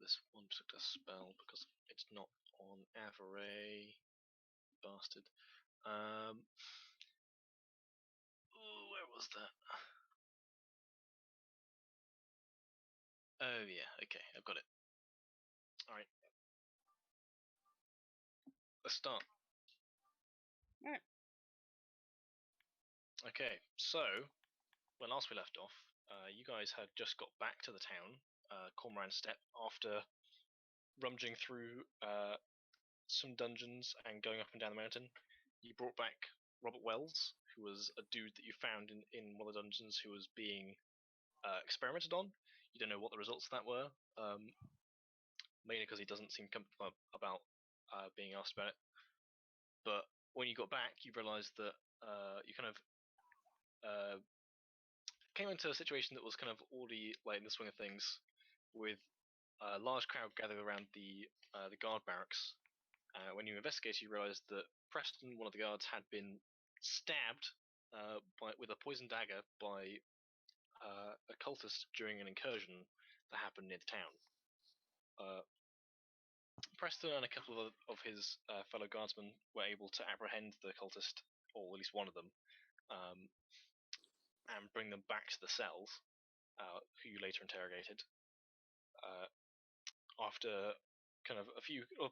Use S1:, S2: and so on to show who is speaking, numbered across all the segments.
S1: this one particular spell because it's not on Averay. Bastard. Where was that? Oh yeah, okay, I've got it. Alright. Let's start.
S2: Alright.
S1: Okay, so when last we left off, you guys had just got back to the town, Cormoran Steppe, after rummaging through some dungeons and going up and down the mountain. You brought back Robert Wells, who was a dude that you found in one of the dungeons who was being experimented on. You don't know what the results of that were, mainly because he doesn't seem comfortable about being asked about it. But when you got back, you realised that you kind of came into a situation that was kind of already like in the swing of things, with a large crowd gathered around the guard barracks. When you investigate, you realise that Preston, one of the guards, had been stabbed with a poison dagger by a cultist during an incursion that happened near the town. Preston and a couple of his fellow guardsmen were able to apprehend the cultist, or at least one of them, and bring them back to the cells, who you later interrogated. After kind of a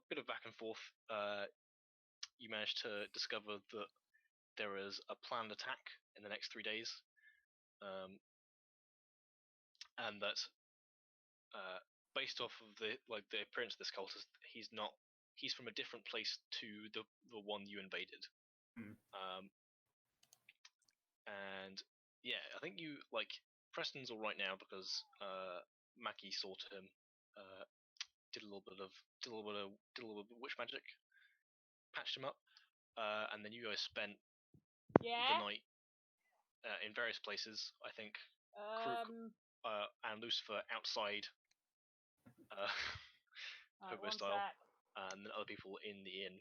S1: bit of back and forth, you managed to discover that there is a planned attack in the next 3 days, and that based off of the appearance of this cultist, he's from a different place to the one you invaded. And yeah, I think you Preston's all right now because Mackie saw to him, did a little bit of witch magic, patched him up, and then you guys spent the night in various places. I think Crook and Lucifer outside Hobo style, and then other people in the inn.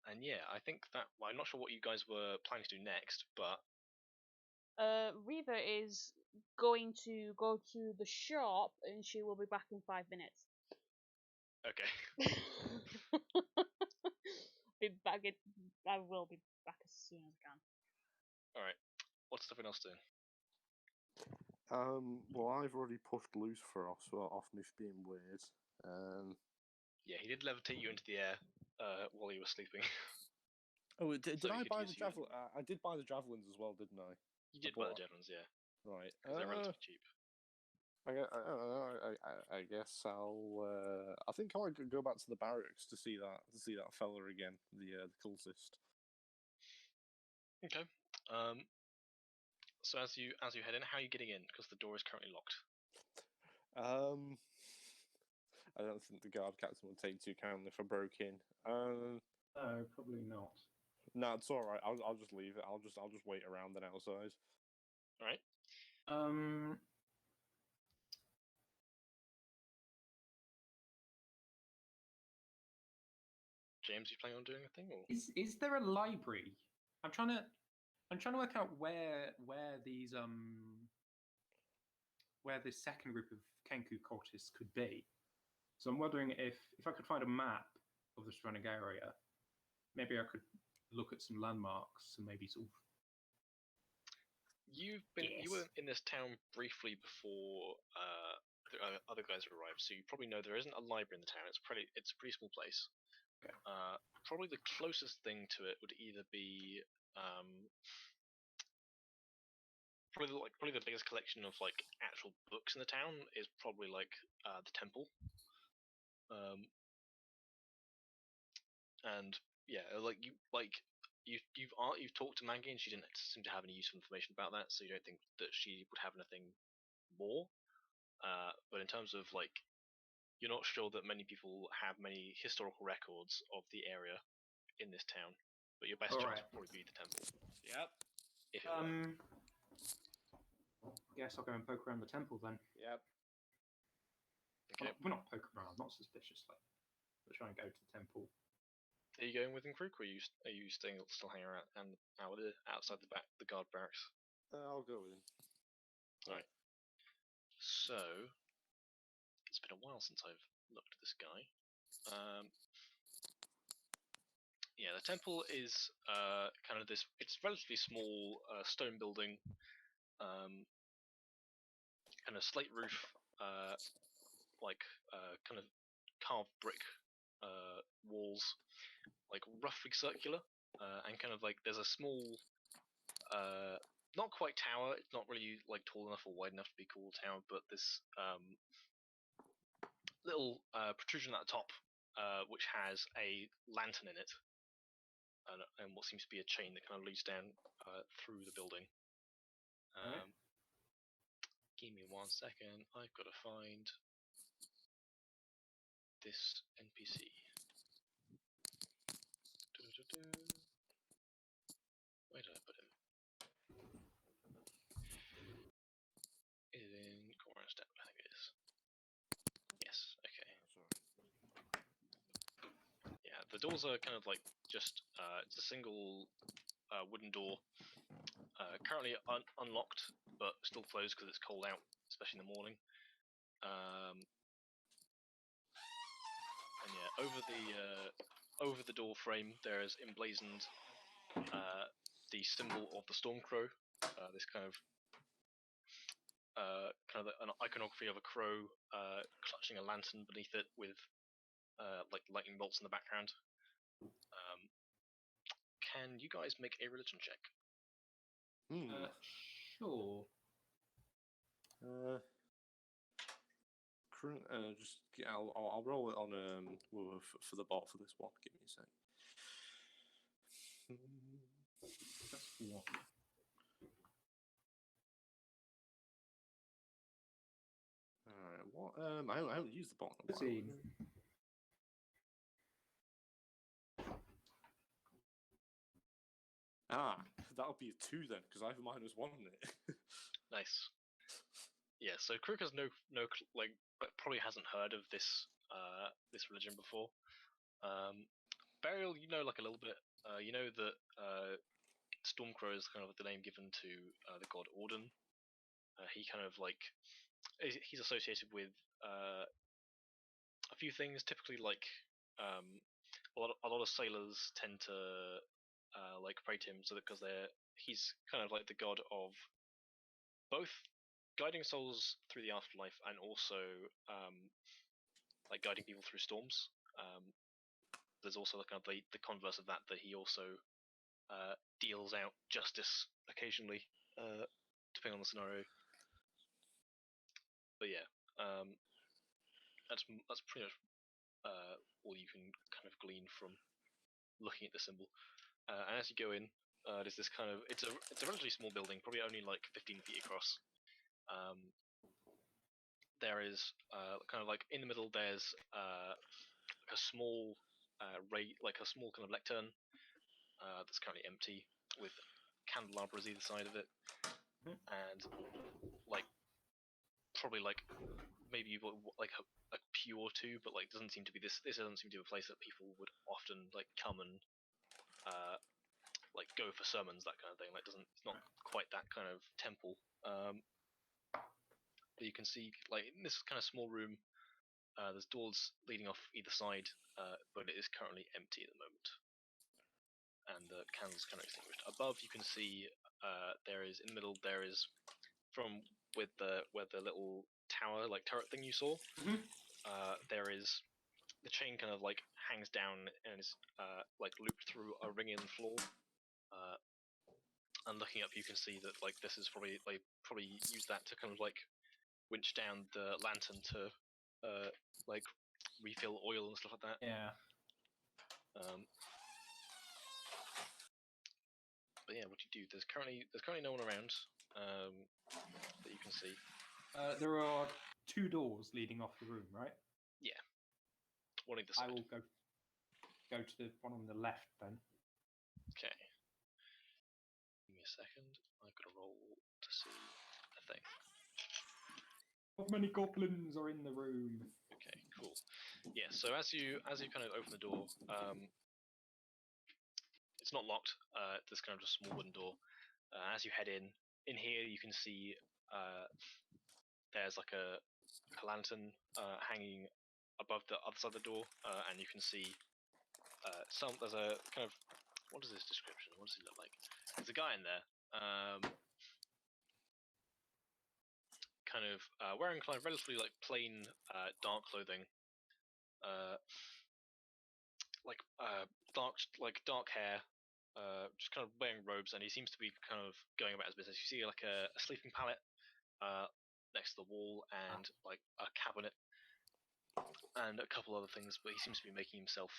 S1: And yeah, I think that I'm not sure what you guys were planning to do next, but
S2: Reva is going to go to the shop and she will be back in 5 minutes.
S1: Okay.
S2: I will be back as soon as I can.
S1: Alright. What's everyone else doing?
S3: Well, I've already pushed Lucifer off me for being weird.
S1: Yeah, he did levitate you into the air while you were sleeping.
S3: Oh, did I buy the javelin? I did buy the javelins as well, didn't I?
S1: You did buy the javelins, yeah.
S3: Right.
S1: Because they're relatively cheap.
S3: I guess I'll. I think I might go back to the barracks to see that fella again, the cultist.
S1: Okay. So as you head in, how are you getting in? Because the door is currently locked.
S3: I don't think the guard captain would take into account if I broke in.
S4: No, probably not.
S3: No, it's all right. I'll just leave it. I'll just wait around then outside.
S1: All right. James, you planning on doing anything? Or?
S4: Is there a library? I'm trying to work out where this second group of Kenku cultists could be. So I'm wondering if I could find a map of the surrounding area, maybe I could look at some landmarks and maybe sort of.
S1: You were in this town briefly before the other guys arrived, so you probably know there isn't a library in the town. It's a pretty small place.
S4: Okay.
S1: Probably the closest thing to it would either be probably the biggest collection of actual books in the town is probably the temple. And yeah, you've talked to Maggie and she didn't seem to have any useful information about that, so you don't think that she would have anything more. But in terms of you're not sure that many people have many historical records of the area in this town, but your best chance would probably be the temple.
S3: Yep.
S4: Guess I'll go and poke around the temple then.
S3: Yep.
S1: Okay.
S4: Well, we're not poking around, not suspiciously. We're trying to go to the temple.
S1: Are you going with him, Crook, or are you still hanging around and outside the guard barracks?
S3: I'll go with him.
S1: All right. So It's been a while since I've looked at this guy. Yeah, the temple is kind of this. It's relatively small stone building, kind of slate roof, kind of carved brick walls, like roughly circular, and kind of like there's a small, not quite tower. It's not really like tall enough or wide enough to be called a tower, but this little protrusion at the top, which has a lantern in it, and what seems to be a chain that kind of leads down through the building.
S4: Alright.
S1: Give me 1 second. I've got to find this NPC. Where did I put him? Is it in Corner Step? I think it is. Yes. Okay. Yeah, the doors are kind of like just it's a single wooden door, currently unlocked but still closed because it's cold out, especially in the morning. And yeah, over the door frame there is emblazoned the symbol of the Stormcrow. This kind of an iconography of a crow clutching a lantern beneath it with like lightning bolts in the background. Can you guys make a religion check?
S4: Sure.
S3: I'll roll it on for the bot for this one. Give me a sec.
S4: That's one.
S3: Alright, what? I haven't used the bot in a while.
S4: 13.
S3: That'll be a 2 then, because I have -1 in it.
S1: Nice. Yeah, so Crook has probably hasn't heard of this this religion before. Burial, you know, like a little bit. You know that Stormcrow is kind of the name given to the god Orden. He kind of like he's associated with a few things. Typically, like a lot of sailors tend to like pray to him, so that because he's kind of like the god of both guiding souls through the afterlife and also like guiding people through storms. There's also the kind of the converse of that he also deals out justice occasionally, depending on the scenario. But yeah, that's pretty much all you can kind of glean from looking at the symbol. And as you go in, there's this kind of it's a relatively small building, probably only like 15 feet across. There is kind of like in the middle. There's a small a small kind of lectern that's currently empty with candelabras either side of it, and like probably like maybe like a pew or two, but like doesn't seem to be this doesn't seem to be a place that people would often like come and like go for sermons, that kind of thing. Like it's not quite that kind of temple. But you can see like in this kind of small room, there's doors leading off either side, but it is currently empty at the moment, and the candles kind of extinguished. Above, you can see there is in the middle. There is from where the little tower like turret thing you saw. There is the chain kind of like hangs down and is like looped through a ring in the floor. And looking up, you can see that like this is probably use that to kind of like winch down the lantern to like refill oil and stuff like that.
S4: Yeah.
S1: But yeah, what do you do? There's currently no one around that you can see.
S4: There are 2 doors leading off the room, right?
S1: Yeah, one either side.
S4: I will go to the one on the left then.
S1: Okay. Give me a second. I've got to roll to see a thing.
S4: How many goblins are in the room?
S1: Okay, cool. Yeah, so as you kind of open the door, it's not locked. There's kind of just a small wooden door. As you head in here you can see there's like a lantern hanging above the other side of the door, and you can see there's a kind of, what is this description? What does he look like? There's a guy in there, kind of wearing kind of relatively like plain dark clothing, dark hair, just kind of wearing robes, and he seems to be kind of going about his business. You see like a sleeping pallet next to the wall, and like a cabinet, and a couple other things, but he seems to be making himself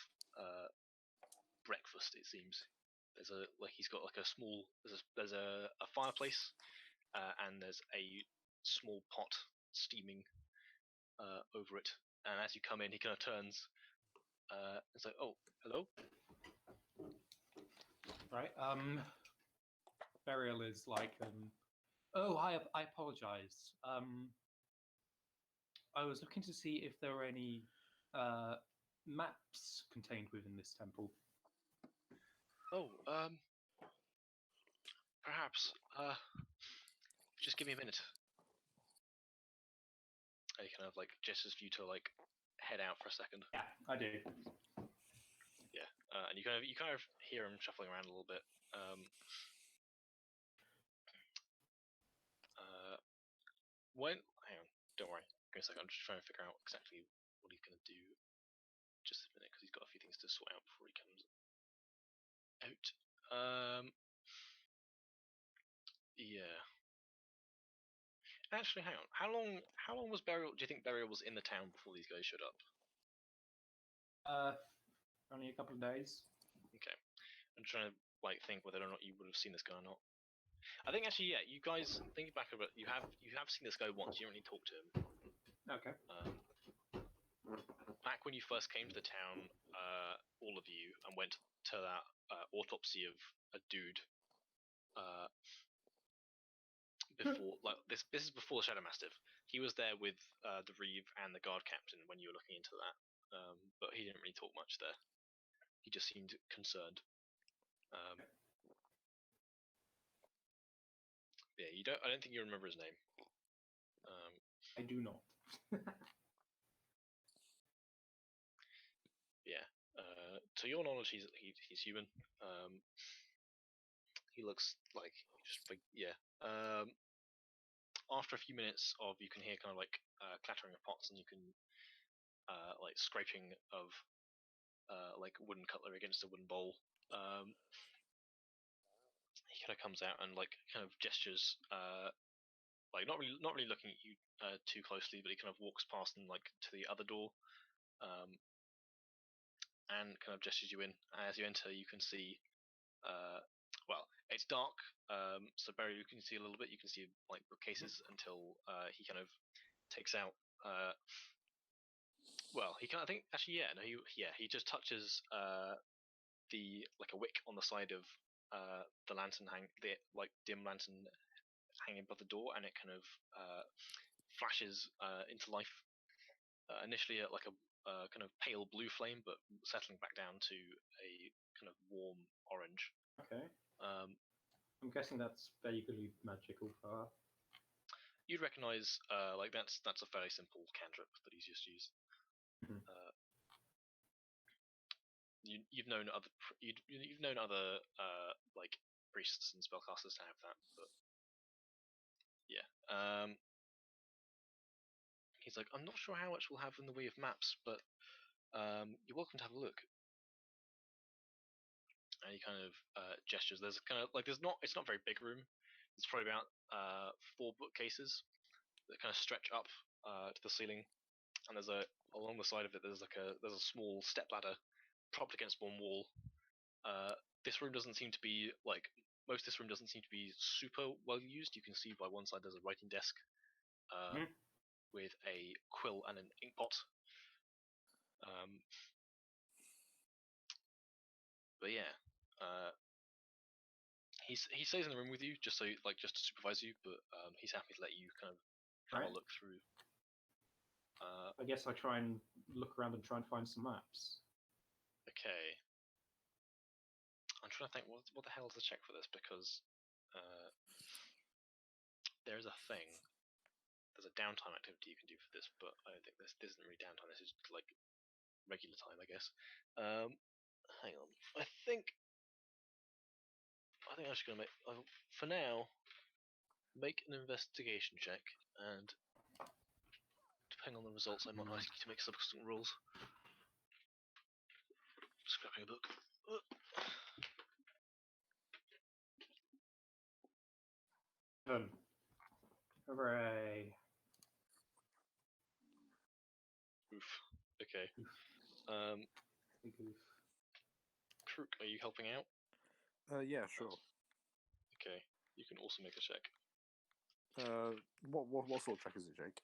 S1: breakfast. It seems he's got like a small there's a fireplace, and there's a small pot steaming over it. And as you come in, he kind of turns. It's like, oh, hello.
S4: Right. Burial is like, oh, I apologize. I was looking to see if there were any maps contained within this temple.
S1: Oh, perhaps. Just give me a minute. He kind of like gestures for you to like head out for a second.
S4: Yeah, I do.
S1: Yeah, and you kind of hear him shuffling around a little bit. Hang on, don't worry. Give me a second. I'm just trying to figure out exactly what he's gonna do. Just a minute, because he's got a few things to sort out before he comes out. Yeah. Actually, hang on. How long was Burial? Do you think Burial was in the town before these guys showed up?
S4: Only a couple of days.
S1: Okay. I'm trying to like think whether or not you would have seen this guy or not. I think actually, yeah. You guys think back about you have seen this guy once. You don't really talk to him.
S4: Okay.
S1: Back when you first came to the town, all of you, and went to that autopsy of a dude. Before, like this is before the Shadow Mastiff. He was there with the Reeve and the guard captain when you were looking into that, but he didn't really talk much there. He just seemed concerned. Yeah, you don't. I don't think you remember his name.
S4: I do not.
S1: Yeah. To your knowledge, he's human. He looks like just like yeah. After a few minutes of, you can hear kind of like clattering of pots, and you can like scraping of like wooden cutlery against a wooden bowl. He kind of comes out and like kind of gestures, like not really looking at you too closely, but he kind of walks past and like to the other door, and kind of gestures you in. As you enter, you can see, well, it's dark, so Barry, you can see a little bit. You can see like bookcases until he kind of takes out. Well, he can. I think actually, yeah, no, he just touches the like a wick on the side of the lantern the like dim lantern hanging above the door, and it kind of flashes into life. Initially at like a kind of pale blue flame, but settling back down to a kind of warm orange.
S4: Okay. I'm guessing that's vaguely magical for her.
S1: You'd recognise like that's a fairly simple cantrip that he's just used.
S4: Mhm.
S1: You've known other like priests and spellcasters to have that, but yeah. He's like, I'm not sure how much we'll have in the way of maps, but you're welcome to have a look. And he kind of gestures. There's kind of like it's not a very big room. It's probably about 4 bookcases that kind of stretch up to the ceiling, and there's along the side of it there's a small step ladder propped against one wall. This room doesn't seem to be like most of this room doesn't seem to be super well used. You can see by one side there's a writing desk with a quill and an ink pot. But yeah, he stays in the room with you just to supervise you, but he's happy to let you kind of have a look through.
S4: I guess I try and look around and try and find some maps.
S1: Okay. I'm trying to think what the hell to check for this, because there's a thing. there's a downtime activity you can do for this, but I don't think this isn't really downtime. This is like regular time, I guess. Hang on. I think I'm just gonna make for now. Make an investigation check, and depending on the results, I might ask you to make subsequent rolls. Just grabbing a book.
S4: Hooray!
S1: Oof. Okay.
S4: Big oof.
S1: Krook, are you helping out?
S3: Yeah, sure.
S1: Okay. You can also make a check.
S3: What sort of check is it, Jake?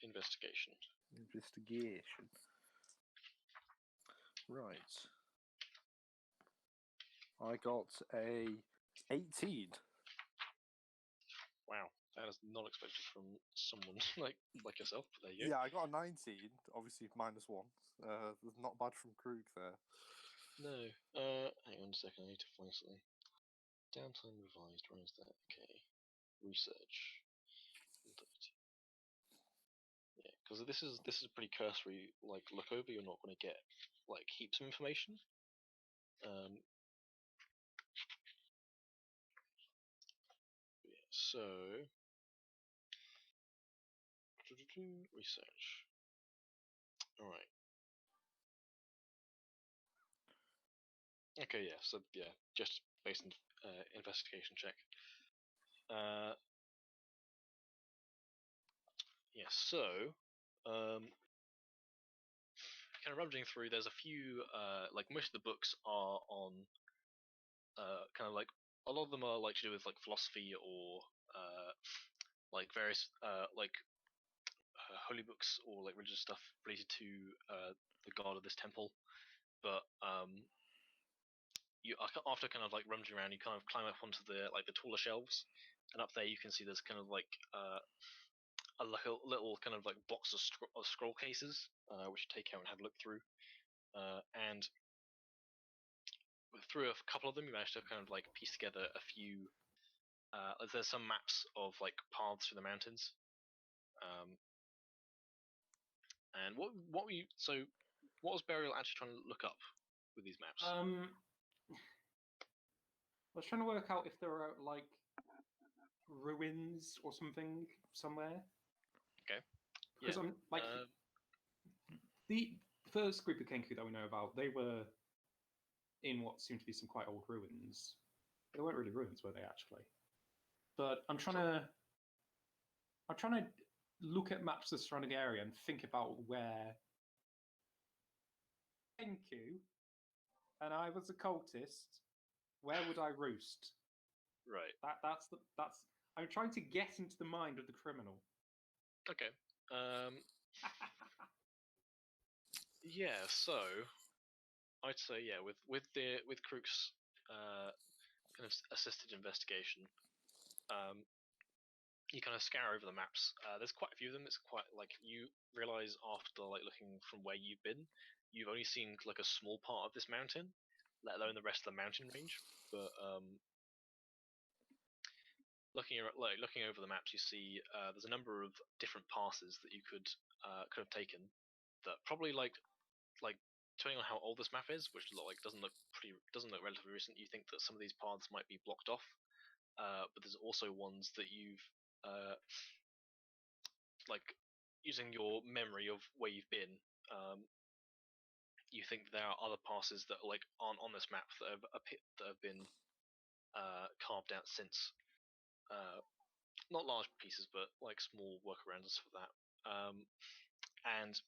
S1: Investigation.
S3: Investigation. Right. I got a 18.
S1: Wow, that is not expected from someone like yourself. But there you go.
S3: Yeah, I got a 19. Obviously -1. Not bad from Krug there.
S1: No. Hang on a second. I need to find something. Downtime revised. Where is that? Okay. Research. Yeah, because this is pretty cursory. Like look over, you're not going to get like heaps of information. Yeah, so research. All right. Okay. Yeah. So yeah, just based on investigation check. Yeah. So kind of rummaging through. There's a few like most of the books are on kind of like a lot of them are like to do with like philosophy or like various holy books or like religious stuff related to the god of this temple. But you after kind of like rummaging around, you kind of climb up onto the taller shelves, and up there you can see there's kind of like a little kind of like box of scroll cases, which you take out and have a look through, and through a couple of them, you manage to kind of like piece together a few. There's some maps of like paths through the mountains. And what were you? So, what was Burial actually trying to look up with these maps?
S4: I was trying to work out if there are like ruins or something somewhere.
S1: Okay.
S4: Because
S1: Yeah.
S4: I'm like the first group of Kenku that we know about, they were in what seemed to be some quite old ruins. They weren't really ruins, were they actually? But I'm trying to look at maps of the surrounding area and think about where Kenku and I was a cultist. Where would I roost?
S1: Right.
S4: That's I'm trying to get into the mind of the criminal.
S1: Okay. Yeah. So, I'd say yeah, with Krook's kind of assisted investigation, you kind of scour over the maps. There's quite a few of them. It's quite like you realize after like looking from where you've been, you've only seen like a small part of this mountain, let alone the rest of the mountain range. But looking over the maps, you see there's a number of different passes that you could have taken. That probably like depending on how old this map is, which doesn't look relatively recent, you think that some of these paths might be blocked off. But there's also ones that you've like using your memory of where you've been. You think there are other passes that like aren't on this map that have been carved out since. Not large pieces, but like small workarounds for that. And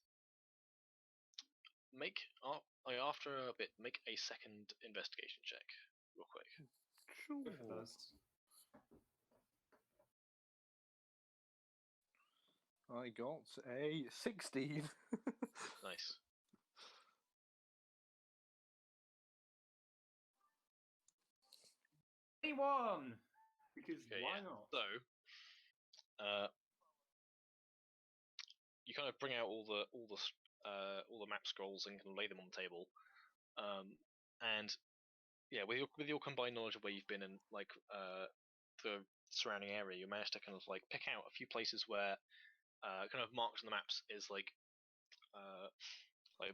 S1: after a bit, make a second investigation check, real quick.
S3: Sure. I got a 16.
S1: Nice.
S4: Anyone, because
S1: Okay,
S4: why
S1: yeah.
S4: not?
S1: So, you kind of bring out all the map scrolls and can lay them on the table, and yeah, with your combined knowledge of where you've been and like the surrounding area, you manage to kind of like pick out a few places where kind of marked on the maps is like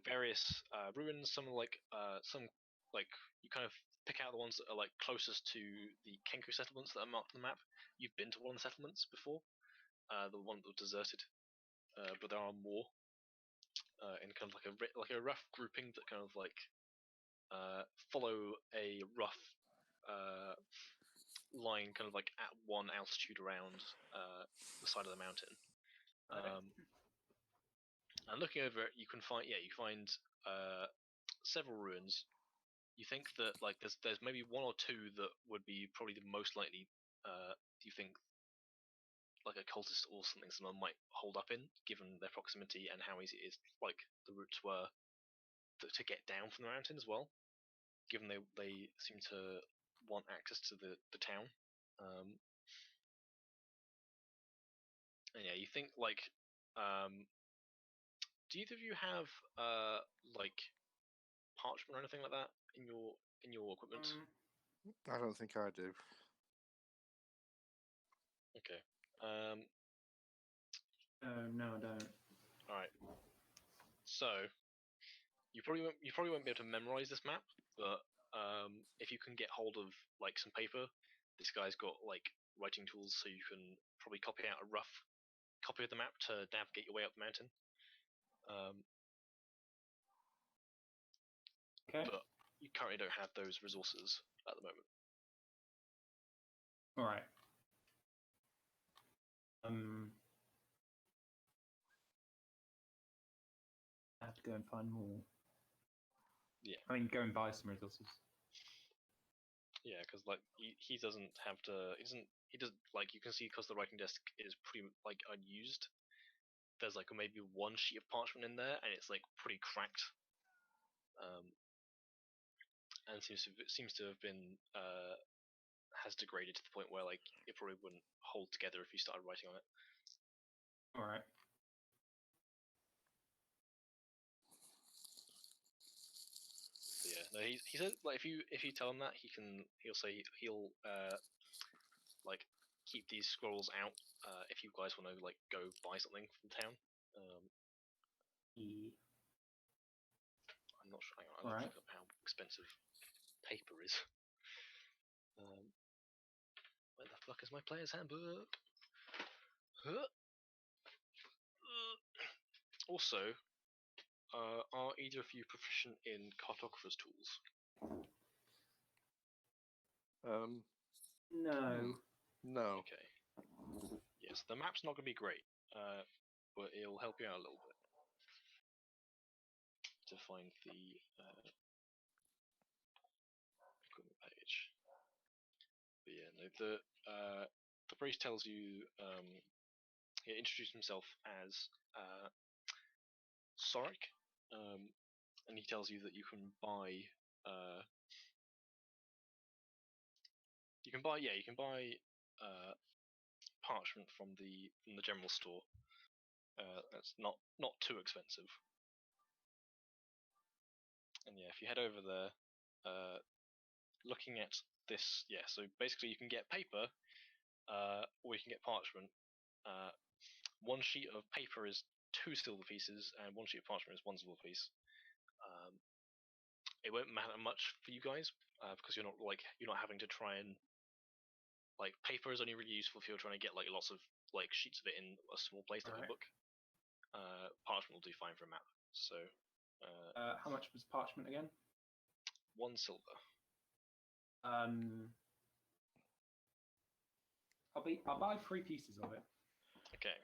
S1: various ruins. Some you kind of pick out the ones that are like closest to the Kenku settlements that are marked on the map. You've been to one of the settlements before, the one that was deserted, but there are more in kind of like a rough grouping that kind of like follow a rough line, kind of like at one altitude around the side of the mountain. And looking over it, you find several ruins. You think that like there's maybe one or two that would be probably the most likely. You think like a cultist or something someone might hold up in, given their proximity and how easy it is, like the routes were to get down from the mountain as well. Given they seem to want access to the town. And yeah, you think like do either of you have like parchment or anything like that in your equipment?
S3: I don't think I do.
S1: Okay.
S4: No, I don't.
S1: All right. So you probably won't be able to memorize this map, but if you can get hold of like some paper, this guy's got like writing tools, so you can probably copy out a rough copy of the map to navigate your way up the mountain.
S4: Okay.
S1: But you currently don't have those resources at the moment.
S4: All right. I have to go and find more.
S1: Yeah.
S4: I mean, go and buy some resources.
S1: Yeah, because like he doesn't have to. He doesn't like, you can see, because the writing desk is pretty like unused. There's like maybe one sheet of parchment in there, and it's like pretty cracked. And seems to have been has degraded to the point where like it probably wouldn't hold together if you started writing on it.
S4: All right.
S1: But yeah, no, he said like if you tell him that, he'll say he'll like keep these scrolls out if you guys want to like go buy something from town. I'm not sure. Hang on, I'll look up how expensive paper is. Where the fuck is my player's handbook? Also, are either of you proficient in cartographer's tools?
S4: No.
S3: No.
S1: Okay. Yes, the map's not going to be great, but it'll help you out a little bit to find the equipment page. But yeah, no, the priest tells you. He introduced himself as Soric, and he tells you that you can buy. You can buy parchment from the general store. That's not too expensive. And yeah, if you head over there, looking at this, yeah. So basically, you can get paper, or you can get parchment. One sheet of paper is 2 silver pieces, and one sheet of parchment is 1 silver piece. It won't matter much for you guys because you're not having to try and like, paper is only really useful if you're trying to get like lots of like sheets of it in a small place like a book. Parchment will do fine for a map. So
S4: how much was parchment again?
S1: 1 silver.
S4: I'll buy 3 pieces of it.
S1: Okay.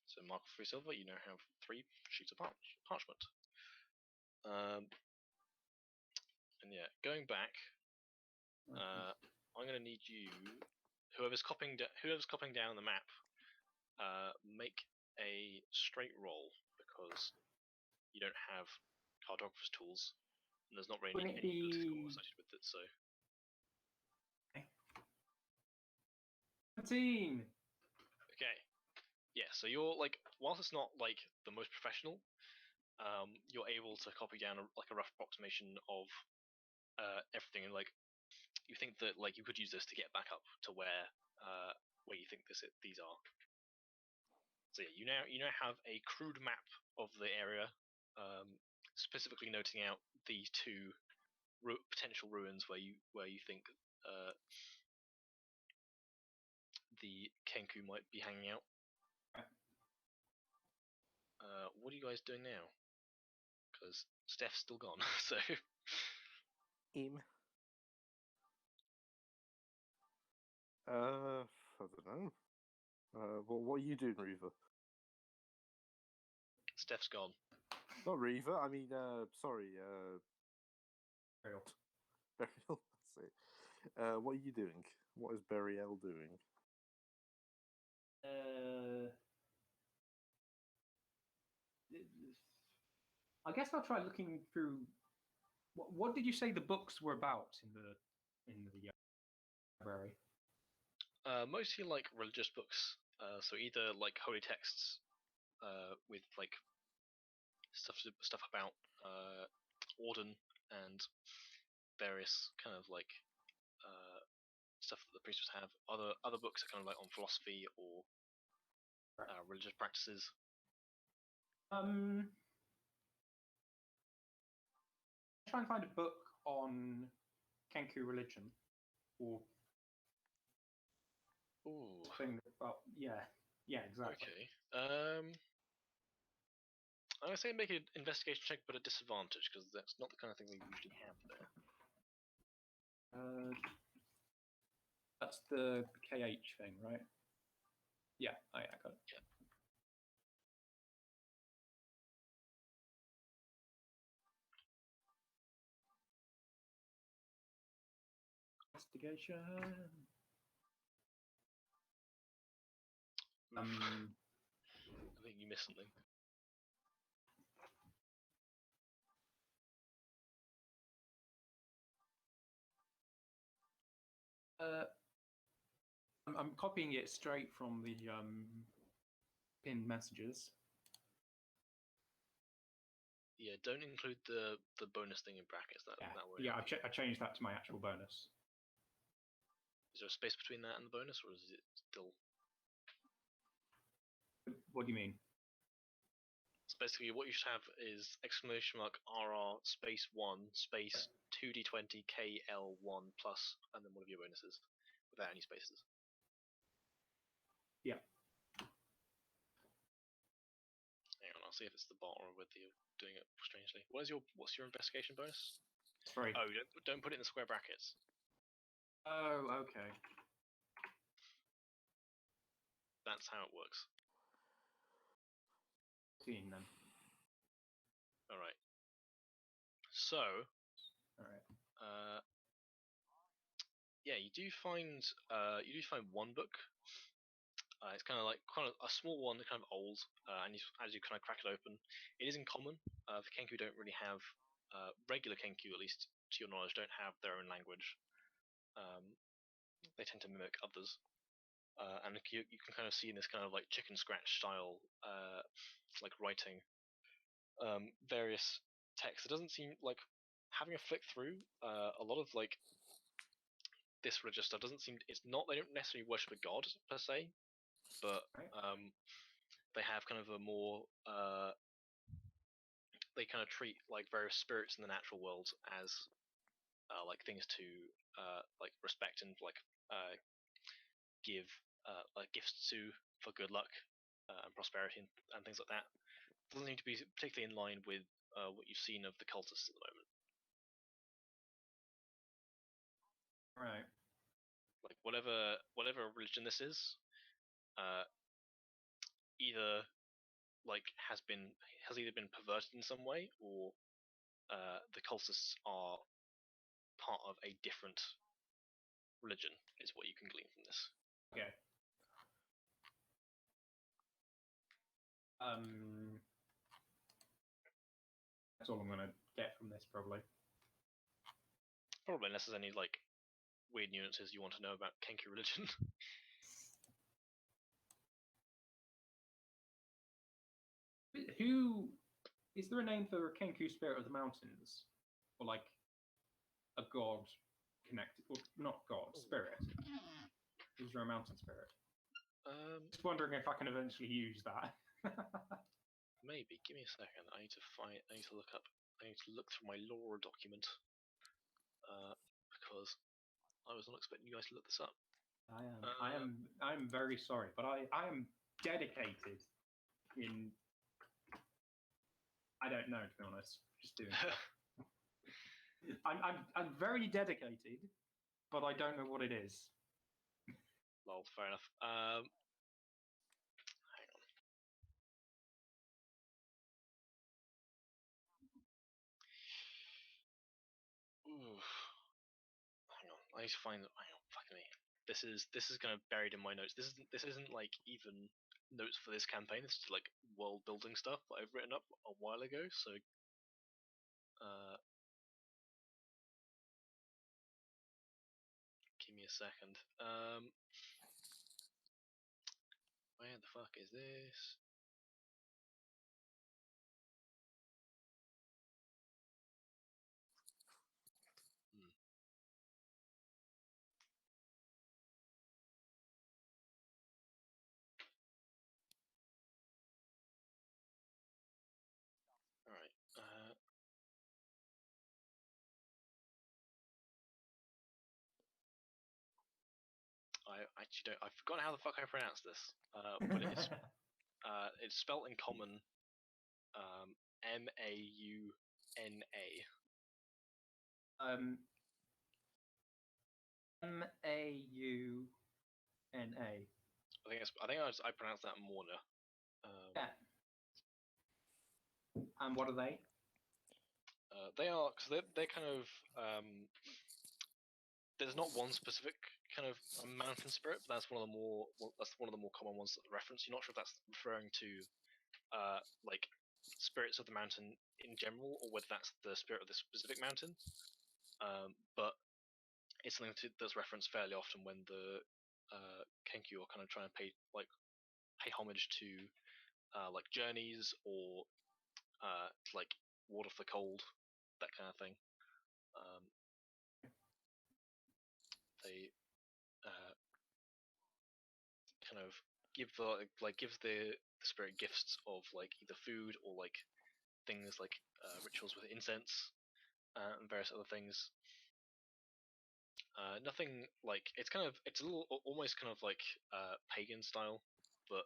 S1: So mark 3 silver. You now have 3 sheets of parchment. And yeah, going back, I'm going to need you, whoever's copying down the map, make a straight roll, because you don't have cartographer's tools, and there's not really any skill associated with it. So
S4: 13.
S1: Okay. Yeah, so you're like, whilst it's not like the most professional, you're able to copy down a rough approximation of everything, and like you think that like you could use this to get back up to where where you think these are. So yeah, you now have a crude map of the area, specifically noting out these two potential ruins where you think the Kenku might be hanging out. What are you guys doing now? Because Steph's still gone, so.
S3: I don't know. What are you doing, Reaver?
S1: Steph's gone.
S3: Not Reaver. I mean, sorry.
S4: Burial.
S3: Burial. That's it. What are you doing? What is Burial doing?
S4: I guess I'll try looking through. What did you say the books were about in the library?
S1: Mostly like religious books. So either like holy texts, with like stuff about Orden and various kind of like stuff that the priests have. Other books are kind of like on philosophy or religious practices.
S4: Try and find a book on Kenku religion or
S1: Ooh.
S4: thing about yeah, exactly.
S1: Okay. I'm gonna say make an investigation check, but at disadvantage because that's not the kind of thing we usually have there.
S4: That's the KH thing, right? Yeah, I got it.
S1: Yeah.
S4: Investigation.
S1: I think you missed something.
S4: I'm copying it straight from the pinned messages.
S1: Yeah, don't include the bonus thing in brackets. That won't.
S4: Yeah, I changed that to my actual bonus.
S1: Is there a space between that and the bonus, or is it still?
S4: What do you mean?
S1: So basically, what you should have is exclamation mark RR space 1 space 2d20 KL1 plus, and then one of your bonuses without any spaces.
S4: Yeah.
S1: Hang on, I'll see if it's the bot or whether you're doing it strangely. What's your investigation bonus?
S4: Sorry.
S1: Oh, don't put it in the square brackets.
S4: Oh, okay.
S1: That's how it works.
S4: 15 then.
S1: All right. So.
S4: All right.
S1: Yeah, you do find one book. It's kind of a small one, kind of old, and as you kind of crack it open, it is in common. The Kenku don't really have regular Kenku, at least to your knowledge, don't have their own language. They tend to mimic others, and you can kind of see in this kind of like chicken scratch style, like writing, various texts. It doesn't seem like having a flick through a lot of like this religious stuff doesn't seem. It's not. They don't necessarily worship a god per se, but they have kind of a more. They kind of treat like various spirits in the natural world as like things to like respect and like give like gifts to for good luck and prosperity and things like that. Doesn't seem to be particularly in line with what you've seen of the cultists at the moment.
S4: Right.
S1: Like whatever religion this is, either like has either been perverted in some way, or the cultists are part of a different religion. Is what you can glean from this.
S4: Okay. That's all I'm gonna get from this, probably.
S1: Probably, unless there's any like weird nuances you want to know about Kenku religion.
S4: Who is there a name for a Kenku spirit of the mountains, or like a god connected, or not god, spirit? Is there a mountain spirit? Just wondering if I can eventually use that.
S1: Maybe. Give me a second. I need to look through my lore document. Because I was not expecting you guys to look this up.
S4: I'm very sorry, but I am dedicated in. I don't know, to be honest. Just doing stuff. I'm very dedicated, but I don't know what it is.
S1: Well, fair enough. Hang on. Ooh. Hang on. I need to find. Hang on. Fucking me. This is kind of buried in my notes. This isn't like even notes for this campaign. This is like world building stuff that I've written up a while ago. So, give me a second. Where the fuck is this? All right. I actually don't. I've forgotten how the fuck I pronounce this. But it's spelled in common. Mauna.
S4: Mauna.
S1: I pronounced that Morna.
S4: Yeah. And what are they?
S1: They are because they're kind of there's not one specific kind of mountain spirit, but that's one of the more common ones that reference. You're not sure if that's referring to like spirits of the mountain in general, or whether that's the spirit of the specific mountain. But it's something that's referenced fairly often when the Kenkyu are kind of trying to pay homage to like journeys or like ward off the cold, that kind of thing. They kind of gives the spirit gifts of like either food or like things like rituals with incense and various other things. Nothing like it's a little almost kind of like pagan style, but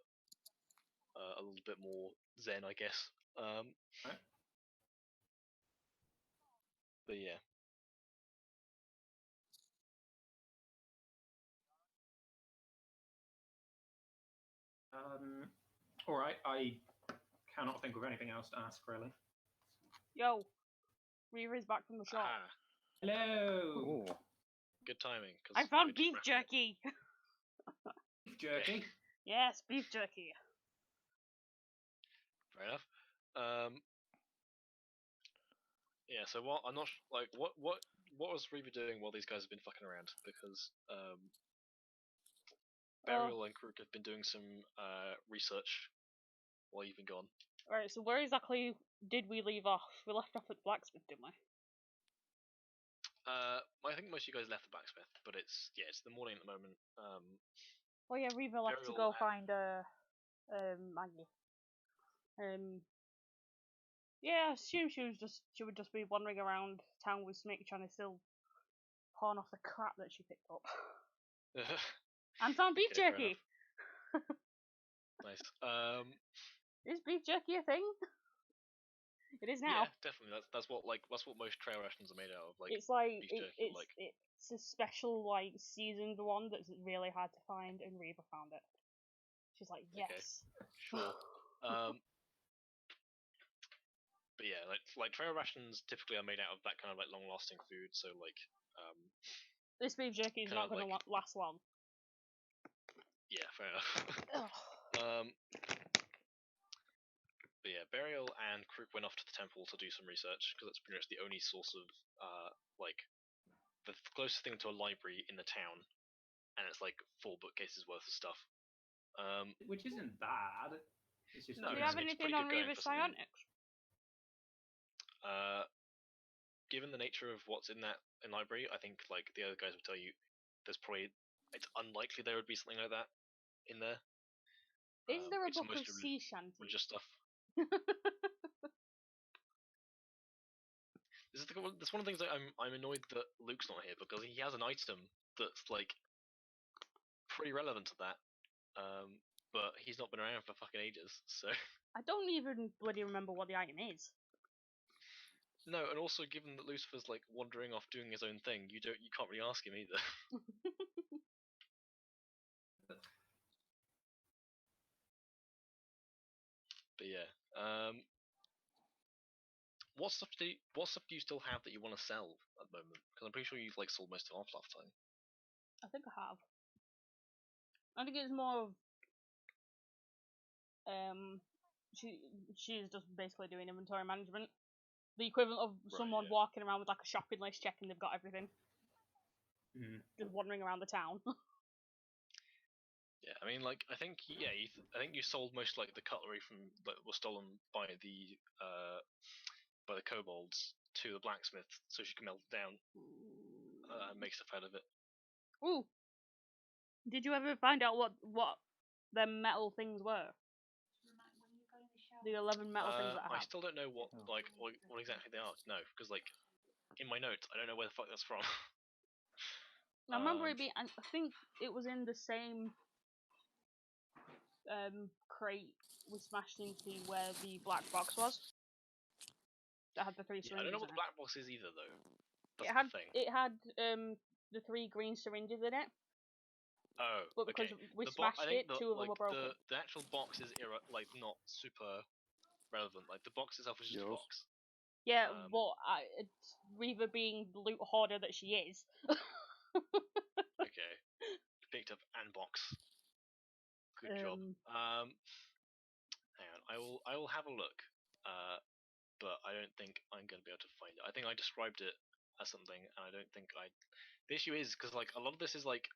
S1: a little bit more zen, I guess.
S4: Right.
S1: But yeah.
S4: All right. I cannot think of anything else to ask, really.
S2: Yo, Reaver's back from the shop.
S1: Aha.
S4: Hello.
S3: Ooh.
S1: Good timing.
S2: I found beef jerky.
S4: Beef jerky.
S2: Yes, beef jerky.
S1: Fair enough. Yeah. So what? I'm not like what was Reaver doing while these guys have been fucking around? Because Burial and Crook have been doing some research while you've been gone.
S2: Alright, so where exactly did we leave off? We left off at the blacksmith, didn't we?
S1: I think most of you guys left the blacksmith, but it's the morning at the moment.
S2: Oh yeah, Reaver left to go find Maggie. Yeah, I assume she would just be wandering around town with Smick trying to still pawn off the crap that she picked up. And found beef jerky.
S1: Nice.
S2: Is beef jerky a thing? It is now.
S1: Yeah, definitely. That's what most trail rations are made out of. Like
S2: it's like
S1: beef jerky,
S2: it's a special like seasoned one that's really hard to find, and Reba found it. She's like, yes.
S1: Okay, sure. But yeah, like trail rations typically are made out of that kind of like long-lasting food. So like,
S2: this beef jerky is not going to last long.
S1: Yeah, fair enough. But yeah, Burial and Crook went off to the temple to do some research because that's pretty much the only source of like the closest thing to a library in the town, and it's like 4 bookcases worth of stuff.
S4: Which isn't bad. It's just
S2: do you have anything on Reaver's psionics?
S1: Given the nature of what's in that library, I think like the other guys will tell you, it's unlikely there would be something like that. in there.
S2: Is there a
S1: it's
S2: book of
S1: mostly
S2: sea shanties?
S1: religious stuff. That's one of the things that I'm annoyed that Luke's not here, because he has an item that's like pretty relevant to that. But he's not been around for fucking ages, so.
S2: I don't even bloody remember what the item is.
S1: No, and also given that Lucifer's like wandering off doing his own thing, you can't really ask him either. But yeah, what stuff do you still have that you want to sell at the moment? Because I'm pretty sure you've like sold most of off last time.
S2: I think I have. I think it's more of she's just basically doing inventory management. The equivalent of someone walking around with like a shopping list, checking they've got everything. Just wandering around the town.
S1: Yeah, I mean, like, I think you sold most like the cutlery that was stolen by the kobolds to the blacksmith, so she can melt it down and make stuff out of it.
S2: Ooh, did you ever find out what the metal things were? The 11 metal things that I have.
S1: I still don't know what exactly they are. No, because like in my notes, I don't know where the fuck that's from.
S2: I remember it being. I think it was in the same crate we smashed into where the black box was. That had the 3 syringes.
S1: I don't know what the black box is either, though. That's
S2: the
S1: thing.
S2: It had the 3 green syringes in it.
S1: Oh,
S2: but because
S1: okay.
S2: we smashed it, 2 of them were broken.
S1: The actual box is not super relevant. Like the box itself is just a box.
S2: Yeah, but Reva being the loot hoarder that she is.
S1: Okay. Picked up and box. Good job. Hang on, I will have a look. But I don't think I'm going to be able to find it. I think I described it as something, and I don't think I. The issue is because like a lot of this is like,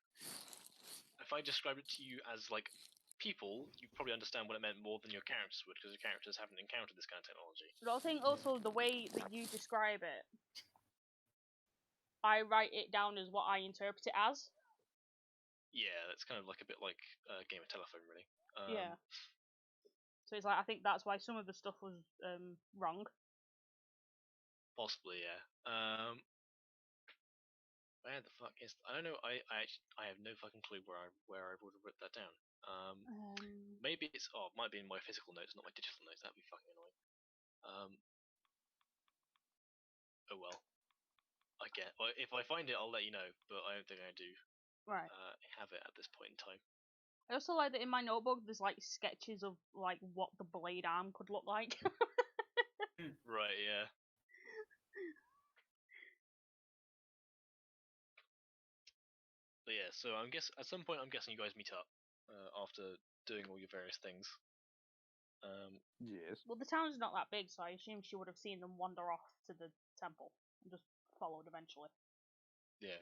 S1: if I described it to you as like people, you probably understand what it meant more than your characters would, because your characters haven't encountered this kind of technology.
S2: But I think also the way that you describe it, I write it down as what I interpret it as.
S1: Yeah, that's kind of like a bit like a game of telephone, really.
S2: Yeah. So it's like, I think that's why some of the stuff was wrong.
S1: Possibly, yeah. Where the fuck is? I don't know. I have no fucking clue where I would have written that down. Maybe it might be in my physical notes, not my digital notes. That'd be fucking annoying. Oh well. Well, if I find it, I'll let you know. But I don't think I do.
S2: Right.
S1: Have it at this point in time.
S2: I also like that in my notebook there's like sketches of like what the blade arm could look like.
S1: Right, yeah. But yeah, so at some point I'm guessing you guys meet up after doing all your various things.
S3: Yes.
S2: Well, the town's not that big, so I assume she would have seen them wander off to the temple and just followed eventually.
S1: Yeah.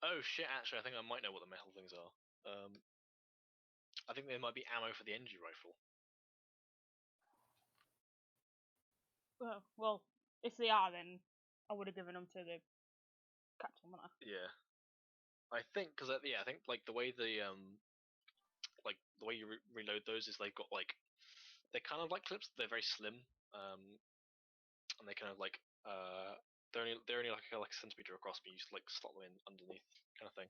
S1: Oh shit! Actually, I think I might know what the metal things are. I think there might be ammo for the energy rifle.
S2: Well, if they are, then I would have given them to the captain, wouldn't I?
S1: Yeah. I think I think like the way the you reload those is they've got like they're kind of like clips. They're very slim, and they kind of like they're only like a centimeter across, but you just like slot them in underneath, kind of thing.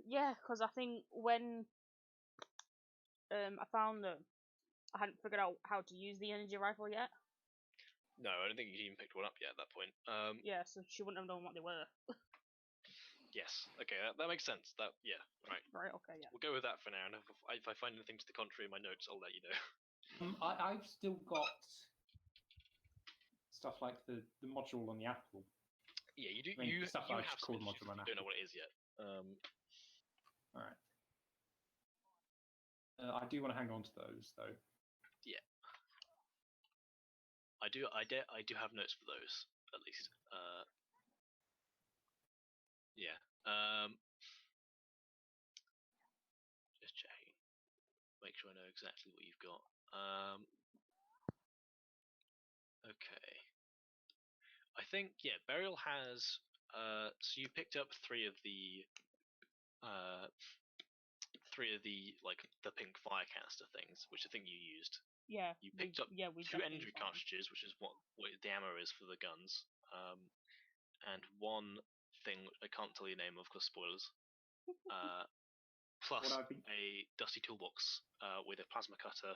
S2: Yeah, because I think when I found that I hadn't figured out how to use the energy rifle yet.
S1: No, I don't think you'd even picked one up yet at that point.
S2: Yeah, so she wouldn't have known what they were.
S1: Yes. Okay, that makes sense. Yeah. Right.
S2: Right. Okay. Yeah.
S1: We'll go with that for now. And if I find anything to the contrary in my notes, I'll let you know.
S4: I've still got stuff like the module on the apple.
S1: Yeah, you do.
S4: I mean,
S1: you
S4: stuff
S1: you
S4: I
S1: have
S4: just called
S1: some
S4: module on
S1: you
S4: apple.
S1: don't know what it is yet.
S4: All right. I do want to hang on to those though.
S1: Yeah. I do have notes for those at least. Yeah. Just checking. Make sure I know exactly what you've got. Okay. I think Burial has. So you picked up 3 of the 3 of the the pink fire canister things, which I think you used.
S2: Yeah.
S1: You picked up
S2: we
S1: 2 energy cartridges, which is what the ammo is for the guns, and 1 thing I can't tell you the name of because spoilers. Plus a dusty toolbox with a plasma cutter,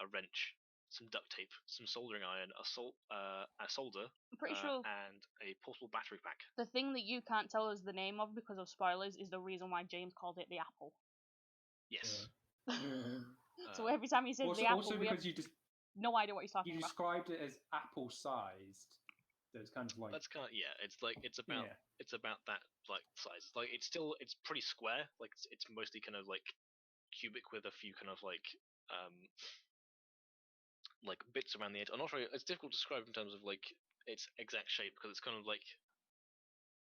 S1: a wrench, some duct tape, some soldering iron, a solder,
S2: I'm pretty sure
S1: and a portable battery pack.
S2: the thing that you can't tell us the name of because of spoilers is the reason why James called it the apple.
S1: Yes.
S2: So every time he says the apple,
S4: also
S2: we have no idea what he's talking about.
S4: You described it as apple-sized. So it's kind of like
S1: that's kind of it's about that size. It's pretty square. It's mostly kind of cubic with a few kind of bits around the edge. I'm not sure. It's difficult to describe in terms of its exact shape because it's kind of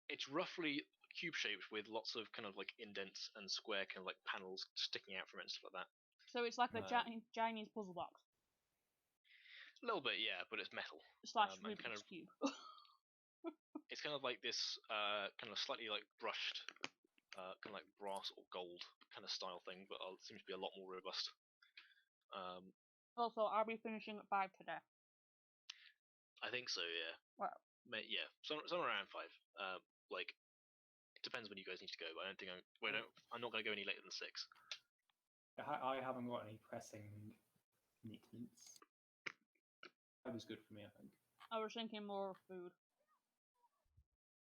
S1: it's roughly cube shaped with lots of kind of indents and square kind of panels sticking out from it and stuff like that.
S2: So it's like a Chinese puzzle box.
S1: A little bit, yeah, but it's metal.
S2: / Rubik's
S1: kind of,
S2: cube.
S1: It's kind of like this kind of slightly brushed kind of brass or gold kind of style thing, but it seems to be a lot more robust.
S2: Also, are we finishing at 5 today?
S1: I think so, yeah.
S2: Well,
S1: yeah, somewhere around 5. It depends when you guys need to go, but I don't think I'm not going to go any later than 6.
S4: I haven't got any pressing commitments. That was good for me, I think.
S2: I was thinking more of food.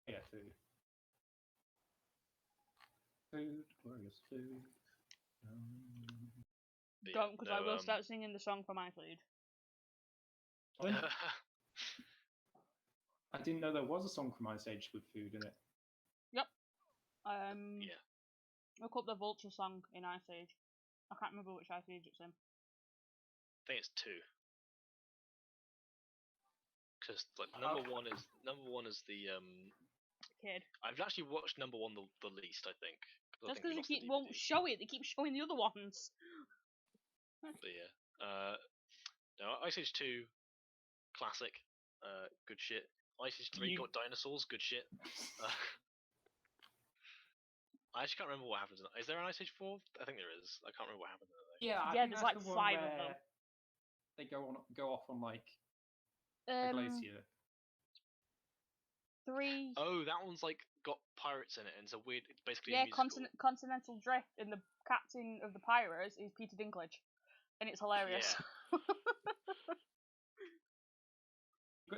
S4: Yeah, food. Food, glorious food.
S2: Don't, because I will start singing the song for my food.
S4: I didn't know there was a song from Ice Age with food in it.
S2: Yep.
S1: Yeah.
S2: Look up the Vulture song in Ice Age. I can't remember which Ice Age it's in.
S1: I think it's 2. Because number one is the
S2: Kid.
S1: I've actually watched number 1 the least, I think.
S2: That's because they won't show it. They keep showing the other ones.
S1: But yeah, no, Ice Age 2, classic, good shit. Ice Age 3 got dinosaurs, good shit. I actually can't remember what happens. Is there an Ice Age 4? I think there is. I can't remember what happens.
S4: Yeah,
S2: there's like 5 of them.
S4: They go off on a glacier.
S2: 3.
S1: Oh, that one's got pirates in it, and it's a weird. It's basically
S2: yeah,
S1: a musical.
S2: Continental Drift, and the captain of the pirates is Peter Dinklage, and it's hilarious.
S1: Yeah.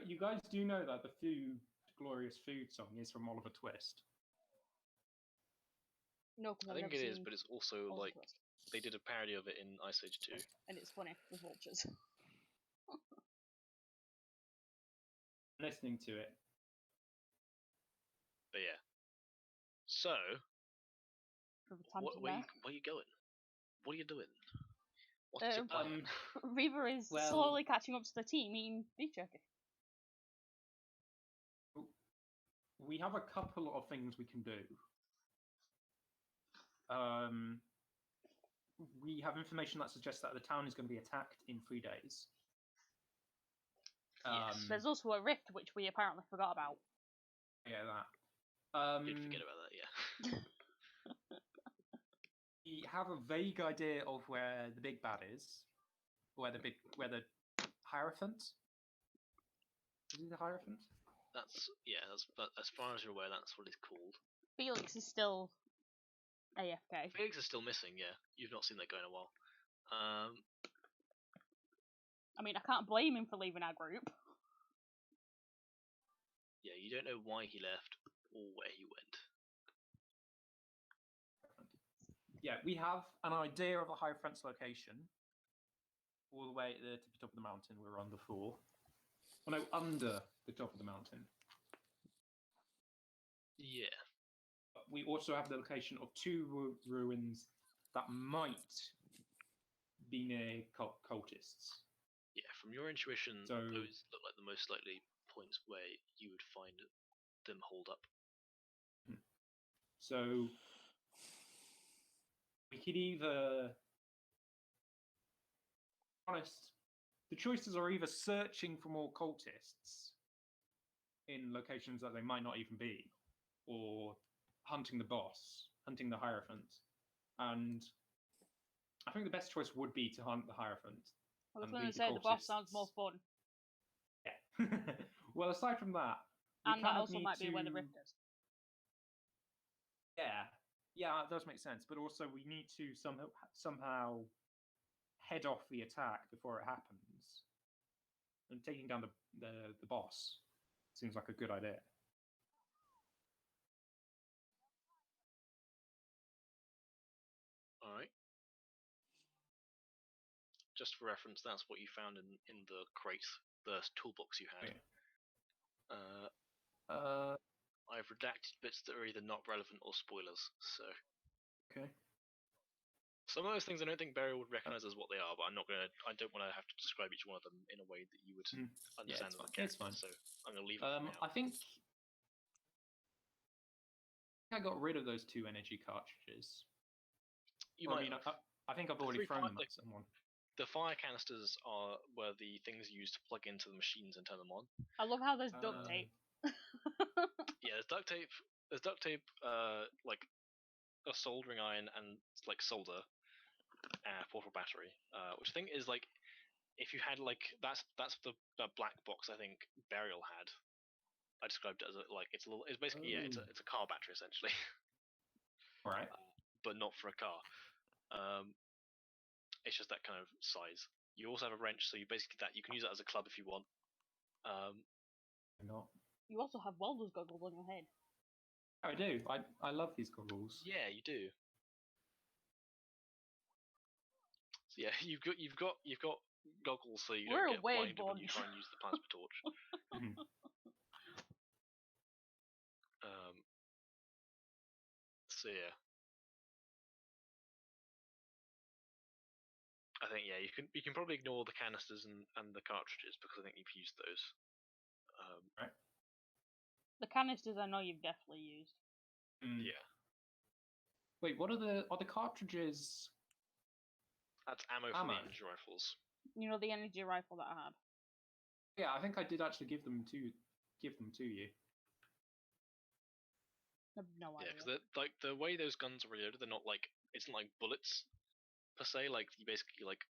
S4: You guys do know that the Food Glorious Food song is from Oliver Twist.
S2: No, because
S1: I think it is, but it's also they did a parody of it in Ice Age 2,
S2: and it's funny with vultures.
S4: Listening to it.
S1: But yeah. So, where are you going? What are you doing? What's your plan?
S2: Reaver is slowly catching up to the team eating beef jerky.
S4: We have a couple of things we can do. We have information that suggests that the town is going to be attacked in 3 days.
S1: Yes.
S2: There's also a rift, which we apparently forgot about.
S4: Yeah, that.
S1: Did forget about that, yeah.
S4: We have a vague idea of where the big bad is. Where the Hierophant? Is it the Hierophant?
S1: That's as far as you're aware, that's what it's called.
S2: Felix is still AFK.
S1: Felix is still missing, yeah. You've not seen that guy in a while.
S2: I mean, I can't blame him for leaving our group.
S1: Yeah, you don't know why he left or where he went.
S4: Yeah, we have an idea of the Hierophant's location. All the way at the top of the mountain we're on before. Oh no, under the top of the mountain.
S1: Yeah.
S4: But we also have the location of 2 ruins that might be near cultists.
S1: Yeah, from your intuition, those look like the most likely points where you would find them hold up.
S4: So we could either... honest, the choices are either searching for more cultists in locations that they might not even be, or hunting the boss, hunting the Hierophant. and I think the best choice would be to hunt the Hierophant.
S2: I was
S4: and
S2: going to
S4: leave
S2: say the boss
S4: cultists.
S2: sounds more fun.
S4: Yeah. Well, aside from that, we
S2: And that
S4: kind of
S2: also
S4: need
S2: might be where the
S4: to-
S2: rift is.
S4: Yeah, that does make sense. But also, we need to somehow head off the attack before it happens. And taking down the boss seems like a good idea.
S1: All right. Just for reference, that's what you found in the crate, the toolbox you had.
S4: Yeah.
S1: I've redacted bits that are either not relevant or spoilers. So
S4: Okay.
S1: some of those things I don't think Barry would recognize as what they are, but I don't want to have to describe each one of them in a way that you would understand them as
S4: It's
S1: characters.
S4: fine.
S1: So I'm going to leave it for now.
S4: I think I got rid of those 2 energy cartridges.
S1: You
S4: Or,
S1: might.
S4: I think I've already thrown them at someone.
S1: The fire canisters were the things used to plug into the machines and turn them on.
S2: I love how there's duct tape.
S1: Yeah, there's duct tape. There's duct tape, like a soldering iron and like solder, portable battery, which I think is like if you had like that's the black box I think Burial had. I described it as it's basically it's a car battery essentially.
S4: All right.
S1: But not for a car. It's just that kind of size. You also have a wrench, so you basically you can use that as a club if you want.
S4: Not.
S2: You also have welder's goggles on your head.
S4: I do. I love these goggles.
S1: Yeah, you do. So yeah, you've got goggles, so you don't get blinded when you try and use the plasma torch. So yeah, I think you can probably ignore the canisters and the cartridges because I think you've used those.
S4: Right.
S2: The canisters I know you've definitely used.
S1: Yeah.
S4: Wait, what are the cartridges?
S1: That's ammo for the energy rifles.
S2: You know the energy rifle that I had.
S4: Yeah, I think I did actually give them to you.
S2: I have no idea.
S1: Yeah, because like the way those guns are reloaded, they're not like it's not like bullets per se. Like you basically like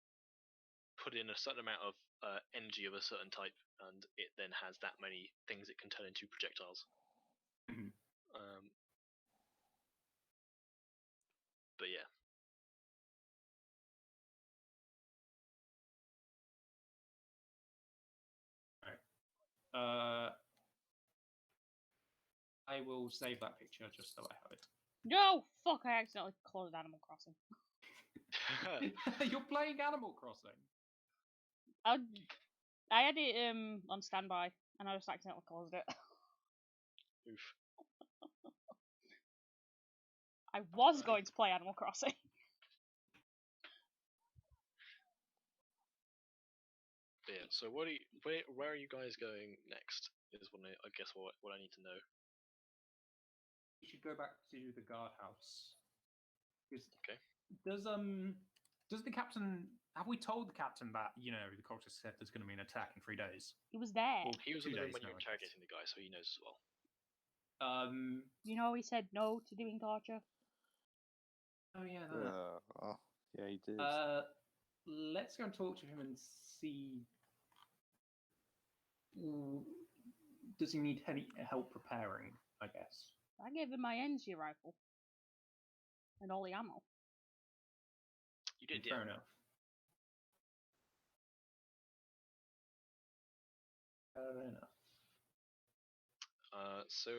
S1: put in a certain amount of energy of a certain type, and it then has that many things it can turn into projectiles. But yeah.
S4: I will save that picture just so I have it.
S2: No! Fuck, I accidentally closed Animal Crossing.
S4: You're playing Animal Crossing?
S2: I had it on standby, and I just accidentally closed it.
S1: Oof.
S2: I was going to play Animal Crossing.
S1: Yeah, so where are you guys going next? Is what I guess what I need to know.
S4: You should go back to the guardhouse.
S1: Okay.
S4: Does the captain? Have we told the captain that the cultist said there's going to be an attack in 3 days?
S2: He was there.
S1: Well, he was in the room when you
S4: now,
S1: were interrogating the guy, so he knows as well.
S2: You know he said no to doing torture.
S4: Oh yeah.
S3: Yeah, he did.
S4: Let's go and talk to him and see. Does he need any help preparing? I guess.
S2: I gave him my energy rifle and all the ammo.
S1: You did,
S4: Fair enough. Fair enough.
S1: So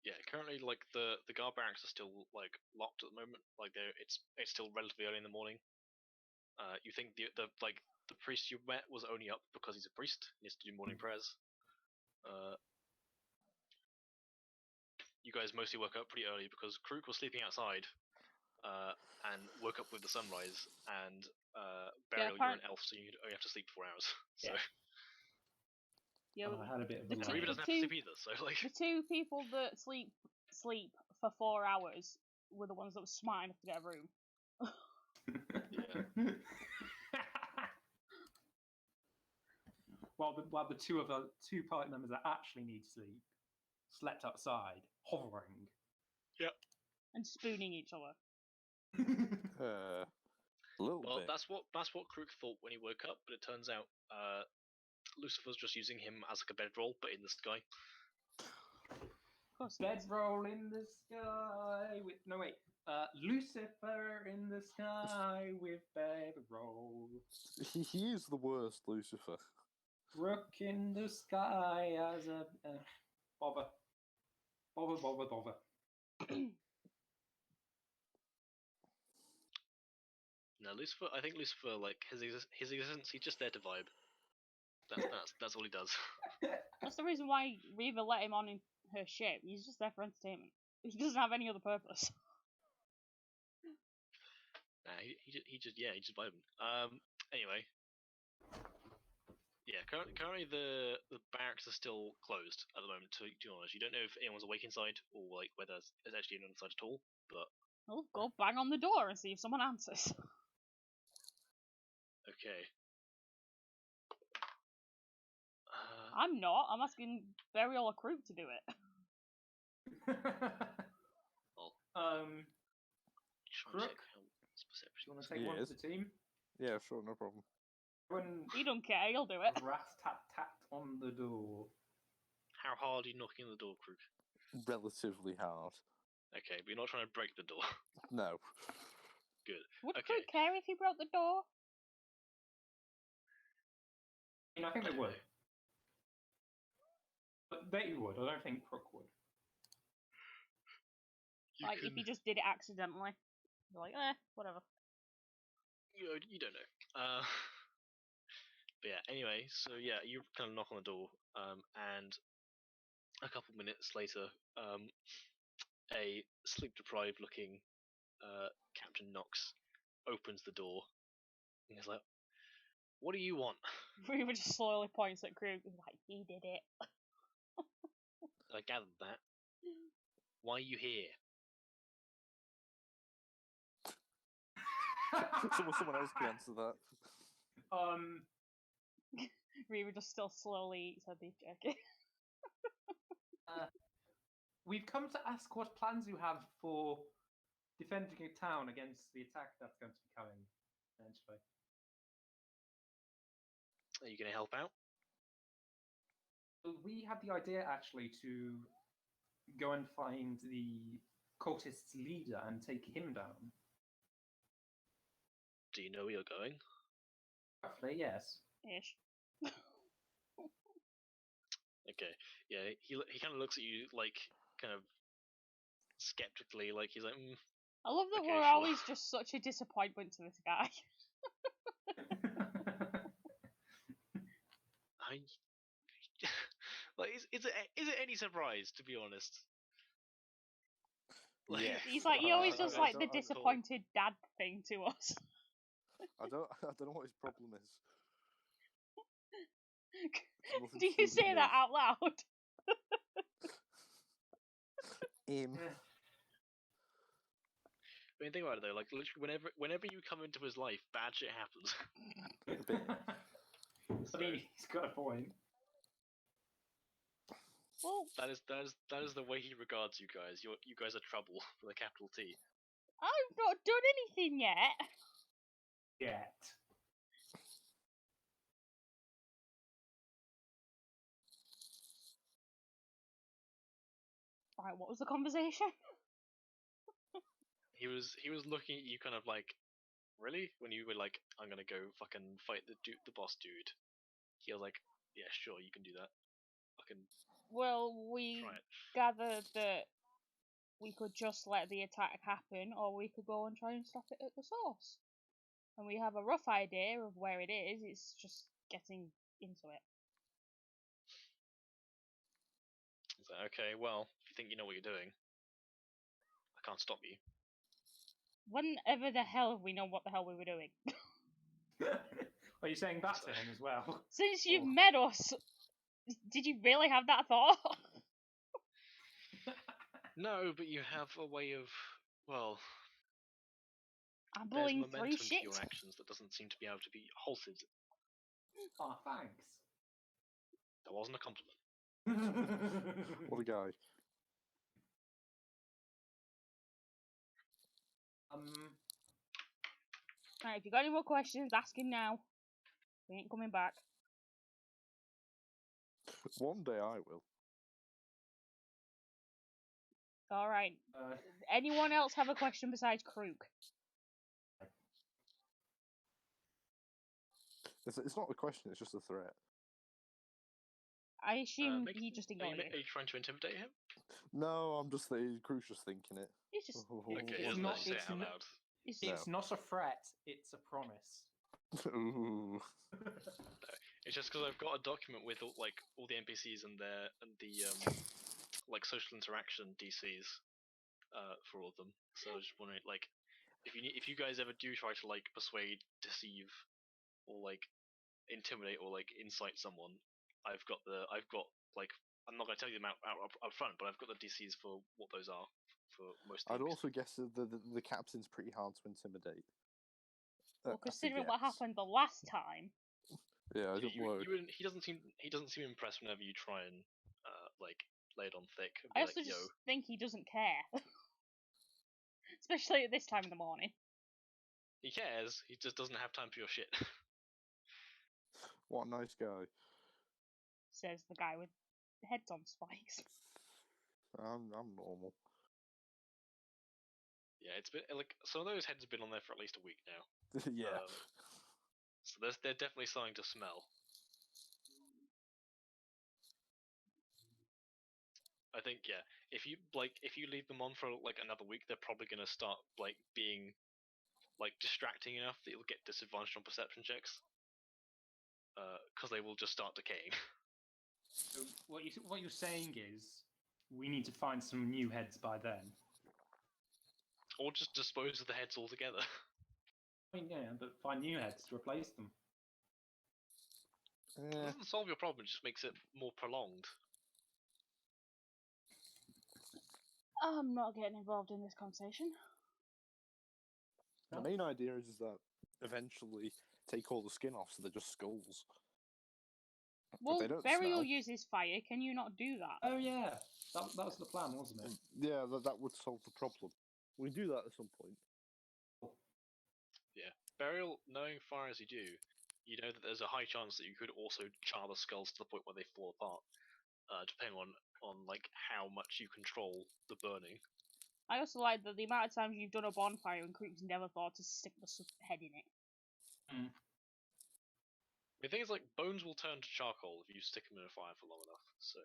S1: yeah, currently like the guard barracks are still like locked at the moment. Like it's still relatively early in the morning. You think the priest you met was only up because he's a priest. He needs to do morning prayers. You guys mostly woke up pretty early because Krook was sleeping outside, and woke up with the sunrise. And Burial, you're an elf, so you only have to sleep 4 hours. So.
S2: Yeah,
S4: I had a bit of a
S1: Reaver doesn't have to sleep either, so like
S2: the 2 people that sleep for 4 hours were the ones that were smart enough to get a room.
S1: Yeah.
S4: While the 2 party members that actually need sleep slept outside, hovering.
S1: Yep.
S2: And spooning each other.
S3: A little
S1: Well,
S3: bit.
S1: that's what Krook thought when he woke up, but it turns out Lucifer's just using him as like a bedroll, but in the sky.
S2: Of course,
S4: Bedroll in the sky with Lucifer in the sky with bedroll.
S3: He is the worst, Lucifer.
S4: Rook in the sky as a bother.
S1: No, Lucifer. I think Lucifer, like his existence, he's just there to vibe. That's all he does.
S2: That's the reason why Reva let him on in her ship. He's just there for entertainment. He doesn't have any other purpose.
S1: Nah, he just vibing. Anyway, yeah. Currently the barracks are still closed at the moment. To be honest, you don't know if anyone's awake inside or like whether there's actually anyone inside at all. But
S2: Well, go bang on the door and see if someone answers.
S1: okay.
S2: I'm not. I'm asking Burial or Krook to do it.
S1: Well,
S4: Krook, do you want to take one for the team?
S3: Yeah, sure, no problem.
S2: He don't care. He'll do it.
S4: Rat tat tat on the door.
S1: How hard are you knocking on the door, Krook?
S3: Relatively hard.
S1: Okay, but you're not trying to break the door.
S3: No.
S1: Good.
S2: Would
S1: Okay.
S2: Krook care if he broke the door?
S4: I think they would. But they would. I don't think Krook would.
S2: Like, if he just did it accidentally. You're like, whatever.
S1: You don't know. But yeah, anyway, so yeah, you kind of knock on the door, and a couple minutes later, a sleep-deprived looking Captain Knox opens the door, and he's like, "What do you want?"
S2: Reva just slowly points at Krook. He's like, he did it.
S1: I gathered that. Why are you here?
S3: Someone else can answer that.
S2: Reva just still slowly eats her beef jerky.
S4: We've come to ask what plans you have for defending a town against the attack that's going to be coming eventually.
S1: Are you going to help out?
S4: We had the idea actually to go and find the cultist's leader and take him down.
S1: Do you know where you're going?
S4: Roughly, yes.
S2: Ish.
S1: Okay. Yeah, he kind of looks at you like kind of skeptically, like he's like,
S2: I love that
S1: Okay,
S2: we're
S1: sure.
S2: always just such a disappointment to this guy.
S1: Like, is it any surprise, to be honest? Like,
S3: Yeah.
S2: He's like, he always does like the
S3: don't-
S2: disappointed dad thing to us.
S3: I don't know what his problem is. Nothing
S2: Do
S3: to
S2: you
S3: with
S2: say
S3: me.
S2: that out loud?
S3: Him.
S1: I mean, think about it though. Like, literally, whenever you come into his life, bad shit happens.
S4: I mean, he's got a point.
S2: Well,
S1: that is the way he regards you guys. You guys are trouble with a capital T.
S2: I've not done anything yet.
S4: Yet.
S2: Right, what was the conversation?
S1: He was looking at you, kind of like, really? When you were like, I'm gonna go fucking fight the boss dude. He was like, yeah, sure, you can do that. Fucking
S2: Well, we
S1: try it.
S2: gathered that we could just let the attack happen, or we could go and try and stop it at the source. And we have a rough idea of where it is, it's just getting into it.
S1: He's like, okay, well, if you think you know what you're doing, I can't stop you.
S2: Whenever the hell have we known what the hell we were doing?
S4: Are you saying that to him as well?
S2: Since you've met us, did you really have that thought?
S1: No, but you have a way of, well,
S2: I'm
S1: there's
S2: bullying
S1: momentum
S2: through
S1: to
S2: shit.
S1: your actions that doesn't seem to be able to be halted.
S4: Oh, thanks.
S1: That wasn't a compliment.
S3: What a guy.
S2: Right, if you got any more questions, ask him now. We ain't coming back.
S3: One day I will.
S2: All right. Anyone else have a question besides Krook?
S3: It's not a question, it's just a threat.
S2: I assume
S1: Make-
S2: he just
S1: Are
S2: ignored
S1: you,
S2: you.
S1: are you trying to intimidate him?
S3: No, I'm just Crew's just thinking it.
S2: He's just.
S1: Okay, he
S4: It's
S1: doesn't
S4: not-
S1: actually say it
S4: it's
S1: out
S4: not-
S1: loud.
S2: He's
S3: No.
S4: It's not a threat, it's a promise.
S3: Ooh.
S1: It's just because I've got a document with all the NPCs and the like social interaction DCs for all of them. So I was just wondering, like, if you guys ever do try to like persuade, deceive, or like intimidate or like incite someone, I've got like, I'm not going to tell you them up front, but I've got the DCs for what those are for most
S3: I'd
S1: things.
S3: also guess that the captain's pretty hard to intimidate.
S2: well,
S3: That's a
S2: considering what
S3: guess.
S2: happened the last time.
S3: Yeah, it didn't work.
S1: He doesn't seem impressed whenever you try and like lay it on thick. And
S2: I
S1: be
S2: also
S1: like,
S2: just
S1: yo,
S2: think he doesn't care. Especially at this time in the morning.
S1: he cares. He just doesn't have time for your shit.
S3: What a nice guy.
S2: Says the guy with heads on spikes.
S3: I'm normal.
S1: Yeah, it's been like some of those heads have been on there for at least a week now.
S3: Yeah.
S1: So they're definitely starting to smell. I think if you leave them on for like another week, they're probably gonna start like being like distracting enough that you'll get disadvantaged on perception checks. Because they will just start decaying.
S4: So what you're saying is we need to find some new heads by then.
S1: Or just dispose of the heads altogether.
S4: I mean, yeah, but find new heads to replace them.
S1: It doesn't solve your problem, it just makes it more prolonged.
S2: I'm not getting involved in this conversation.
S3: The main idea is that eventually take all the skin off so they're just skulls.
S2: Well,
S3: they don't
S2: Burial
S3: smell.
S2: uses fire. Can you not do that?
S4: Oh yeah, that was the plan, wasn't it?
S3: Yeah, that would solve the problem. We do that at some point.
S1: Yeah. Burial, knowing fire as you do, you know that there's a high chance that you could also char the skulls to the point where they fall apart. Depending on like how much you control the burning.
S2: I also like that the amount of times you've done a bonfire and Krook's never thought to stick the head in it.
S1: The thing is, like, bones will turn to charcoal if you stick them in a fire for long enough. So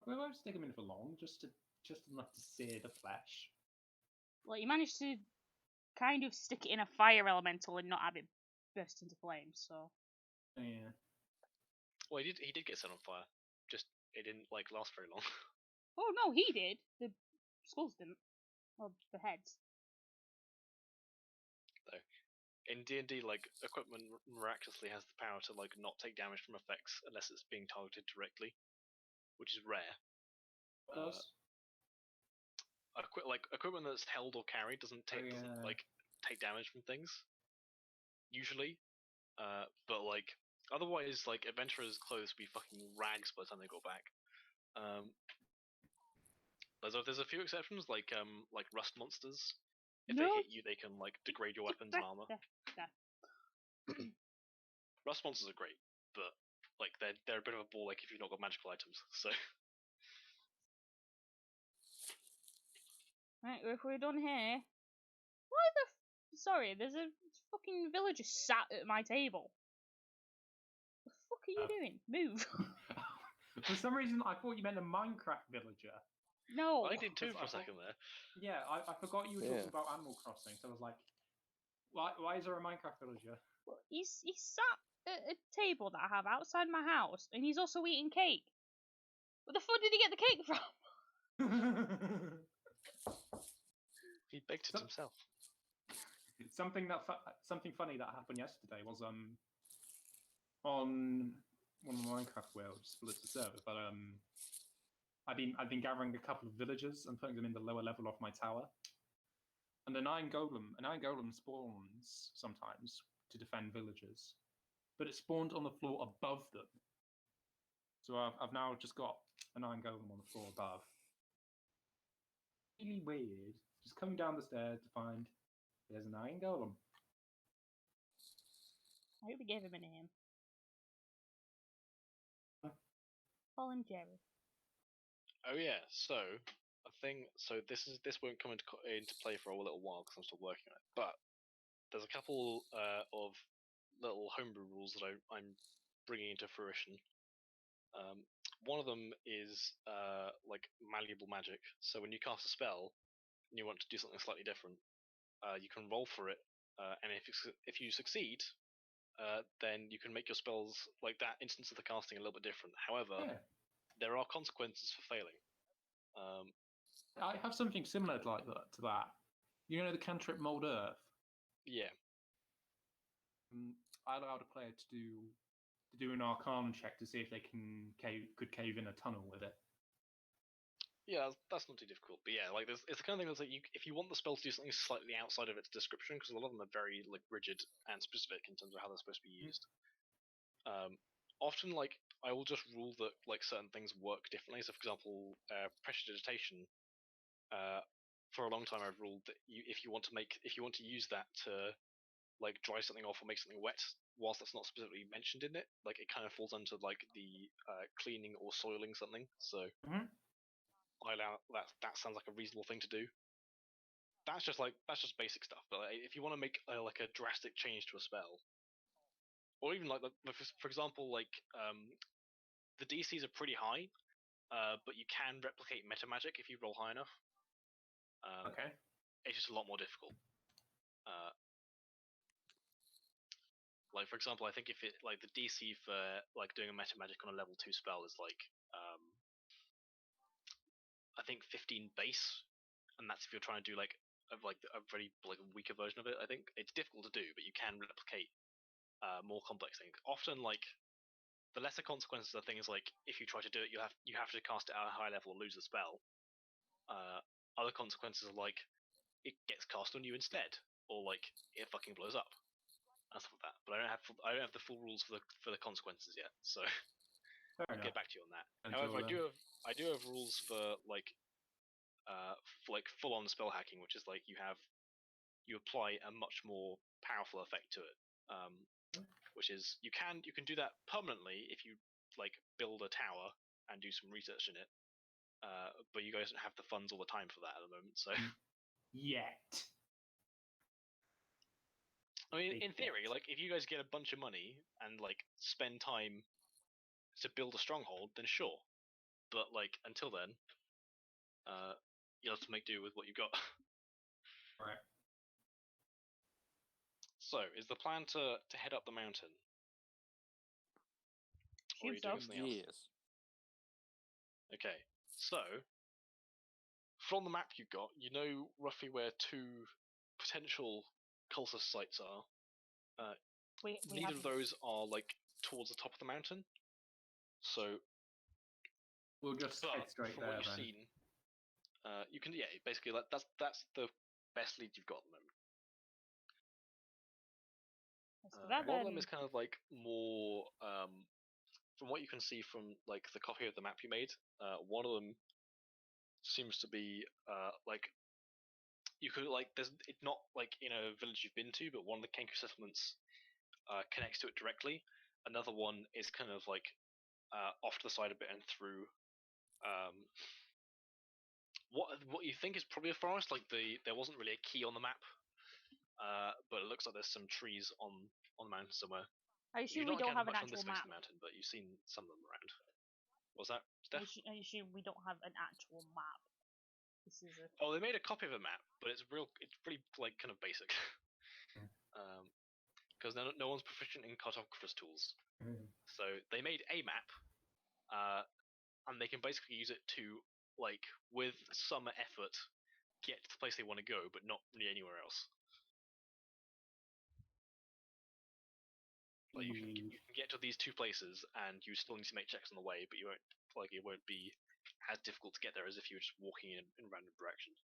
S4: We won't stick them in for long, just enough to sear the flesh.
S2: Well, you managed to kind of stick it in a fire elemental and not have it burst into flames, so.
S4: Yeah.
S1: well, he did get set on fire. Just it didn't like last very long.
S2: Oh no, he did. The skulls didn't. Or the heads.
S1: In D&D, like, equipment miraculously has the power to like not take damage from effects unless it's being targeted directly, which is rare. Equipment that's held or carried doesn't take damage from things usually. But like otherwise, like adventurers' clothes would be fucking rags by the time they got back. There's a few exceptions, like rust monsters. If they hit you, they can like degrade your weapons and armor. Rust monsters are great, but like they're a bit of a ball. Like if you've not got magical items, so.
S2: Right, if we're done here. Sorry, there's a fucking villager sat at my table. The fuck are you doing? Move.
S4: For some reason, I thought you meant a Minecraft villager.
S2: No.
S1: I did too for a second there.
S4: Yeah, I forgot you were talking about Animal Crossing, so I was like, why is there a Minecraft villager?
S2: Well, he's sat at a table that I have outside my house, and he's also eating cake. Where the fuck did he get the cake from?
S1: He baked it himself.
S4: Something funny that happened yesterday was on one of the Minecraft worlds, split the server, but I've been gathering a couple of villagers and putting them in the lower level of my tower. And an iron golem spawns sometimes to defend villagers, but it spawned on the floor above them. So I've now just got an iron golem on the floor above. Really weird. Just coming down the stairs to find there's an iron golem.
S2: I hope we gave him a name.
S4: Huh?
S2: Call him Jerry.
S1: Oh yeah, so this won't come into play for a little while because I'm still working on it. But there's a couple of little homebrew rules that I'm bringing into fruition. One of them is like malleable magic. So when you cast a spell and you want to do something slightly different, you can roll for it, and if you succeed, then you can make your spells like that instance of the casting a little bit different. However,
S4: Yeah.
S1: there are consequences for failing.
S4: I have something similar to that. You know the cantrip Mold Earth?
S1: Yeah.
S4: I allowed a player to do an Arcana check to see if they could cave in a tunnel with it.
S1: Yeah, that's not too difficult. But yeah, like it's the kind of thing that's like if you want the spell to do something slightly outside of its description, because a lot of them are very like rigid and specific in terms of how they're supposed to be used. Often, like I will just rule that like certain things work differently. So, for example, prestidigitation. For a long time, I've ruled that if you want to use that to like dry something off or make something wet, whilst that's not specifically mentioned in it, like it kind of falls under like the cleaning or soiling something. So. I allow that. That sounds like a reasonable thing to do. That's just basic stuff. But like, if you want to make like a drastic change to a spell, or even like for example, like the DCs are pretty high, but you can replicate meta magic if you roll high enough.
S4: Okay.
S1: It's just a lot more difficult. Like for example, I think if it like the DC for like doing a meta magic on a level 2 spell is like I think 15 base, and that's if you're trying to do like a very like weaker version of it. I think it's difficult to do, but you can replicate more complex things. Often, like the lesser consequences are things like if you try to do it, you have to cast it at a high level or lose the spell. Other consequences are like it gets cast on you instead, or like it fucking blows up, and stuff like that. But I don't have the full rules for the consequences yet, so. I'll get back to you on that. However, I do have rules for like full-on spell hacking, which is like you apply a much more powerful effect to it. Which is you can do that permanently if you like build a tower and do some research in it. But you guys don't have the funds all the time for that at the moment, so.
S4: Yet.
S1: I mean, in theory, like if you guys get a bunch of money and like spend time to build a stronghold, then sure. But like until then, you'll have to make do with what you've got.
S4: Right.
S1: So, is the plan to head up the mountain? Or are you doing something else?
S3: Yes.
S1: Okay, so from the map you've got, you know roughly where two potential cultist sites are. Neither of those are like towards the top of the mountain. So
S4: we'll just head straight
S1: from
S4: there.
S1: What you've seen, you can basically that's the best lead you've got at the moment. One of them is kind of like more from what you can see from like the copy of the map you made. One of them seems to be like you could like it's not like in a village you've been to, but one of the Kenku settlements connects to it directly. Another one is kind of like off to the side a bit and through what you think is probably a forest. Like there wasn't really a key on the map, but it looks like there's some trees on the mountain somewhere.
S2: I assume we don't have an actual map.
S1: On this mountain, but you've seen some of them around. What's that, Steph?
S2: I assume we don't have an actual map. This is a...
S1: Oh, they made a copy of a map, but it's pretty like kind of basic. Because no one's proficient in cartographer's tools. So they made a map, and they can basically use it to, like, with some effort, get to the place they want to go, but not really anywhere else. Like you can get to these two places, and you still need to make checks on the way, but it won't be as difficult to get there as if you were just walking in random directions.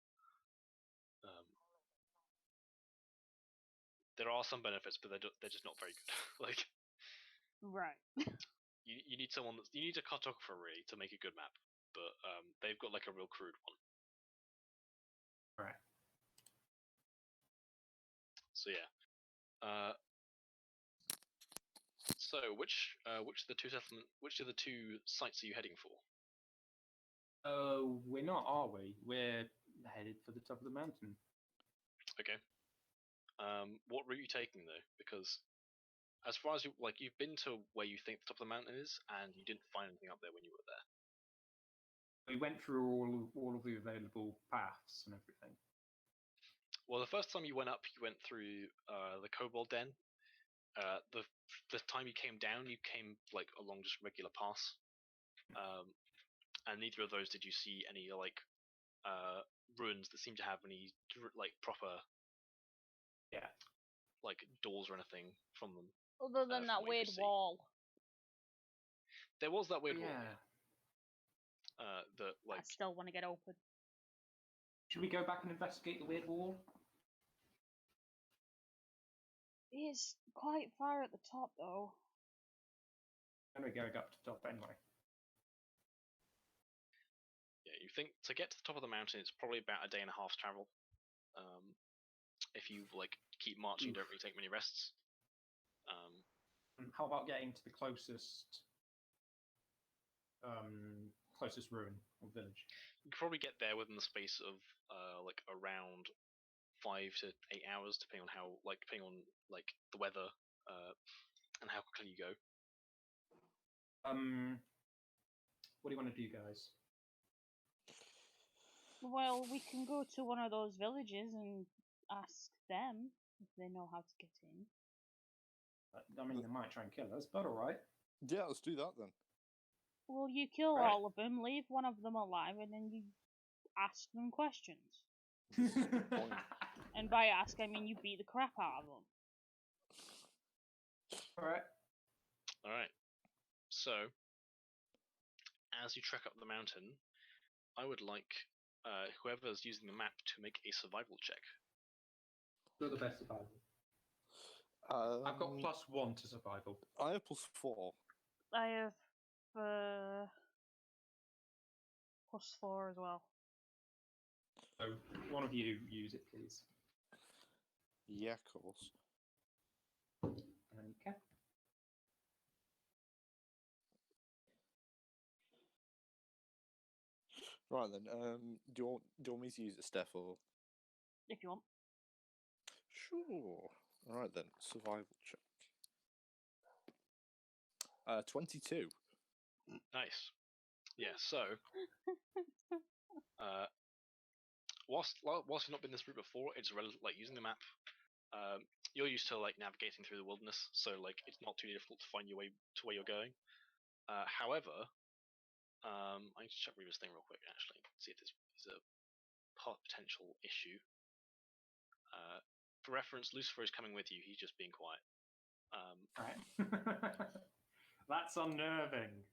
S1: There are some benefits, but they're just not very good. Like,
S2: right.
S1: you need you need a cartographer really to make a good map, but they've got like a real crude one.
S4: Right.
S1: So yeah. So, which which of the two sites are you heading for?
S4: Oh, we're not, are we? We're headed for the top of the mountain.
S1: Okay. What route are you taking though? Because as far as you've been to where you think the top of the mountain is, and you didn't find anything up there when you were there.
S4: We went through all of the available paths and everything.
S1: Well, the first time you went up, you went through the kobold den. The time you came down, you came like along just regular paths. And neither of those did you see any ruins that seem to have any proper doors or anything from them.
S2: Other than that weird wall.
S1: There was that weird wall.
S4: Yeah.
S2: I still want to get open.
S4: Should we go back and investigate the weird wall?
S2: It's quite far at the top, though.
S4: And we're going up to the top anyway.
S1: Yeah, you think to get to the top of the mountain, it's probably about a day and a half's travel. If you keep marching, don't really take many rests.
S4: How about getting to the closest ruin or village?
S1: You could probably get there within the space of around 5 to 8 hours, depending on the weather and how quickly you go.
S4: What do you want to do, guys?
S2: Well, we can go to one of those villages and ask them if they know how to get in.
S4: I mean, they might try and kill us, but alright.
S3: Yeah, let's do that then.
S2: Well, you kill all of them, leave one of them alive, and then you ask them questions. And by ask, I mean you beat the crap out of them.
S1: Alright. So, as you trek up the mountain, I would like whoever's using the map to make a survival check.
S4: You're the best survival. I've got +1 to survival.
S3: I have +4.
S2: I have +4 as well.
S4: So, one of you use it, please.
S3: Yeah, of course.
S4: Okay.
S3: Right then. Do you want me to use it, Steph, or?
S2: If you want.
S3: Sure. All right then. Survival check. 22.
S1: Nice. Yeah. So, whilst you've not been this route before, it's using the map. You're used to navigating through the wilderness, so it's not too difficult to find your way to where you're going. However, I need to check Reaver's thing real quick actually, see if this is a potential issue. For reference, Lucifer is coming with you. He's just being quiet.
S4: Alright. That's unnerving.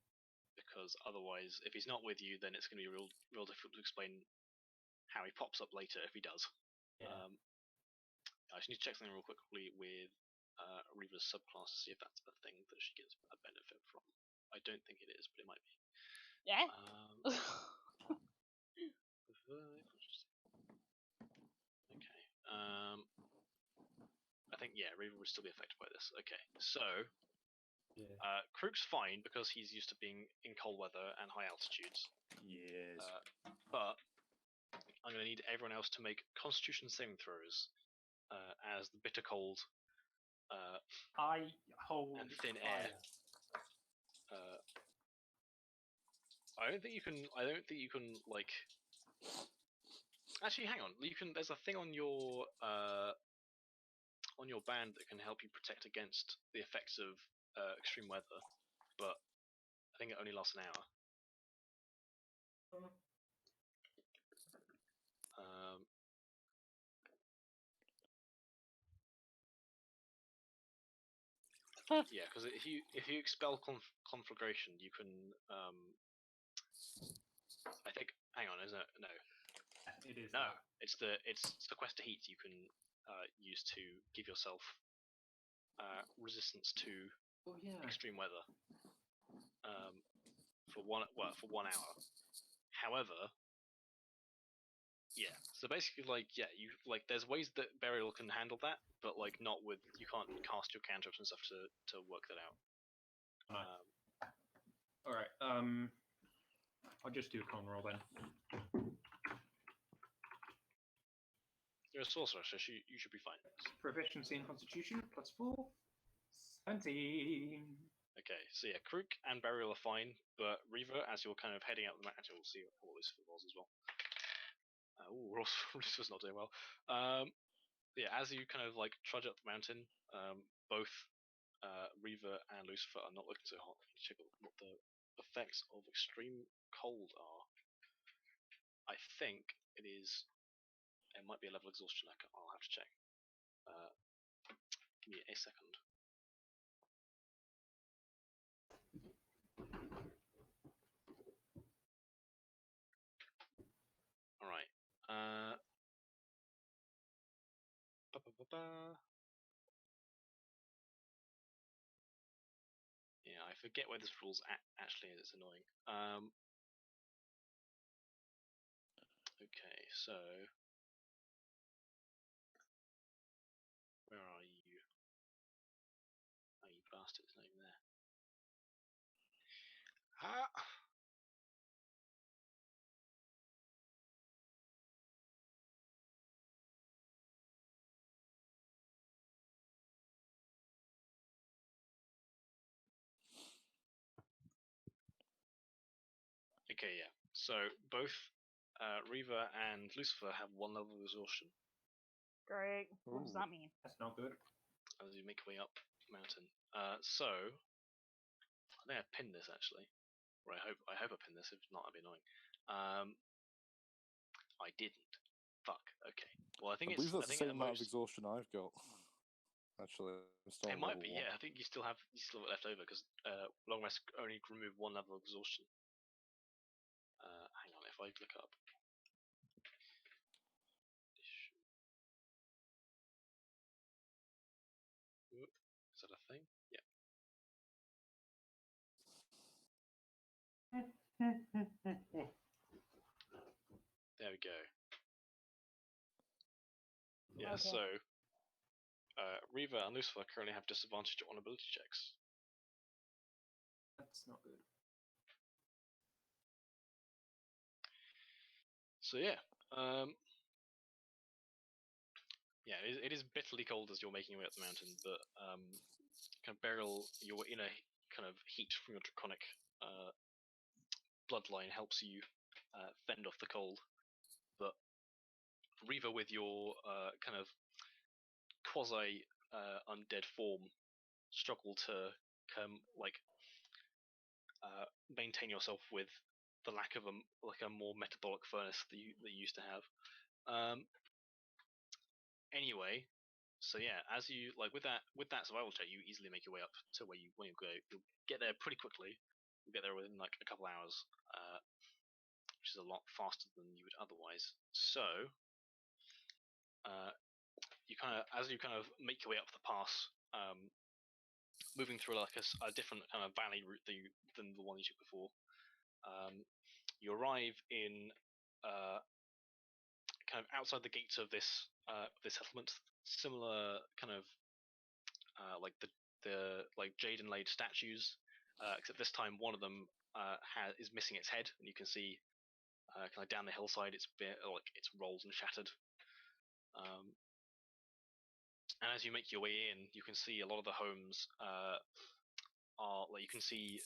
S1: Because otherwise, if he's not with you, then it's going to be real difficult to explain how he pops up later if he does.
S4: Yeah.
S1: I just need to check something real quickly with Reaver's subclass to see if that's a thing that she gets a benefit from. I don't think it is, but it might be.
S2: Yeah.
S1: Okay. I think Reaver would still be affected by this. Okay, so Krook's fine because he's used to being in cold weather and high altitudes.
S3: Yes.
S1: But I'm going to need everyone else to make Constitution saving throws, as the bitter cold
S4: I hold
S1: and thin
S4: fire.
S1: air. I don't think you can. Actually, hang on. There's a thing on your band that can help you protect against the effects of extreme weather, but I think it only lasts an hour. Yeah, because if you expel conflagration, you can. I think. Hang on, isn't it? No.
S4: It is.
S1: No, it's the sequester heat you can use to give yourself resistance to extreme weather for 1 hour. However, yeah. So basically, you there's ways that burial can handle that, but not with you can't cast your cantrips and stuff to work that out.
S4: No. All right. I'll just do a con roll then.
S1: You're a sorcerer, so you should be fine.
S4: Proficiency in Constitution +4. 17.
S1: Okay, so yeah, Krook and Burial are fine, but Reaver, as you're kind of heading out the mountain, we'll see what Lucifer rolls as well. Lucifer's not doing well. Yeah, as you kind of like trudge up the mountain, both Reaver and Lucifer are not looking so hot. Check what the effects of extreme cold are. I think it is. It might be a level exhaustion. I'll have to check. Give me a second. All right. Yeah, I forget where this rules actually is. It's annoying. Okay, so where are you? Oh, you bastard! It's not even there. Ah. Okay, yeah. So both Reaver and Lucifer have 1 level of exhaustion
S2: Great. What does
S3: Ooh.
S2: that mean?
S4: That's not good.
S1: as you make your way up the mountain. So I think I pinned this actually. Or I hope I pinned this. If not, that'd be annoying. I didn't. Fuck. Okay. Well, I think
S3: I believe that's the
S1: at
S3: same amount of
S1: most,
S3: exhaustion I've got. Actually, I'm still
S1: it
S3: on
S1: might
S3: level
S1: be.
S3: 1.
S1: Yeah, I think you still have left over because long rest only remove 1 level of exhaustion. Hang on, if I look up. Is that a thing? Yeah. There we go. Yeah.
S2: Okay.
S1: So Reaver and Lucifer currently have disadvantage on ability checks.
S4: That's not good.
S1: So yeah, yeah, it is bitterly cold as you're making your way up the mountain, but kind of Beryl, your inner kind of heat from your draconic bloodline helps you fend off the cold. But Reaver, with your kind of quasi undead form, struggle to maintain yourself with the lack of a more metabolic furnace that you used to have. Anyway, so yeah, as you with that survival check, you easily make your way up to where you want to go. You'll get there pretty quickly. You'll get there within like a couple hours, which is a lot faster than you would otherwise. So, as you kind of make your way up the pass, moving through like a different kind of valley route than the one you took before. You arrive in kind of outside the gates of this settlement, similar kind of like the jade inlaid statues, except this time one of them is missing its head, and you can see kind of down the hillside it's rolled and shattered. And as you make your way in, you can see a lot of the homes are like you can see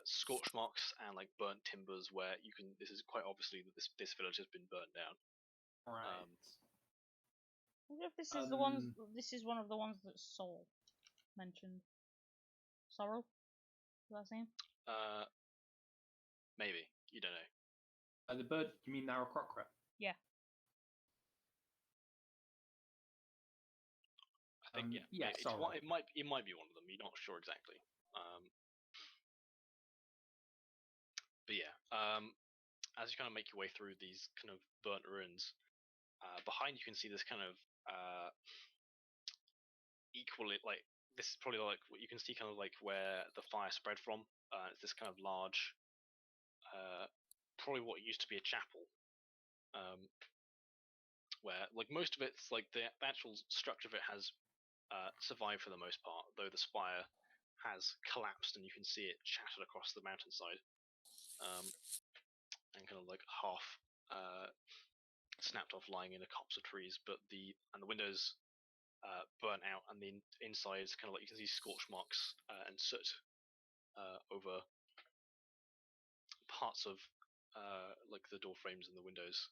S1: scorch marks and like burnt timbers where you can. This is quite obviously that this village has been burnt down.
S4: Right.
S2: I wonder if this is the ones. This is one of the ones that Sol mentioned. Sorrel? Is that his name?
S1: Maybe, you don't know.
S4: The bird, you mean Naracrocra?
S2: Yeah.
S1: I think
S4: yeah,
S1: it might be one of them. You're not sure exactly. But yeah, as you kind of make your way through these kind of burnt ruins, behind you can see this kind of equally like this is probably like what you can see kind of like where the fire spread from. It's this kind of large, probably what used to be a chapel, where like most of it's like the actual structure of it has survived for the most part, though the spire has collapsed, and you can see it shattered across the mountainside, and kind of like half snapped off, lying in a copse of trees. But the windows burnt out, and the insides kind of like you can see scorch marks and soot over parts of like the door frames and the windows.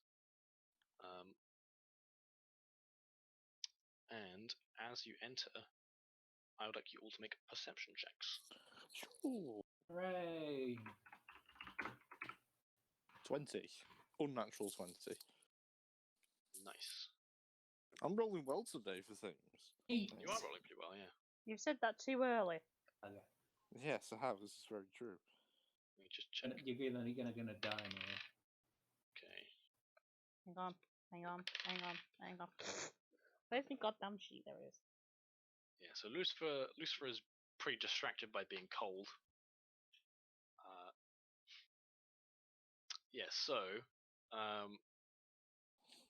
S1: And as you enter, I would like you all to make perception checks.
S3: Sure.
S4: Hooray!
S3: 20. Unnatural 20.
S1: Nice.
S3: I'm rolling well today for things.
S4: 8.
S1: You are rolling pretty well, yeah.
S2: You've said that too early.
S3: Yes, I have. This is very true.
S1: Let me just check.
S4: You're gonna die now.
S1: Okay.
S2: Hang on. Where's the goddamn sheet? There it is.
S1: Yeah, so Lucifer is pretty distracted by being cold. Yeah, so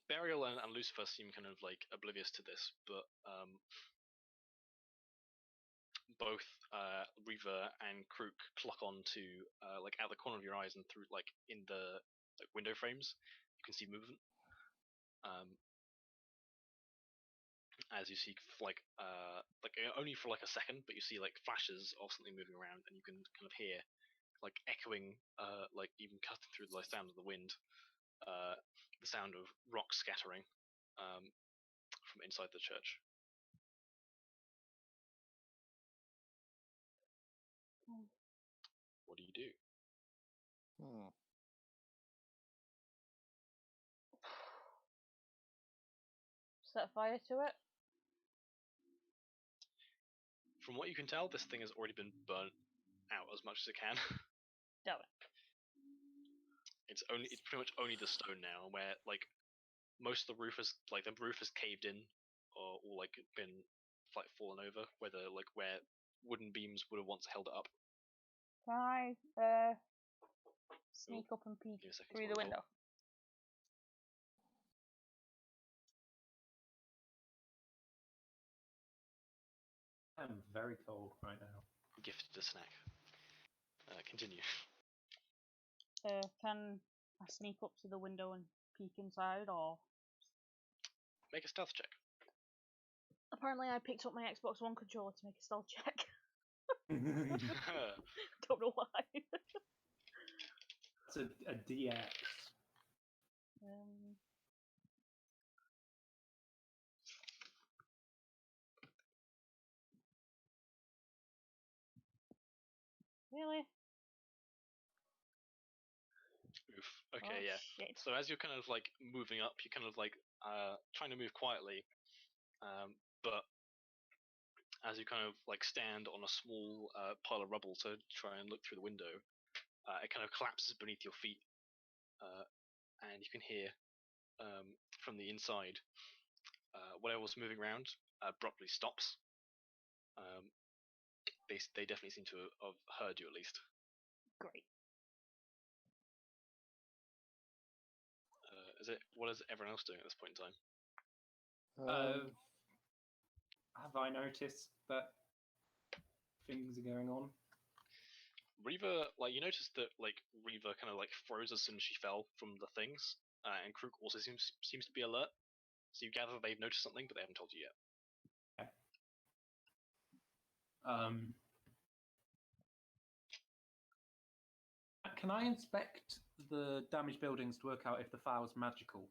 S1: Burial and Lucifer seem kind of like oblivious to this, but both Reaver and Krook clock on to like out the corner of your eyes and through like in the like window frames, you can see movement. As you see like only for like a second, but you see like flashes of something moving around, and you can kind of hear like echoing, like even cutting through the sound of the wind, the sound of rocks scattering from inside the church. What do you do?
S2: Set fire to it.
S1: From what you can tell, this thing has already been burnt out as much as it can.
S2: Damn it.
S1: It's pretty much only the stone now, where like most of the roof has caved in, or like been like fallen over, where wooden beams would have once held it up.
S2: Can I sneak up and peek
S1: Give me a second
S2: through
S1: to
S2: the
S1: roll.
S2: window?
S4: I'm very cold right now.
S1: Gifted a snack. Continue.
S2: Can I sneak up to the window and peek inside, or?
S1: Make a stealth check.
S2: Apparently I picked up my Xbox One controller to make a stealth check.
S1: Oof.
S2: Don't know why.
S4: It's a DX.
S2: Really?
S1: Okay, yeah.
S2: Shit.
S1: So as you're kind of like moving up, you're kind of like trying to move quietly, but as you kind of like stand on a small pile of rubble to try and look through the window, it kind of collapses beneath your feet, and you can hear from the inside whatever was moving around abruptly stops. They definitely seem to have heard you at least.
S2: Great.
S1: What is everyone else doing at this point in time?
S4: Have I noticed that things are going on?
S1: Reaver, like you noticed that like Reaver kind of like froze as soon as she fell from the things, and Krook also seems to be alert. So you gather they've noticed something, but they haven't told you yet.
S4: Okay. Can I inspect the damaged buildings to work out if the file's magical?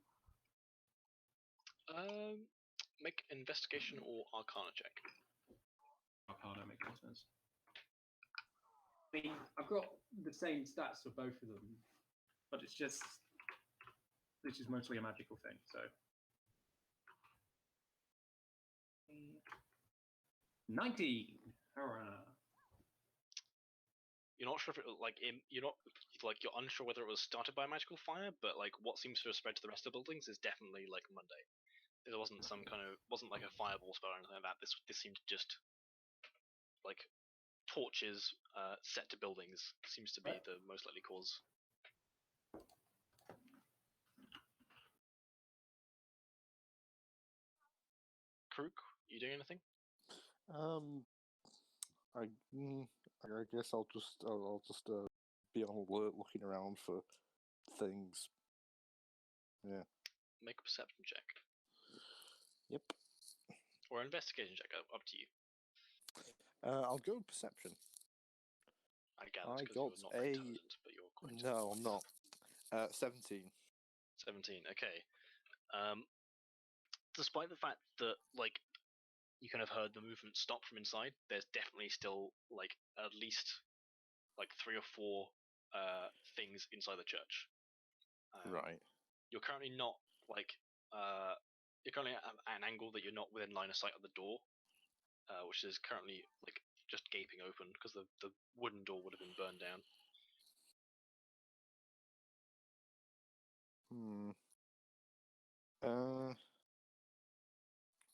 S1: Make an investigation or Arcana check.
S4: Arcana makes more sense. I mean, I've got the same stats for both of them, but it's just this is mostly a magical thing. So 19. Hurrah!
S1: You're not sure if you're unsure whether it was started by magical fire, but like what seems to have spread to the rest of the buildings is definitely like mundane. There wasn't wasn't like a fireball spell or anything like that. This seemed just like torches set to buildings seems to be the most likely cause. Krook, you doing anything?
S3: I guess I'll just be on alert, looking around for things. Yeah.
S1: Make a perception check.
S3: Yep.
S1: Or investigation check, up to you.
S3: I'll go perception.
S1: I gathered
S3: I
S1: because you're
S3: got
S1: not very
S3: a-
S1: intelligent, but you're quite
S3: No, I'm not. 17.
S1: 17, okay. Despite the fact that, like, you kind of heard the movement stop from inside, there's definitely still, like, at least, like, 3 or 4 things inside the church.
S3: Right.
S1: You're currently not, like, you're currently at an angle that you're not within line of sight of the door, which is currently, like, just gaping open, because the wooden door would have been burned down.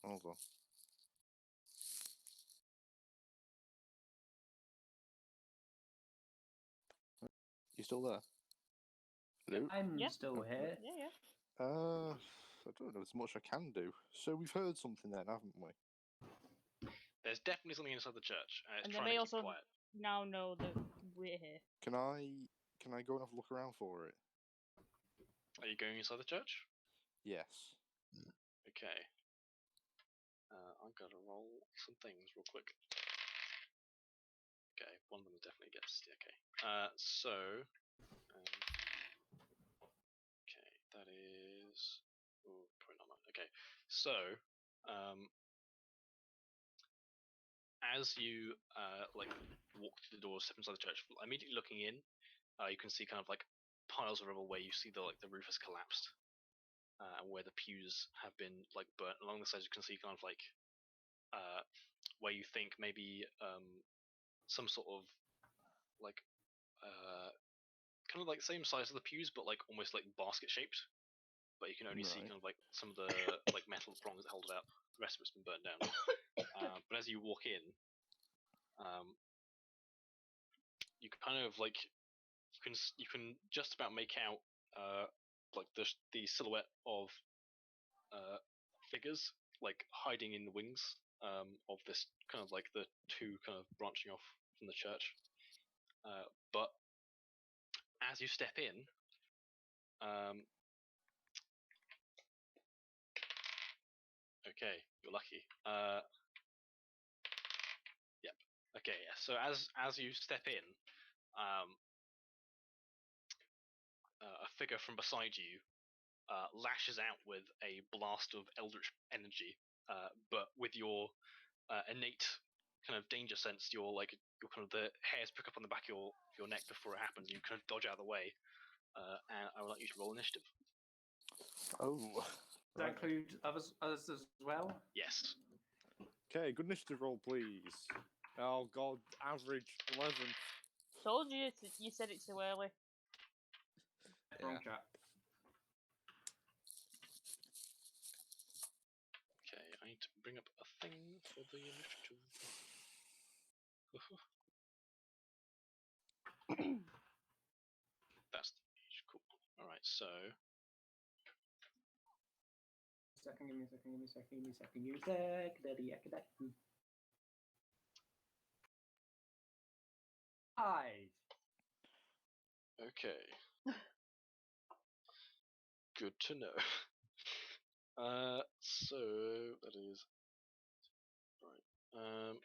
S3: Hold on. You still there? Hello?
S4: I'm
S2: Yeah.
S4: still here.
S2: Yeah.
S3: I don't know as much I can do. So we've heard something then, haven't we?
S1: There's definitely something inside the church, and it's
S2: And they
S1: trying
S2: may
S1: to keep
S2: also
S1: quiet.
S2: now know that we're here.
S3: Can I go and have a look around for it?
S1: Are you going inside the church?
S3: Yes.
S1: Okay. I'm gonna roll some things real quick. Okay, one of them definitely gets. Okay. Okay, that is. Ooh, probably not mine. Okay, so, as you like walk through the door, step inside the church, immediately looking in, you can see kind of like piles of rubble where you see the roof has collapsed, and where the pews have been like burnt. Along the sides, you can see kind of like where you think maybe some sort of like kind of like same size of the pews, but like almost like basket shaped. But you can only see
S3: Right.
S1: kind of like some of the like metal prongs that hold it up. The rest of it's been burnt down. But as you walk in, you can kind of like you can just about make out like the silhouette of figures like hiding in the wings of this kind of like the two kind of branching off from the church. But as you step in, okay, you're lucky. Yep. Okay. Yeah. So as you step in, a figure from beside you lashes out with a blast of eldritch energy, but with your innate kind of danger sense, your kind of the hairs prick up on the back of your neck before it happens. You kind of dodge out of the way, and I would like you to roll initiative.
S3: Oh.
S4: Does that include others as well?
S1: Yes.
S3: Okay, good initiative roll, please. Oh god, average 11.
S2: Told you, you said it too early.
S4: Wrong
S3: Yeah.
S4: chat.
S1: Okay, I need to bring up a thing for the initiative. That's the page. Cool. All right, so
S4: Give me a second. Hi.
S1: okay. Good to know. So that is right. And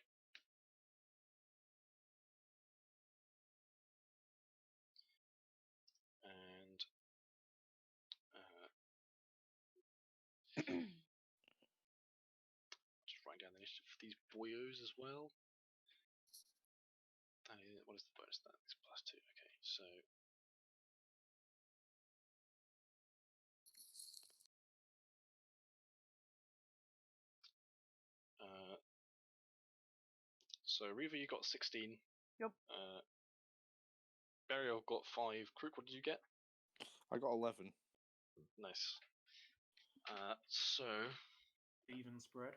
S1: just write down the initiative for these boyos as well. That is, what is the bonus? That is +2. Okay, so Reva, you got 16.
S2: Yep.
S1: Burial got 5. Crook, what did you get?
S3: I got 11.
S1: Nice. So
S4: Even spread.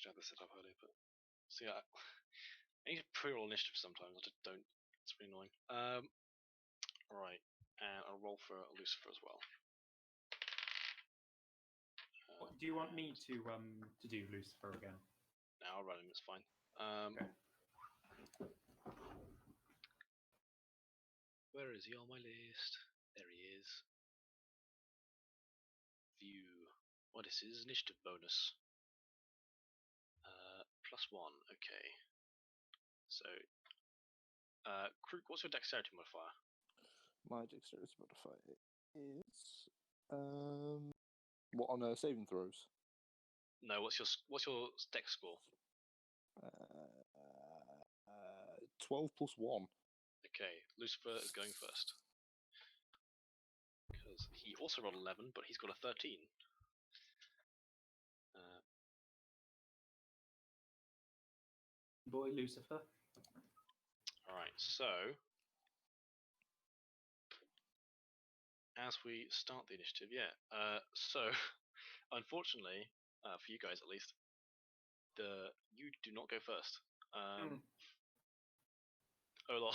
S1: should have this set up earlier, but so yeah, I need to pre-roll initiative sometimes. I just don't. It's really annoying. Right, and I'll roll for Lucifer as well.
S4: Do you want me to do Lucifer again?
S1: No, I'll run him. It's fine.
S4: Okay.
S1: Where is he on my list? There he is. View. What is his initiative bonus? +1. Okay. So, Krook, what's your dexterity modifier?
S3: My dexterity modifier is what on saving throws?
S1: No, what's your dex score?
S3: 12 plus 1.
S1: Okay, Lucifer is going first. Because he also rolled 11, but he's got a 13.
S4: Boy Lucifer.
S1: Alright, so as we start the initiative, so unfortunately, for you guys at least, you do not go first. Oh, lol.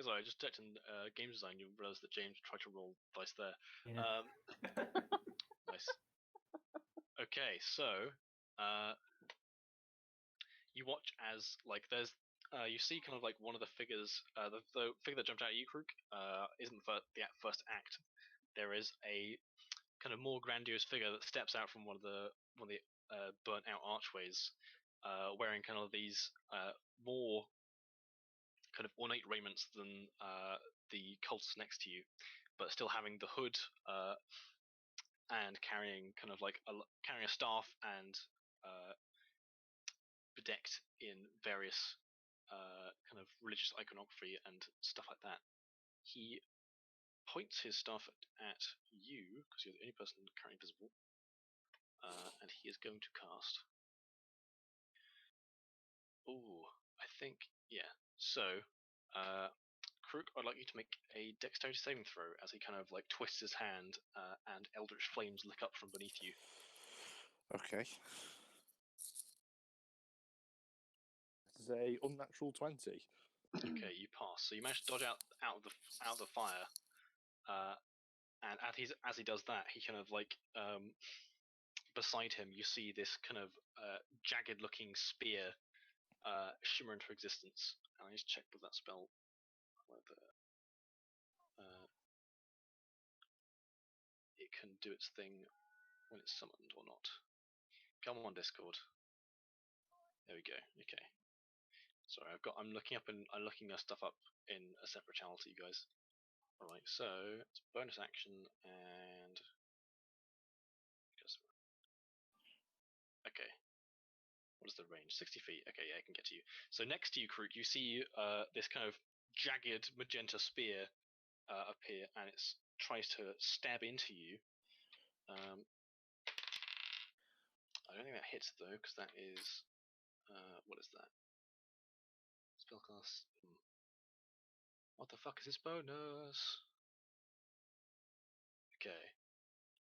S1: Sorry, I just checked in game design. You realised that James tried to roll dice there.
S4: Yeah.
S1: Nice. Okay, so you watch as there's you see kind of like one of the figures, the figure that jumped out at you, Krook, isn't the first act. There is a kind of more grandiose figure that steps out from one of the burnt out archways, wearing kind of these more kind of ornate raiments than the cultists next to you, but still having the hood and carrying kind of like carrying a staff and bedecked in various kind of religious iconography and stuff like that. He points his staff at you because you're the only person currently visible, and he is going to cast. Oh, I think yeah. So, Krook, I'd like you to make a dexterity saving throw as he kind of like twists his hand, and eldritch flames lick up from beneath you.
S3: Okay. This is a unnatural 20.
S1: Okay, you pass. So you manage to dodge out of the fire, and as he does that, he kind of like beside him, you see this kind of jagged-looking spear shimmer into existence. And I need to check with that spell whether it can do its thing when it's summoned or not. Come on, Discord. There we go. Okay. Sorry, I'm looking our stuff up in a separate channel to you guys. Alright, so it's bonus action and okay. What is the range? 60 feet. Okay, yeah, I can get to you. So next to you, Krook, you see this kind of jagged magenta spear appear, and it tries to stab into you. I don't think that hits though, because that is what is that? Spellcast. What the fuck is this bonus? Okay,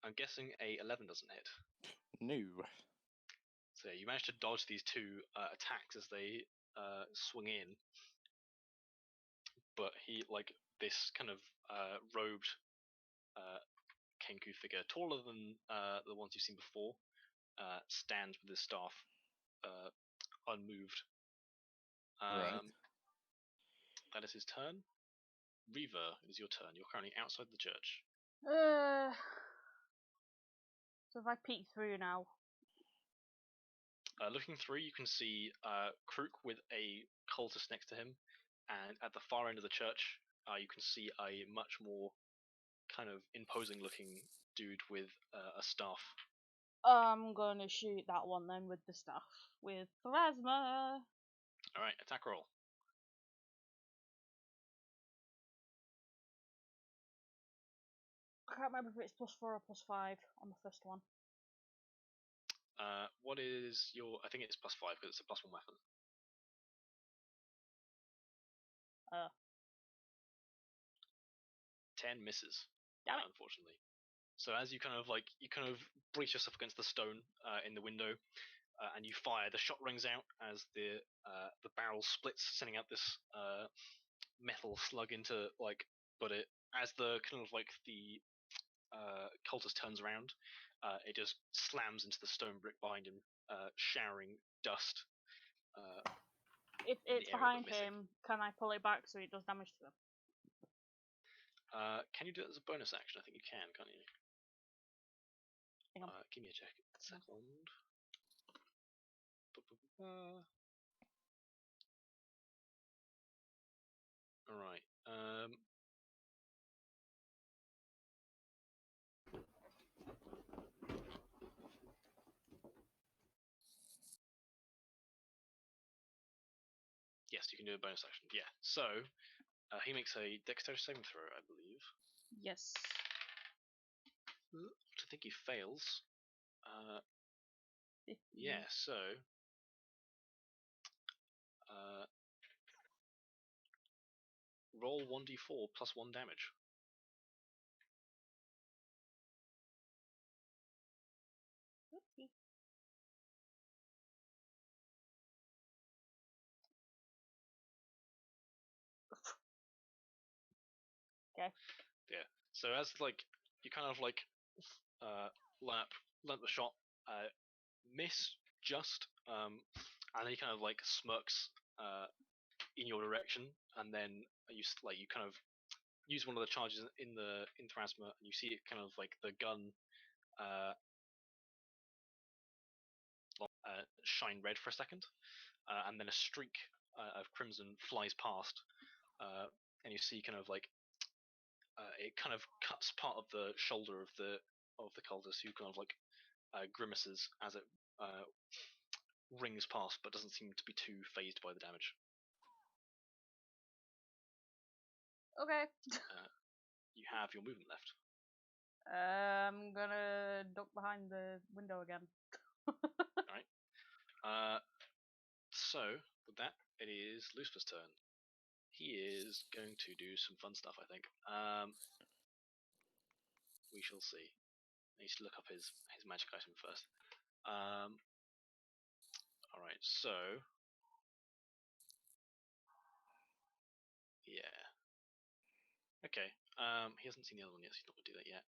S1: I'm guessing a 11 doesn't hit.
S3: No.
S1: So yeah, you manage to dodge these two attacks as they swing in, but he this kind of robed Kenku figure, taller than the ones you've seen before, stands with his staff unmoved.
S3: Right.
S1: That is his turn. Reaver, it is your turn. You're currently outside the church.
S2: So if I peek through now.
S1: Looking through, you can see Krook with a cultist next to him, and at the far end of the church, you can see a much more kind of imposing-looking dude with a staff.
S2: I'm gonna shoot that one then with the stuff. With plasma.
S1: Alright, attack roll.
S2: I can't remember if it's +4 or +5 on the first one.
S1: What is your... I think it's +5 because it's a +1 weapon. 10 misses,
S2: Damn it.
S1: unfortunately. So as you kind of brace yourself against the stone in the window, and you fire. The shot rings out as the barrel splits, sending out this metal slug into But as the kind of the cultist turns around, it just slams into the stone brick behind him, showering dust.
S2: If it's
S1: the area, but
S2: behind
S1: missing.
S2: him, can I pull it back so it does damage to them?
S1: Can you do it as a bonus action? I think you can, can't you?
S2: Hang on.
S1: Give me a second. Alright. Yes, you can do a bonus action. Yeah. So, he makes a dexterity saving throw, I believe.
S2: Yes.
S1: I think he fails.
S2: 15.
S1: Yeah, so roll 1d4 plus 1 damage.
S2: Oopsie. Okay.
S1: Yeah. So as you kind of line up the shot, miss just, and then he kind of smirks in your direction, and then you kind of use one of the charges in the Thrasma, and you see it kind of the gun shine red for a second, and then a streak of crimson flies past, and you see kind of it kind of cuts part of the shoulder of the cultist, who kind of grimaces as it rings past, but doesn't seem to be too phased by the damage.
S2: Okay.
S1: You have your movement left.
S2: I'm gonna duck behind the window again.
S1: Alright. So, with that, it is Lucifer's turn. He is going to do some fun stuff, I think. We shall see. I need to look up his magic item first. Alright, so... Yeah. Okay. He hasn't seen the other one yet, so he's not going to do that yet.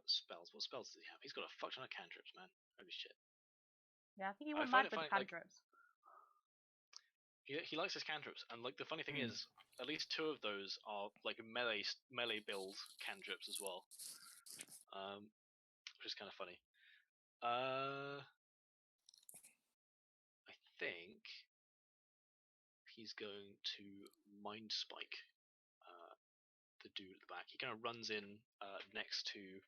S1: Spells. What spells does he have? He's got a fuck ton of cantrips, man. Holy shit.
S2: Yeah, I think he
S1: I
S2: went
S1: find
S2: mad
S1: it
S2: with the
S1: funny,
S2: cantrips.
S1: He likes his cantrips, and the funny thing is, at least 2 of those are melee build cantrips as well, which is kind of funny. I think he's going to mind spike the dude at the back. He kind of runs in next to.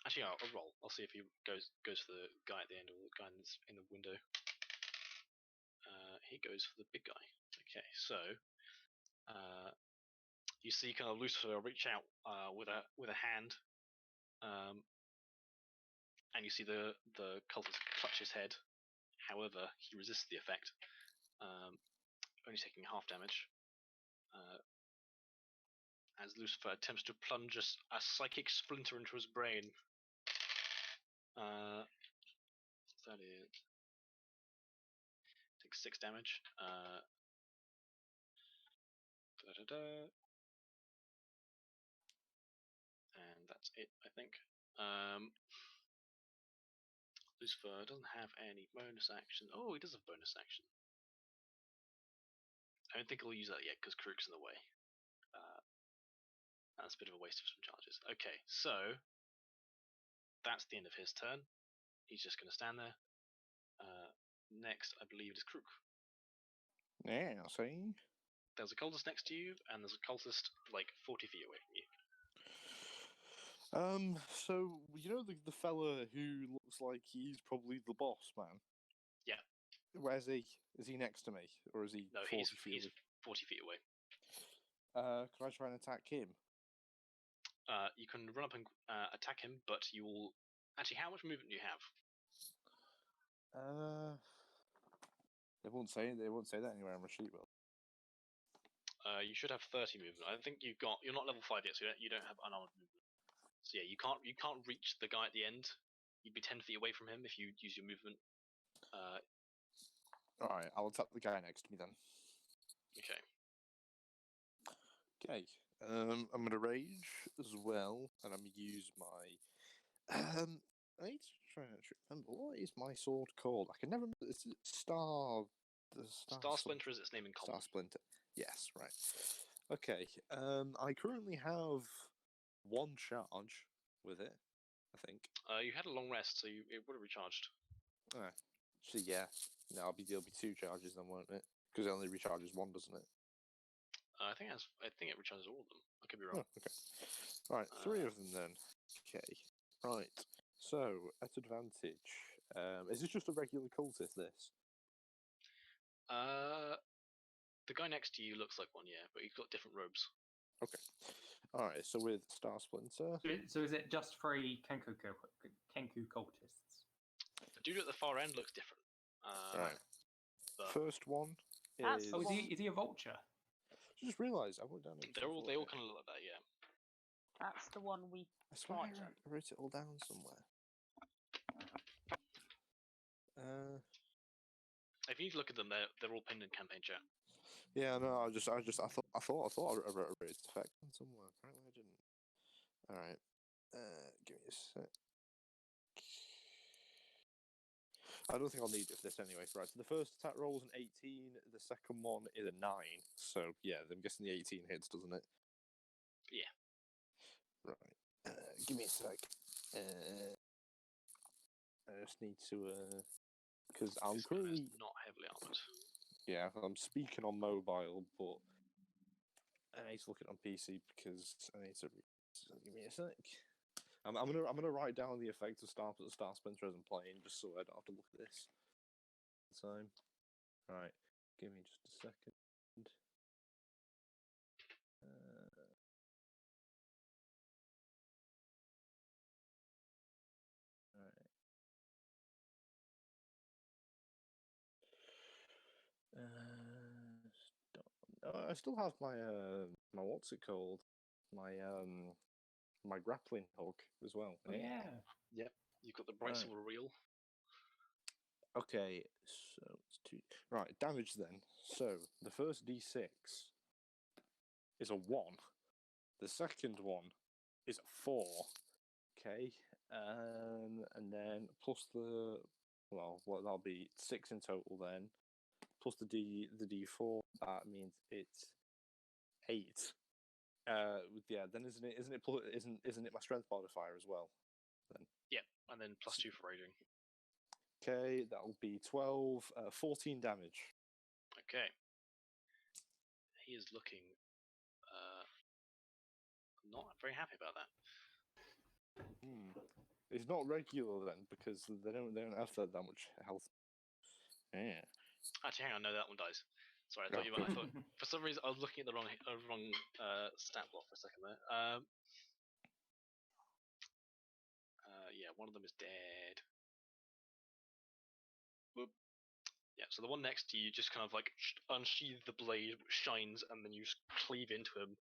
S1: Actually, I'll roll. I'll see if he goes for the guy at the end, or the guy in the window. He goes for the big guy. Okay, so you see kind of Lucifer reach out with a hand, and you see the cultist clutch his head. However, he resists the effect, only taking half damage. As Lucifer attempts to plunge a psychic splinter into his brain. That is takes 6 damage. And that's it, I think. Lucifer doesn't have any bonus action. Oh, he does have bonus action. I don't think he'll use that yet because Karuk's in the way. That's a bit of a waste of some charges. Okay, so that's the end of his turn. He's just going to stand there. Next, I believe, is Karuk.
S3: Yeah, see?
S1: There's a cultist next to you, and there's a cultist 40 feet away from you.
S3: So you know the fella who looks like he's probably the boss man?
S1: Yeah.
S3: Where's he? Is he next to me, or is he 40 feet away?
S1: 40 feet away.
S3: Can I try and attack him?
S1: You can run up and attack him, but you will... Actually, how much movement do you have?
S3: They won't say that anywhere on my sheet, will.
S1: You should have 30 movement. I think you're not level 5 yet, so you don't have unarmored movement. So yeah, you can't reach the guy at the end. You'd be 10 feet away from him if you use your movement.
S3: Alright, I'll attack the guy next to me then.
S1: Okay.
S3: Okay. I'm gonna rage as well, and I'm gonna use my. I need to try and actually remember what is my sword called. I can never remember. It's Star. The
S1: Star Splinter is its name in common.
S3: Star Splinter. Yes, right. Okay. I currently have one charge with it. I think.
S1: You had a long rest, so it would have recharged.
S3: Alright. So yeah, no, there'll be two charges then, won't it? Because it only recharges one, doesn't it?
S1: I think it recharges all of them. I could be wrong.
S3: Oh, okay. Right, three of them then. Okay. Right. So at advantage, is this just a regular cultist? This?
S1: The guy next to you looks like one, yeah, but he's got different robes.
S3: Okay. All right. So with Star Splinter.
S4: So is it just 3 Kenku cultists?
S1: The dude at the far end looks different.
S3: Right.
S1: But
S3: First one
S2: That's
S3: is.
S2: the
S4: Oh,
S2: one.
S4: is he a vulture?
S3: I just realised I wrote down.
S1: they all kind of look like that, yeah.
S2: That's the one we
S3: I swear I
S2: tortured.
S3: wrote it all down somewhere.
S1: If you look at them, they're all pinned in campaign chat.
S3: Yeah, no, I thought I wrote its effect somewhere. Apparently, I didn't. All right. Give me a sec. I don't think I'll need it for this anyway. Right, so the first attack roll is an 18, the second one is a 9. So, yeah, I'm guessing the 18 hits, doesn't it?
S1: Yeah.
S3: Right. Give me a sec. I just need to, because I'm
S1: This guy is
S3: currently...
S1: not heavily armored.
S3: Yeah, I'm speaking on mobile, but I need to look at it on PC because I need to... So give me a sec. I'm gonna write down the effect of Star Splinter as I'm playing, just so I don't have to look at this. Time. Right. Give me just a second. I still have my my what's it called? My grappling hook as well.
S4: Oh yeah.
S1: Yep. You've got the bright
S3: Right.
S1: silver reel.
S3: Okay, so it's 2. Right, damage then. So the first D6 is a 1. The second one is a 4. Okay, and then plus the that'll be 6 in total then. Plus the D4, that means it's 8. Yeah. Then isn't it my strength modifier as well? Then.
S1: Yep. And then +2 for raging.
S3: Okay, that'll be 12, 14 damage.
S1: Okay. He is looking not very happy about that.
S3: It's not regular then because they don't have that much health. Yeah.
S1: Actually, hang on, no, that one dies. Sorry, I thought you might. I thought for some reason I was looking at the wrong stat block for a second there. Yeah, one of them is dead. Boop. Yeah, so the one next to you just kind of like unsheathe the blade, which shines, and then you just cleave into him,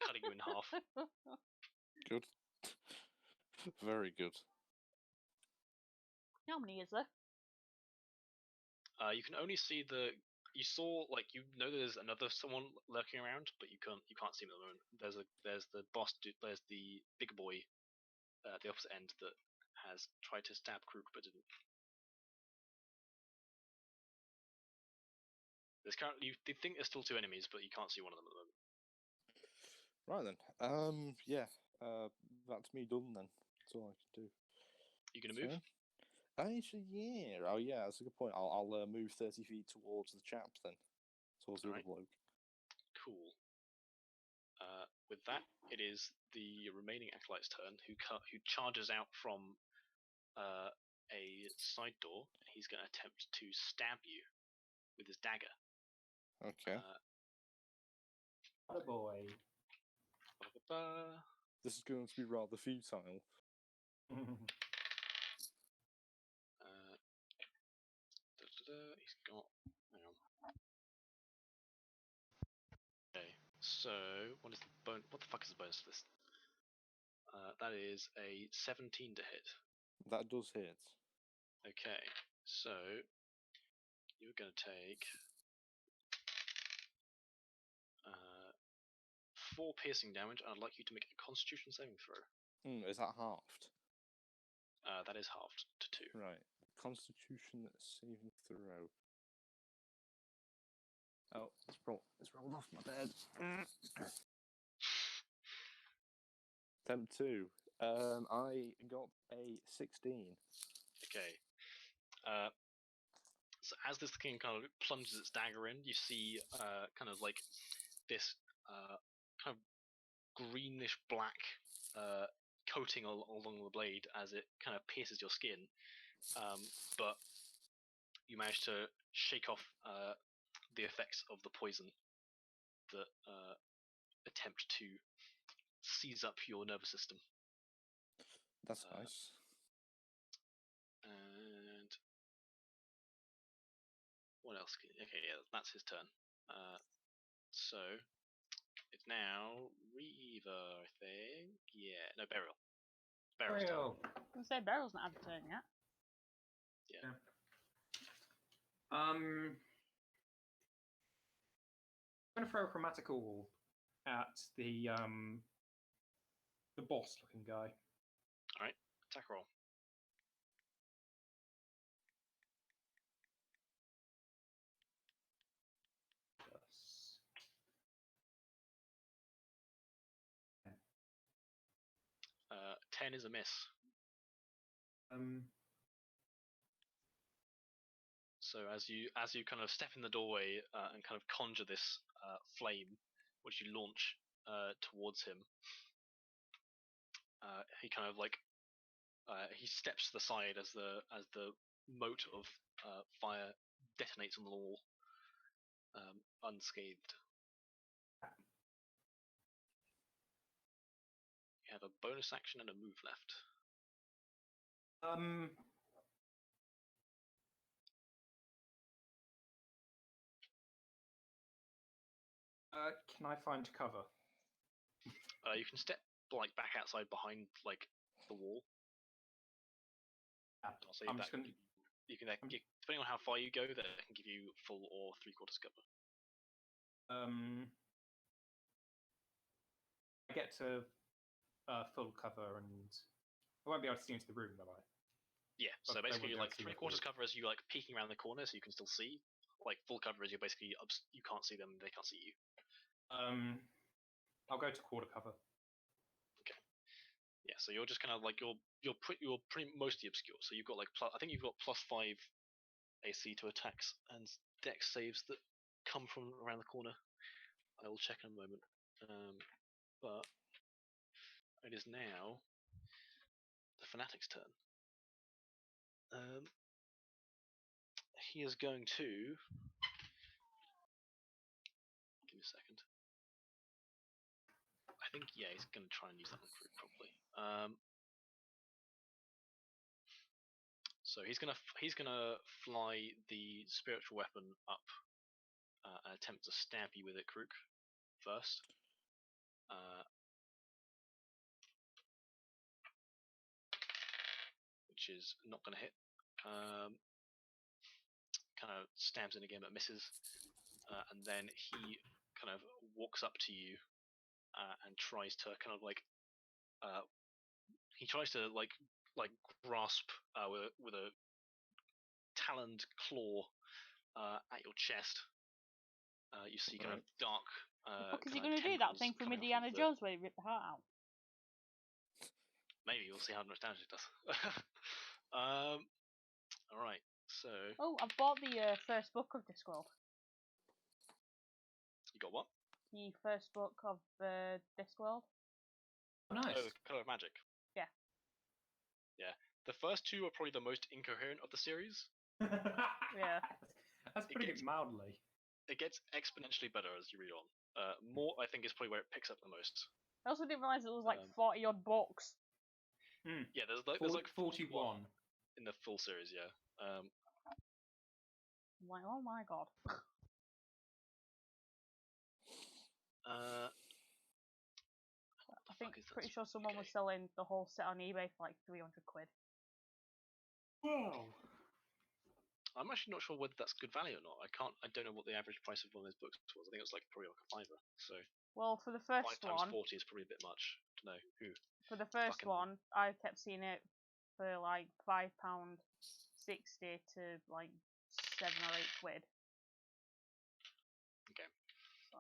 S1: cutting you in half.
S3: Good. Very good.
S2: How many is there?
S1: You can only see you saw like there's another someone lurking around, but you can't see him at the moment. There's the boss dude, there's the big boy at the opposite end that has tried to stab Krook but didn't. There's currently you think there's still 2 enemies, but you can't see one of them at the moment.
S3: Right then. Yeah. That's me done then. That's all I can do.
S1: You gonna move?
S3: Actually, yeah. Oh, yeah. That's a good point. I'll move 30 feet towards the chap then, towards the other bloke.
S1: Cool. With that, it is the remaining acolyte's turn, who charges out from a side door. He's going to attempt to stab you with his dagger.
S3: Okay.
S4: Oh boy.
S3: This is going to be rather futile.
S1: He's got. Hang on. Okay, so what is the bonus? What the fuck is the bonus for this? That is a 17 to hit.
S3: That does hit.
S1: Okay, so you're going to take 4 piercing damage. I'd like you to make a Constitution saving throw.
S3: Is that halved?
S1: That is halved to 2.
S3: Right. Constitution saving throw. Oh, it's rolled off my bed. Attempt 2. I got a 16.
S1: Okay. So as this thing kind of plunges its dagger in, you see kind of like this kind of greenish black coating along the blade as it kind of pierces your skin. But you manage to shake off the effects of the poison that attempt to seize up your nervous system.
S3: That's nice.
S1: And what else? Okay, yeah, that's his turn. So it's now Reaver, I think. Yeah, no, Beryl. Beryl's turn.
S4: Burial.
S2: I was gonna say Beryl's not had a turn yet.
S1: Yeah.
S4: I'm going to throw a chromatical at the boss-looking guy.
S1: All right, attack roll.
S4: Plus
S1: 10 is a miss. So as you kind of step in the doorway and kind of conjure this flame, which you launch towards him, he kind of like he steps to the side as the mote of fire detonates on the wall, unscathed. You have a bonus action and a move left.
S4: Can I find cover?
S1: You can step like back outside behind like the wall. I'll say
S4: I'm
S1: that
S4: just gonna.
S1: you can depending on how far you go, that can give you full or 3/4 cover.
S4: I get to full cover and I won't be able to see into the room, will I?
S1: Yeah, so
S4: But they
S1: basically
S4: won't be
S1: like
S4: able to see
S1: 3/4
S4: me.
S1: cover as you like peeking around the corner so you can still see. Like full cover as you're basically you can't see them, they can't see you.
S4: I'll go to quarter cover.
S1: Okay. Yeah, so you're just kind of like you're pretty mostly obscure. So you've got like I think you've got +5 AC to attacks and dex saves that come from around the corner. I will check in a moment. But it is now the Fanatic's turn. He is going to give me a second. I think yeah, he's going to try and use that recruit probably. So he's gonna fly the spiritual weapon up and attempt to stab you with it, Krook, first. Which is not going to hit. Kind of stabs in again but misses, and then he kind of walks up to you and tries to kind of like he tries to like grasp with a taloned claw at your chest. You see kind of dark.
S2: The fuck is he gonna do? That thing from Indiana Jones where he ripped the heart out?
S1: Maybe we'll see how much damage it does. All right, so.
S2: Oh, I've bought the first book of Discworld.
S1: You got what?
S2: The first book of Discworld.
S4: Oh, nice.
S1: Oh, Colour of Magic.
S2: Yeah.
S1: Yeah. The first 2 are probably the most incoherent of the series.
S2: Yeah.
S4: That's putting it mildly.
S1: It gets exponentially better as you read on. More, I think, is probably where it picks up the most.
S2: I also didn't realise it was like 40 odd books.
S1: Yeah, there's like
S4: 41
S1: in the full series. Yeah.
S2: I'm like, oh my god.
S1: fuck is that?
S2: pretty sure someone was
S1: Okay.
S2: selling the whole set on eBay for like 300 quid.
S4: Wow.
S1: I'm actually not sure whether that's good value or not. I don't know what the average price of one of those books was. I think it was like probably like a fiver. So
S2: Well, for the
S1: 5
S2: first
S1: times
S2: one,
S1: 40 is probably a bit much. I don't know who.
S2: for the first
S1: fucking-
S2: one, I kept seeing it for like £5.60 to like 7 or 8 quid.
S1: Okay.
S2: So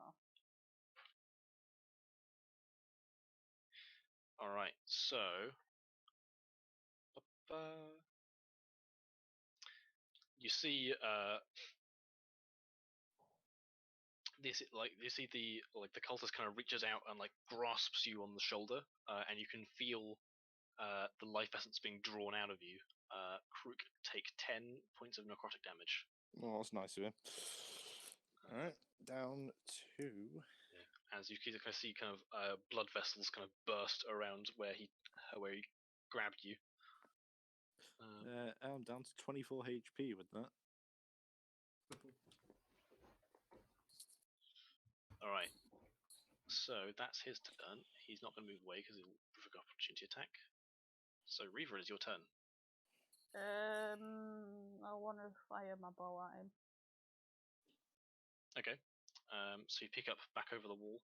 S1: All right. So. You see, this like you see the cultist kind of reaches out and like grasps you on the shoulder, and you can feel the life essence being drawn out of you. Krook, take 10 points of necrotic damage.
S3: Oh, that's nice of him. Alright, down to...
S1: As you can see kind of blood vessels kind of burst around where he grabbed you.
S3: I'm down to 24 HP with that.
S1: Alright. So that's his turn. He's not going to move away because he'll provoke opportunity attack. So Reaver, it is your turn.
S2: I want to fire my bow at him.
S1: Okay. So you pick up back over the wall.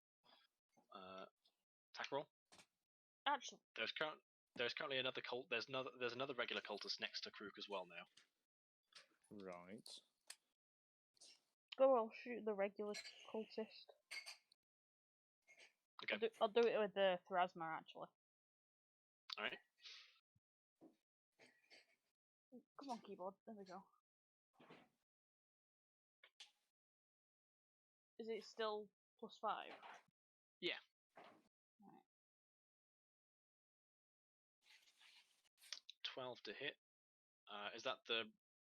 S1: Attack roll.
S2: Actually,
S1: There's currently another cult. There's another regular cultist next to Krook as well now.
S3: Right.
S2: go. I'll shoot the regular cultist.
S1: Okay.
S2: I'll do it with the Thrasma actually.
S1: All right.
S2: Come on, keyboard. There we go. Is it still +5?
S1: Yeah.
S2: Right.
S1: 12 to hit. Is that the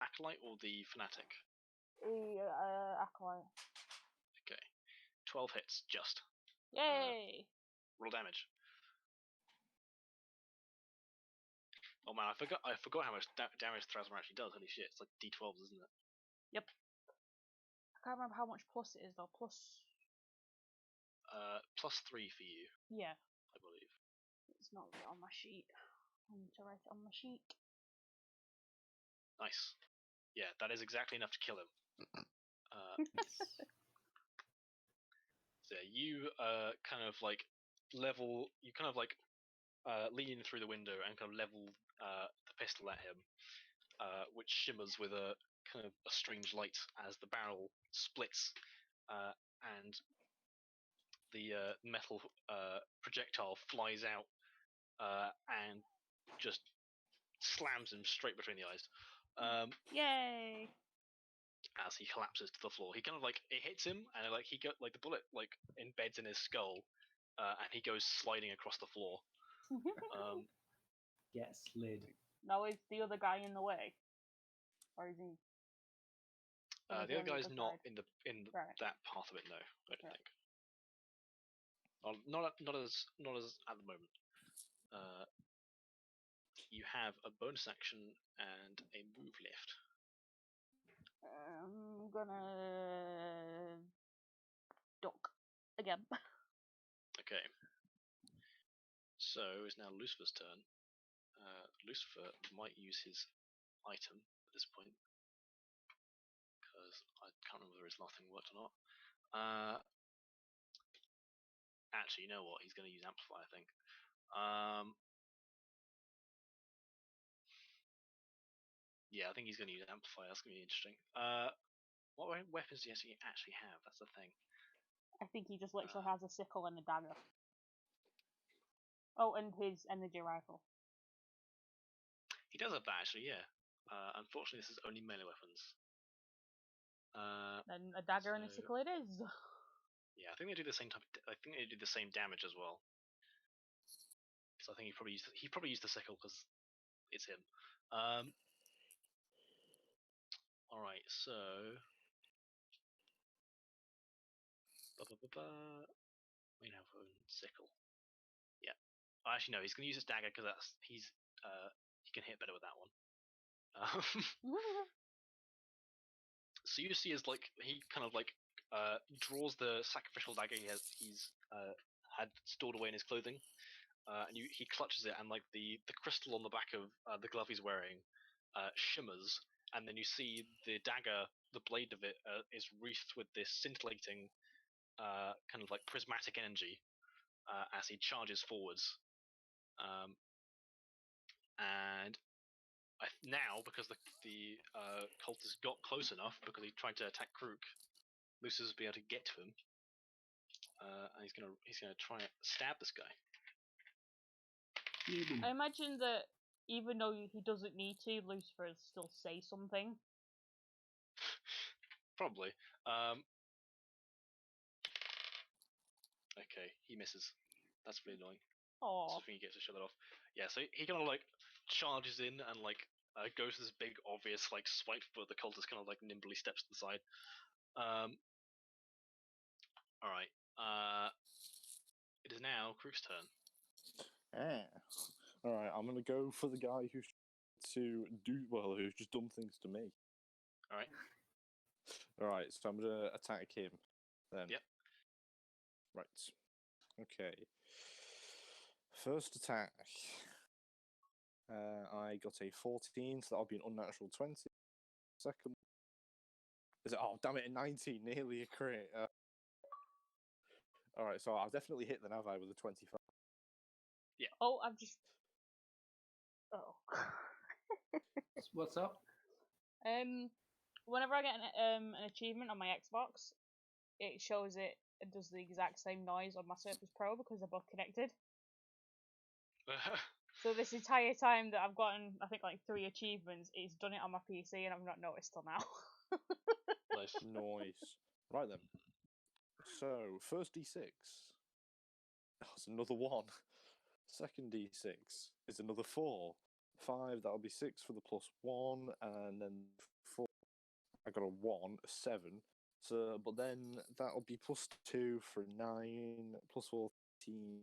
S1: acolyte or the fanatic?
S2: The acolyte.
S1: Okay. 12 hits, just.
S2: Yay!
S1: Roll damage. Oh man, I forgot how much damage Thrasma actually does. Holy shit, it's like D12s, isn't it?
S2: Yep. I can't remember how much plus it is though. +3
S1: for you,
S2: yeah.
S1: I believe.
S2: It's not on my sheet. I need to write it on my sheet.
S1: Nice. Yeah, that is exactly enough to kill him. So yeah, you kind of like level. You kind of like lean through the window and kind of level the pistol at him, which shimmers with a kind of a strange light as the barrel splits, and the metal projectile flies out and just slams him straight between the eyes.
S2: Yay!
S1: As he collapses to the floor, he kind of like it hits him, and like he got like the bullet like embeds in his skull, and he goes sliding across the floor.
S4: Get slid.
S2: Now is the other guy in the way, or is he? Or is
S1: The
S2: he
S1: other
S2: on
S1: guy's
S2: other
S1: not
S2: side?
S1: in
S2: Right.
S1: that part of it. No, I don't
S2: Right.
S1: think. Not as at the moment. You have a bonus action and a move left.
S2: I'm gonna duck again.
S1: Okay. So it's now Lucifer's turn. Lucifer might use his item at this point because I can't remember whether his last thing worked or not. Actually, you know what? He's going to use Amplify, I think. Yeah, I think he's going to use Amplify. That's going to be interesting. What weapons does he actually have? That's the thing.
S2: I think he just literally has a sickle and a dagger. Oh, and his energy rifle.
S1: He does have that actually, yeah. Unfortunately, this is only melee weapons.
S2: Then a dagger and a
S1: so-
S2: sickle it is.
S1: Yeah, I think they do the same type. I think they do the same damage as well. So I think he probably used the sickle because it's him. All right, so main weapon sickle. Yeah. Actually, no. He's gonna use his dagger because he can hit better with that one. So you see, as like he kind of like draws the sacrificial dagger he's had stored away in his clothing, and he clutches it, and like the crystal on the back of the glove he's wearing shimmers, and then you see the dagger, the blade of it is wreathed with this scintillating kind of like prismatic energy as he charges forwards. And now, because the cultist got close enough, because he tried to attack Krook, Lucius will be able to get to him, and he's gonna try and stab this guy.
S2: I imagine that even though he doesn't need to, Lucifer will still say something.
S1: Probably. Okay, he misses. That's really annoying.
S2: Oh,
S1: So I think he gets to shut it off. Yeah, so he kind of like charges in and like goes to this big obvious like swipe, but the cultist kind of like nimbly steps to the side. All right. It is now Krook's turn.
S3: All right, I'm gonna go for the guy who's who's just done things to me.
S1: All right.
S3: All right, so I'm gonna attack him. Then.
S1: Yep.
S3: Right. Okay. First attack. I got a 14, so that'll be an unnatural 20. Second. Is it? Oh, damn it! A 19, nearly a crit. All right, so I've definitely hit the Navai with a 25.
S1: Yeah.
S2: Oh, I've just. Oh.
S4: What's up?
S2: Whenever I get an achievement on my Xbox, it shows it does the exact same noise on my Surface Pro because they're both connected. So this entire time that I've gotten, I think like 3 achievements, it's done it on my PC and I've not noticed till now.
S1: Nice.
S3: Noise. Right then. So first D6. That's another 1. Second D6 is another 4. 5. That'll be 6 for the +1, and then 4. I got a 1, a 7. So, but then that'll be +2 for 9, +4, 13.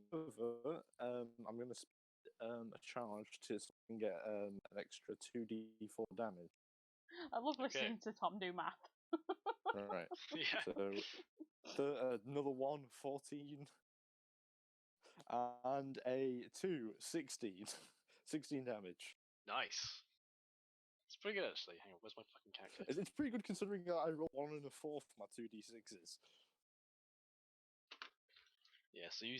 S3: I'm going to spend a charge to get an extra 2d4 damage.
S2: I love listening to Tom do math.
S3: Right.
S1: Yeah.
S3: So another 1, 14. And a 2, 16. 16 damage.
S1: Nice. It's pretty good actually. Hang on, where's my fucking character?
S3: It's pretty good considering that I rolled 1 and a 4 for my 2d6s.
S1: Yeah, so you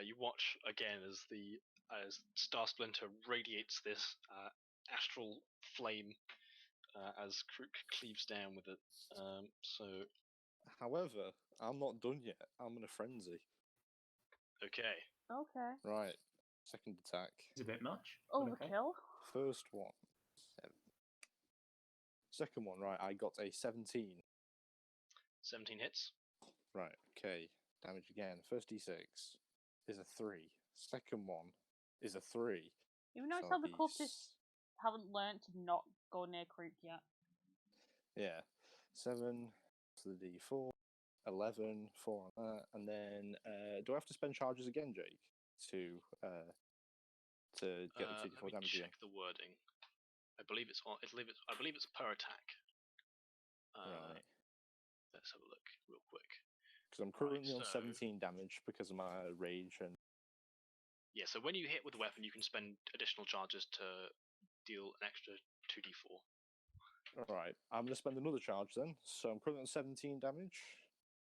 S1: you watch again as Star Splinter radiates this astral flame as Krook cleaves down with it. So
S3: However, I'm not done yet. I'm in a frenzy.
S1: okay.
S2: Okay.
S3: Right. Second attack.
S4: It's a bit much. but okay.
S2: Overkill.
S3: First one. 7. Second one, right, I got a 17.
S1: 17 hits.
S3: Right, okay. Damage again. First d6 is a 3. Second one is a 3.
S2: You notice how the cultists haven't learnt to not go near Krook yet?
S3: Yeah. 7 to the d4. 11, 4 on that. And then, do I have to spend charges again, Jake? To get the 2d4 damage again?
S1: Check the wording. I believe it's per attack.
S3: Right.
S1: Let's have a look real quick.
S3: Because I'm currently on 17 damage because of my rage and...
S1: Yeah, so when you hit with a weapon, you can spend additional charges to deal an extra 2d4.
S3: Alright, I'm going to spend another charge then. So I'm currently on 17 damage.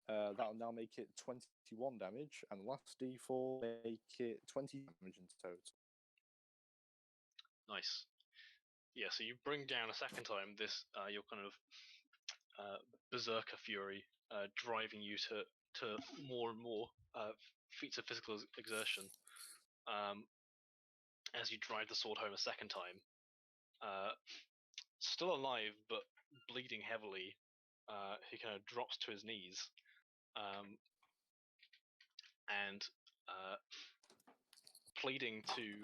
S3: That'll now make it 21 damage, and the last d4 make it 20 damage in total.
S1: Nice. Yeah, so you bring down a second time this your kind of berserker fury, driving you to more and more feats of physical exertion. As you drive the sword home a second time, still alive but bleeding heavily, he kind of drops to his knees, and pleading to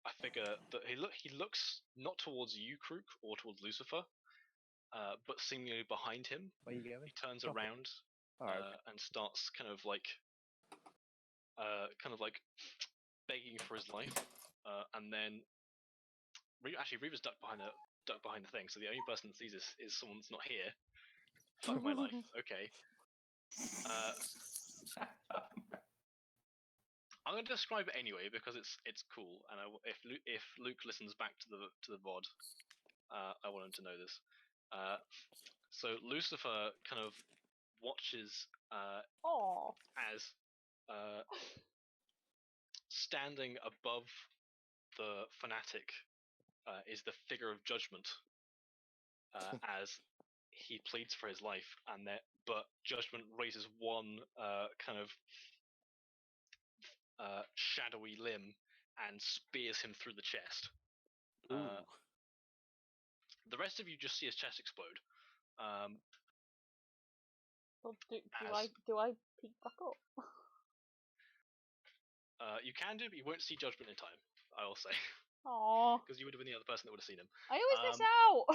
S1: a figure that he looks not towards you, Krook, or towards Lucifer, but seemingly behind him.
S3: Where are you going?
S1: He turns around and starts kind of like begging for his life, and then Reaver's ducked behind the thing, so the only person that sees this is someone that's not here. Fuck my life. Okay. I'm going to describe it anyway because it's cool, and if Luke listens back to the VOD, I want him to know this. So Lucifer kind of watches
S2: Oh.
S1: as standing above the fanatic is the figure of judgment as he pleads for his life, but judgment raises one kind of shadowy limb and spears him through the chest.
S3: Ooh.
S1: The rest of you just see his chest explode.
S2: So do I peek back up?
S1: You can do, but you won't see judgment in time. I will say,
S2: Aww.
S1: because you would have been the other person that would have seen him.
S2: I always miss out.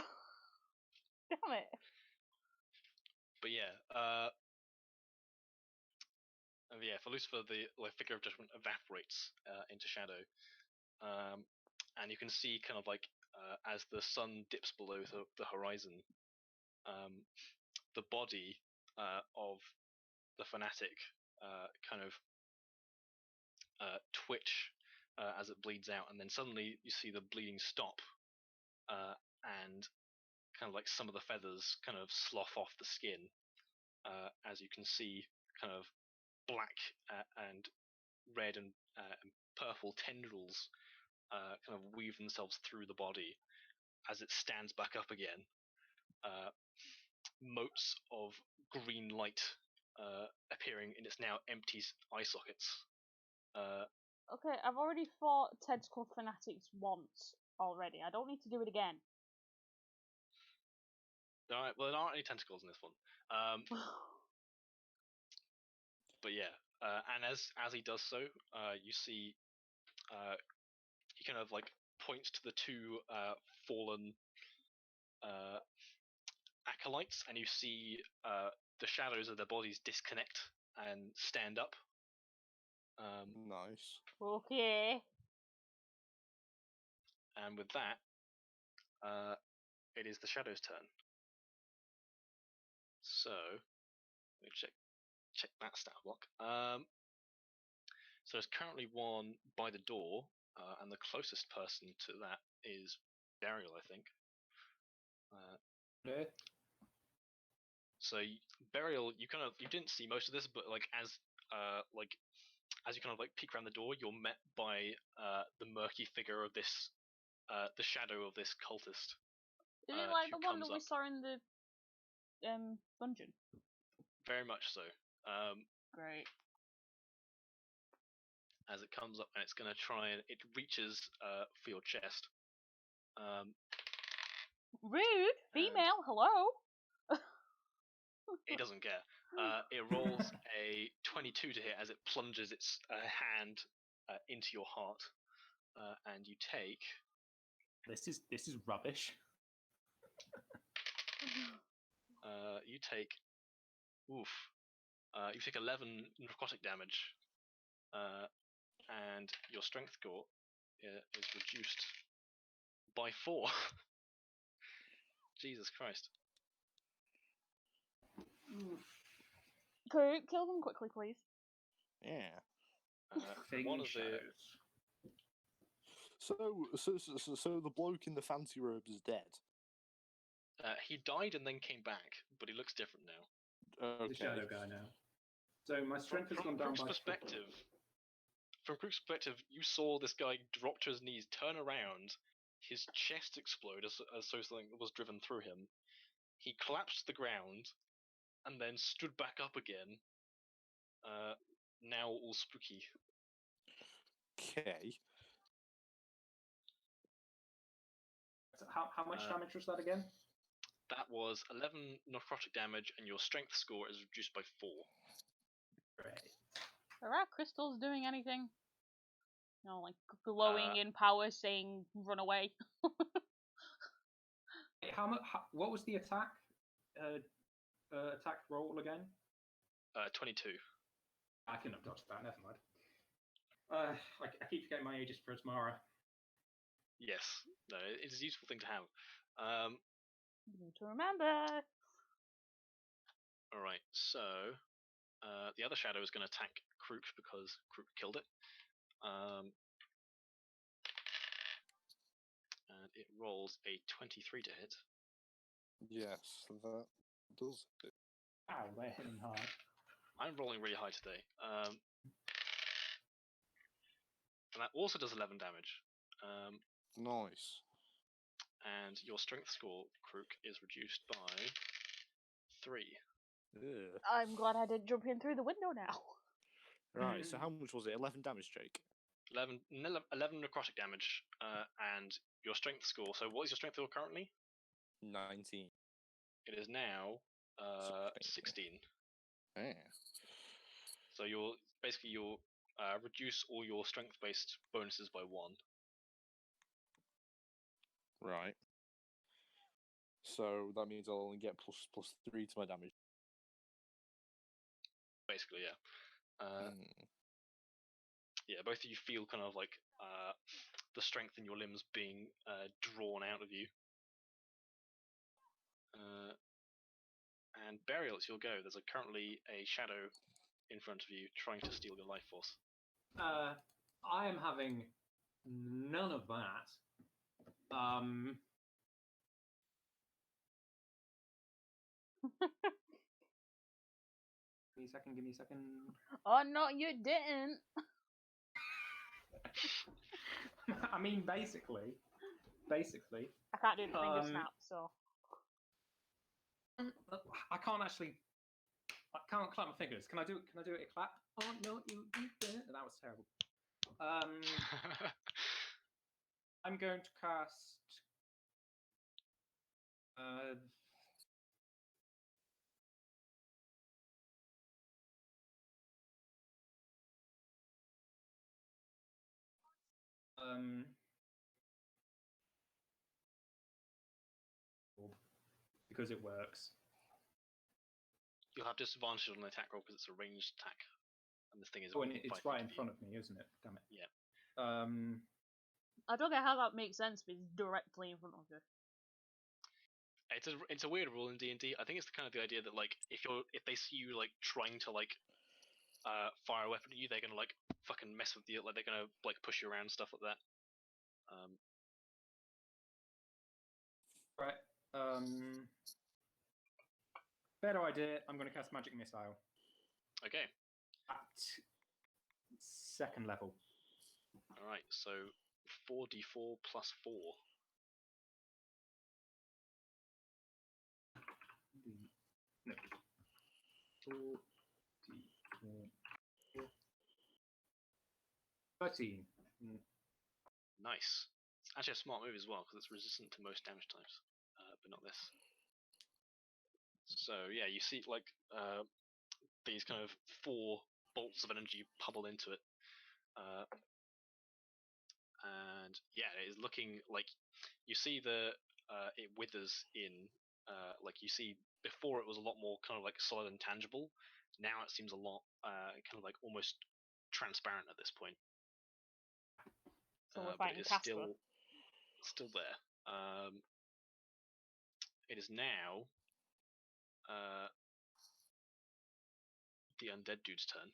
S2: Damn it.
S1: But yeah, for Lucifer, the figure of judgment evaporates into shadow, and you can see kind of like as the sun dips below the horizon, the body of the fanatic kind of twitch as it bleeds out, and then suddenly you see the bleeding stop, and kind of like some of the feathers kind of slough off the skin, as you can see kind of black and red and purple tendrils kind of weave themselves through the body as it stands back up again. Motes of green light appearing in its now empty eye sockets.
S2: Okay, I've already fought Tentacle Fanatics once already. I don't need to do it again.
S1: Well, there aren't any tentacles in this one. But yeah, and as he does so, you see he kind of like points to the two fallen acolytes, and you see the shadows of their bodies disconnect and stand up.
S3: Nice.
S2: Okay.
S1: And with that, it is the shadows' turn. So let me check that stat block. So there's currently one by the door, and the closest person to that is Burial, I think.
S4: Yeah.
S1: So Burial, you didn't see most of this, but as you kind of like peek around the door, you're met by the murky figure of this, the shadow of this cultist.
S2: Is it like
S1: who
S2: the one that
S1: comes
S2: we
S1: up.
S2: saw in the dungeon?
S1: Very much so.
S2: Great.
S1: As it comes up, and it's going to try and it reaches for your chest.
S2: Rude! Female, hello!
S1: It doesn't care. It rolls a 22 to hit as it plunges its hand into your heart, and you take.
S4: This is rubbish.
S1: You take. Oof. You take 11 necrotic damage, and your strength score is reduced by 4. Jesus Christ.
S2: Kurt, kill them quickly, please.
S3: Yeah.
S1: One of the.
S3: So the bloke in the fancy robes is dead.
S1: He died and then came back, but he looks different now.
S3: Okay.
S4: The shadow guy now. So my strength has gone down by.
S1: From Crook's perspective, you saw this guy drop to his knees, turn around, his chest explode as so something was driven through him. He collapsed to the ground, and then stood back up again. Now all spooky.
S3: Okay.
S4: How much damage was that again?
S1: That was 11 necrotic damage, and your strength score is reduced by 4.
S4: Great.
S2: Are our crystals doing anything? No, like glowing in power, saying "run away."
S4: How much? What was the attack? Attack roll again?
S1: 22.
S4: I couldn't have dodged that. Never mind. I keep forgetting my Aegis Prismara.
S1: Yes, no, it is a useful thing to have.
S2: You need to remember.
S1: All right, so the other shadow is going to attack Krook because Krook killed it. And it rolls a 23 to hit.
S3: Yes, that does it.
S4: Ow, they're hitting hard.
S1: I'm rolling really high today. And that also does 11 damage.
S3: Nice.
S1: And your strength score, Krook, is reduced by 3.
S3: Ugh.
S2: I'm glad I didn't jump in through the window now.
S3: Right, so how much was it? 11 damage, Jake?
S1: 11 necrotic damage, and your strength score. So what is your strength score currently?
S3: 19.
S1: It is now 16.
S3: Yeah.
S1: So you'll reduce all your strength-based bonuses by 1.
S3: Right. So that means I'll only get plus 3 to my damage.
S1: Basically, yeah.
S3: Hmm.
S1: Yeah, both of you feel kind of like the strength in your limbs being drawn out of you. And Burial, it's your go. There's currently a shadow in front of you trying to steal your life force.
S4: I am having none of that. Give me a second.
S2: Oh no, you didn't.
S4: I mean, basically.
S2: I can't do the finger snap, so.
S4: I can't actually. I can't clap my fingers. Can I do it a clap? Oh no, you didn't. That was terrible. I'm going to cast. Because it works.
S1: You'll have disadvantage on the attack roll because it's a ranged attack, and this thing is.
S4: Oh, and it's right in front of me, isn't it? Damn it.
S1: Yeah.
S2: I don't get how that makes sense, but it's directly in front of you.
S1: It's a weird rule in D&D. I think it's kind of the idea that like if they see you like trying to like fire a weapon at you, they're gonna like fucking mess with you. Like they're gonna like push you around and stuff like that.
S4: Right. Better idea. I'm going to cast Magic Missile.
S1: Okay.
S4: At second level.
S1: All right. So 4d4 plus 4.
S4: No. 4d4. 13.
S1: Nice. It's actually a smart move as well because it's resistant to most damage types, but not this. So yeah, you see like these kind of 4 bolts of energy pummel into it, and yeah, it is looking like you see it withers in. Like you see before it was a lot more kind of like solid and tangible. Now it seems a lot kind of like almost transparent at this point.
S2: So we're
S1: but
S2: fighting
S1: it is
S2: Casper.
S1: still there. It is now the undead dude's turn.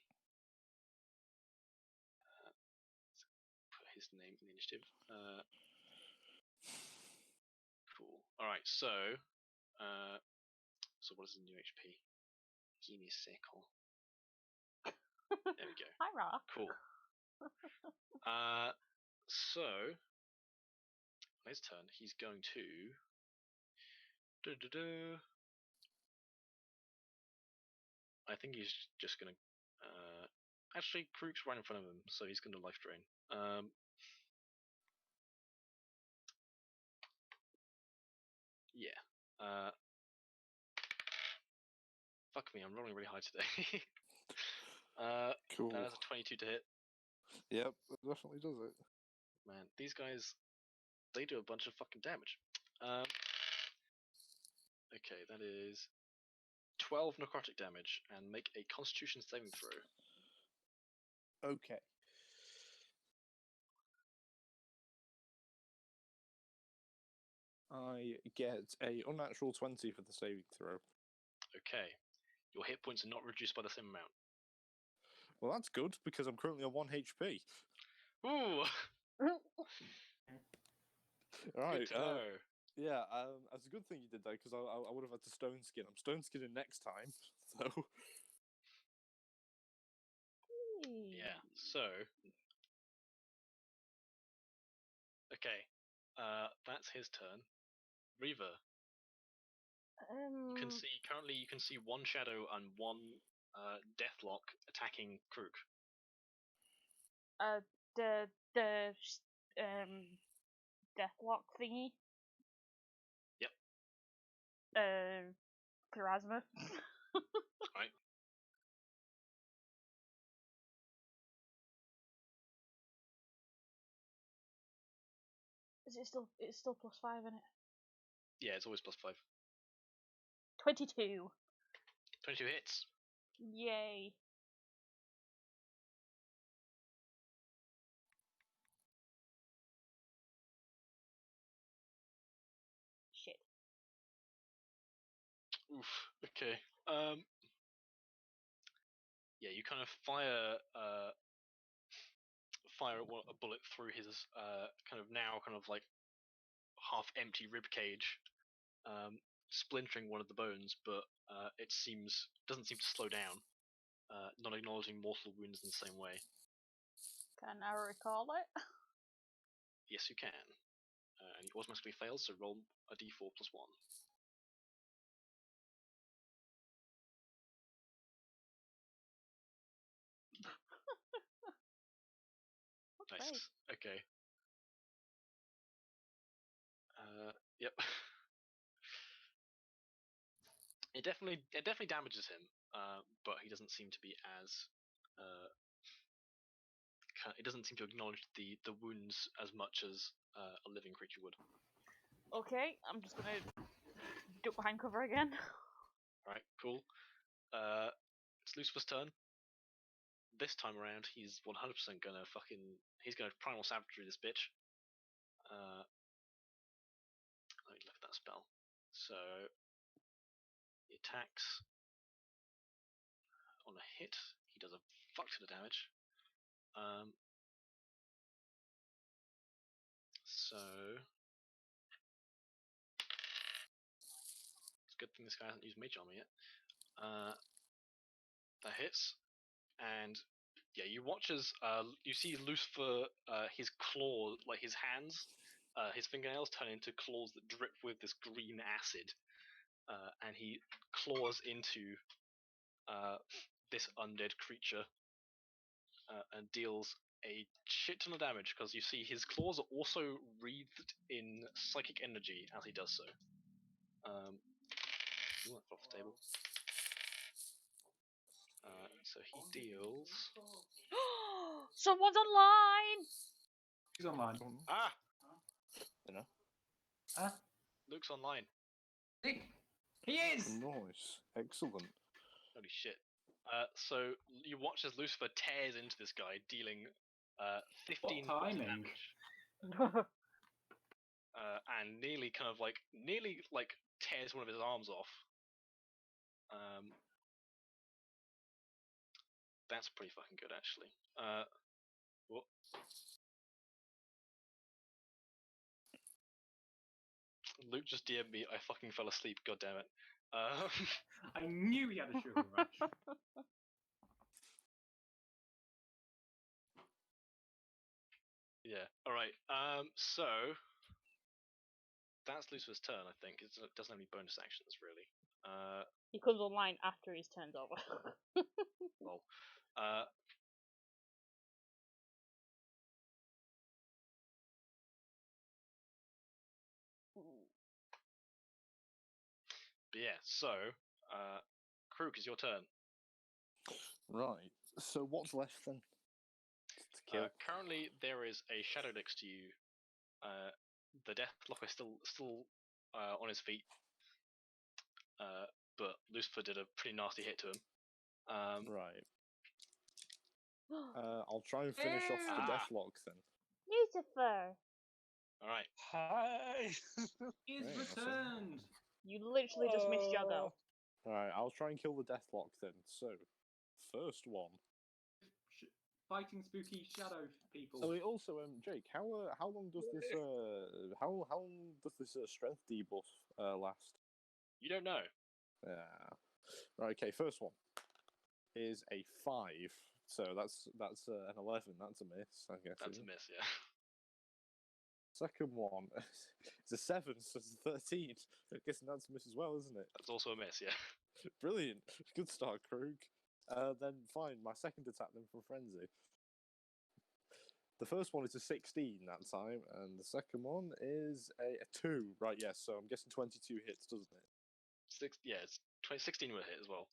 S1: Put his name in the initiative. Cool. All right. So what is his new HP? Give me a second. There we go.
S2: Hi, Ra.
S1: Cool. So on his turn, he's going to. I think he's just gonna. Actually, Krook's right in front of him, so he's gonna life drain. Yeah. Fuck me, I'm rolling really high today.
S3: Cool.
S1: That has a 22 to hit.
S3: Yep, that definitely does it.
S1: Man, these guys, they do a bunch of fucking damage. Okay, that is 12 necrotic damage, and make a Constitution saving throw.
S3: Okay. I get a unnatural 20 for the saving throw.
S1: Okay, your hit points are not reduced by the same amount.
S3: Well, that's good because I'm currently on 1 HP.
S1: Ooh,
S3: Right.
S1: good to know.
S3: Yeah, that's a good thing you did that because I would have had to stone skin. I'm stone skinning next time, so
S1: Yeah. So, okay, that's his turn. Reaver, you can see currently you can see one shadow and one deathlock attacking Krook.
S2: The deathlock thingy.
S1: Yep.
S2: Plasma.
S1: Right.
S2: Is it still? It's still +5, isn't it?
S1: Yeah, it's always +5.
S2: 22.
S1: 22 hits.
S2: Yay. Shit.
S1: Oof. Okay. Yeah, you kind of fire a bullet through his kind of now kind of like half empty rib cage, splintering one of the bones, but it doesn't seem to slow down, not acknowledging mortal wounds in the same way.
S2: Can I recall it?
S1: Yes, you can. And he automatically fails, so roll a d4 +1. Nice.
S2: Great.
S1: Okay. Yep. It definitely damages him, but he doesn't seem to be as it doesn't seem to acknowledge the wounds as much as a living creature would.
S2: Okay, I'm just gonna duck behind cover again.
S1: Alright, cool. It's Lucifer's turn. This time around, he's 100% gonna he's gonna primal savagery this bitch. Let me look at that spell. So he attacks on a hit. He does a fuck ton of damage. So it's a good thing this guy hasn't used mage armor yet. That hits, and yeah, you watch as you see Lucifer, his claws, like his hands, his fingernails turn into claws that drip with this green acid, and he claws into this undead creature and deals a shit ton of damage because you see his claws are also wreathed in psychic energy as he does so. Ooh, that's off the table. So he deals.
S2: Someone's online!
S4: He's online.
S1: Ah!
S3: you know.
S4: Huh?
S1: Luke's online.
S4: Nick, he is.
S3: Nice, excellent.
S1: Holy shit. So you watch as Lucifer tears into this guy, dealing 15
S4: What
S1: points of
S4: timing?
S1: damage. And nearly tears one of his arms off. That's pretty fucking good, actually. What? Luke just DM'd me. I fucking fell asleep. God damn it.
S4: I knew he had a sugar rush.
S1: Yeah. All right. So that's Lucifer's turn. I think it doesn't have any bonus actions really.
S2: He comes online after his turn's over.
S1: Well. But yeah. So, Krook, is your turn.
S3: Right. So what's left then? To kill.
S1: Currently, there is a shadow next to you. The Deathlock is still on his feet, but Lucifer did a pretty nasty hit to him.
S3: Right. I'll try and finish off the Deathlock then.
S2: Lucifer!
S1: All right.
S5: Hi.
S4: He's
S3: Right,
S4: returned.
S2: You literally just missed your go.
S3: Alright, I'll try and kill the Deathlock then. So, first one.
S4: fighting spooky shadow people.
S3: Oh, wait, also, Jake, how long does this strength debuff last?
S1: You don't know.
S3: Yeah. Right. Okay. First one is a 5, so that's an 11. That's a miss, I guess.
S1: That's a miss, yeah.
S3: Second one is a 7, so it's a 13. I guess that's a miss as well, isn't it?
S1: That's also a miss, yeah.
S3: Brilliant. Good start, Krug. Then fine, my second attack then from Frenzy. The first one is a 16 that time, and the second one is a 2. Right, yes, so I'm guessing 22 hits, doesn't it?
S1: It's 16 will hit as well.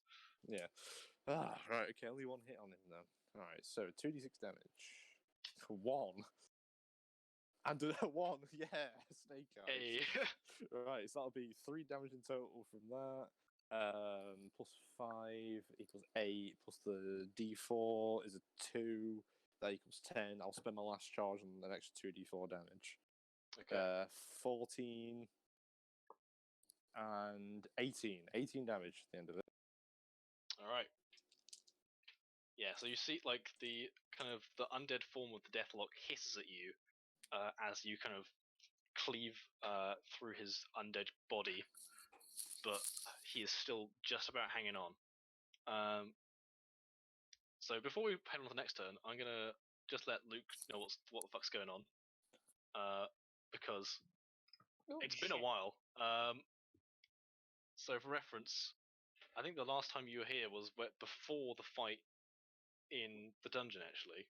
S3: Yeah. Right, okay, only one hit on him then. Alright, so 2d6 damage. 1. And a 1, yeah, snake eyes.
S1: Hey.
S3: Right, so that'll be 3 damage in total from that. Plus 5 equals 8, plus the d4 is a 2. That equals 10. I'll spend my last charge on an extra 2d4 damage.
S1: Okay.
S3: 14 and 18. 18 damage at the end of it.
S1: Alright. Yeah, so you see, like, the kind of the undead form of the Deathlock hisses at you as you kind of cleave through his undead body, but he is still just about hanging on. So before we head on to the next turn, I'm gonna just let Luke know what the fuck's going on, because it's been a while. So for reference, I think the last time you were here was before the fight in the dungeon, actually.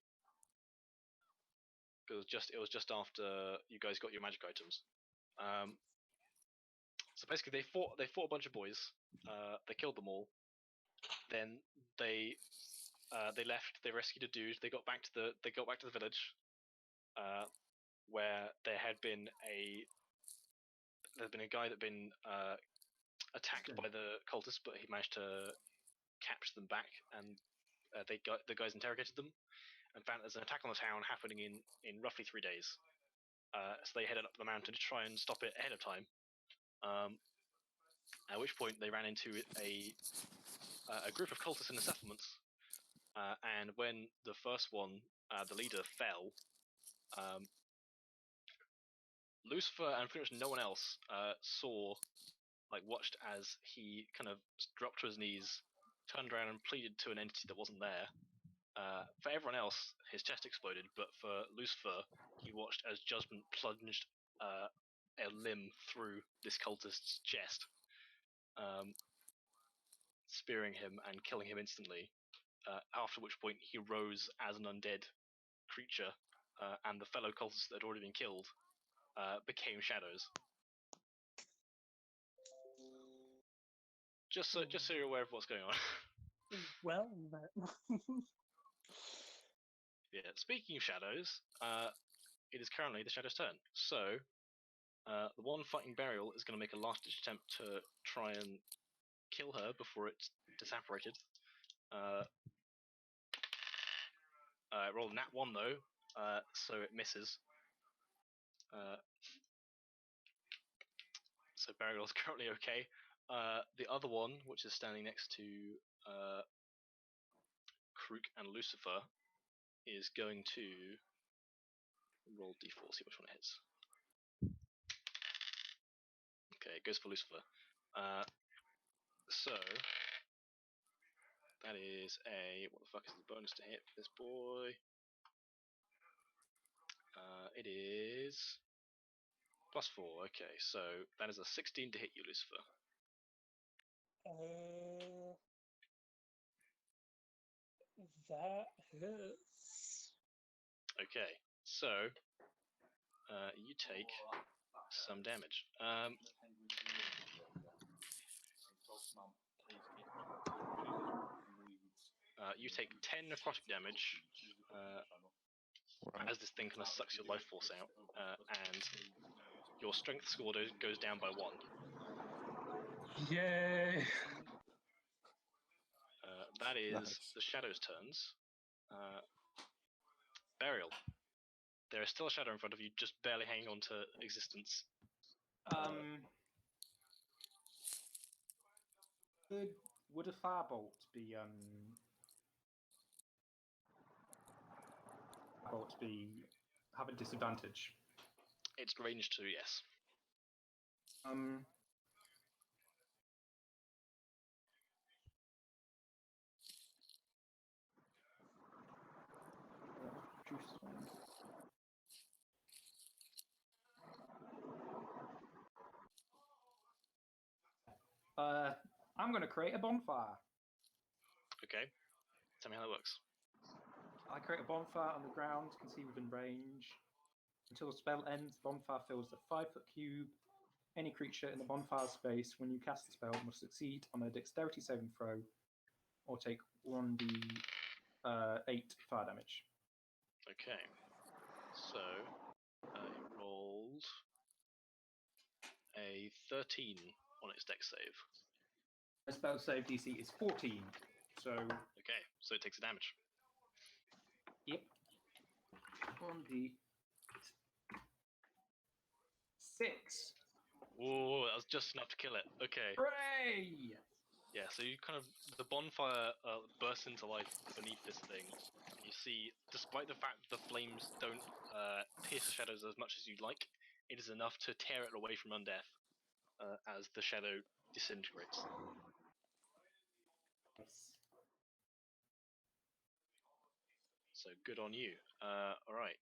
S1: It was just after you guys got your magic items. So basically, they fought a bunch of boys. They killed them all. Then they left. They rescued a dude. They got back to the village, where there had been a guy that had been attacked by the cultists, but he managed to capture them back, and the guys interrogated them and found there's an attack on the town happening in roughly 3 days. So they headed up the mountain to try and stop it ahead of time. At which point they ran into a group of cultists in the settlements, and when the first one, the leader, fell, Lucifer and pretty much no one else watched as he kind of dropped to his knees, turned around and pleaded to an entity that wasn't there. For everyone else, his chest exploded, but for Lucifer, he watched as Judgment plunged a limb through this cultist's chest, spearing him and killing him instantly, after which point he rose as an undead creature, and the fellow cultists that had already been killed became shadows. Just so you're aware of what's going on.
S5: Well,
S1: Yeah, speaking of shadows, it is currently the shadow's turn. So, the one fighting Burial is going to make a last-ditch attempt to try and kill her before it's disapparated. Roll a nat 1 though, so it misses. So Burial's currently okay. The other one, which is standing next to Krook and Lucifer, is going to roll d4, see which one it hits. Okay, it goes for Lucifer. So that is what the fuck is the bonus to hit this boy? It is +4. Okay, so that is a 16 to hit you, Lucifer.
S5: that hurts.
S1: Okay, so you take some damage. You take 10 necrotic damage as this thing kind of sucks your life force out, and your strength score goes down by 1.
S5: Yay!
S1: That is
S3: Nice.
S1: the Shadow's turns. Burial. There is still a shadow in front of you, just barely hanging on to existence.
S4: Would a firebolt be or to have a disadvantage?
S1: It's range 2, yes.
S4: I'm going to create a bonfire.
S1: Okay. Tell me how that works.
S4: I create a bonfire on the ground, can see within range. Until the spell ends, the bonfire fills a 5-foot cube. Any creature in the bonfire space, when you cast the spell, must succeed on a dexterity saving throw or take 1d8 fire damage.
S1: Okay. So, it rolled a 13 on its dex save.
S4: The spell save DC is 14, so...
S1: Okay, so it takes a damage.
S4: Yep. 1d6.
S1: Whoa, that was just enough to kill it. Okay.
S4: Hooray!
S1: Yeah, so you kind of... The bonfire bursts into life beneath this thing. You see, despite the fact the flames don't pierce the shadows as much as you'd like, it is enough to tear it away from undeath as the shadow disintegrates.
S4: Nice.
S1: So good on you. Alright.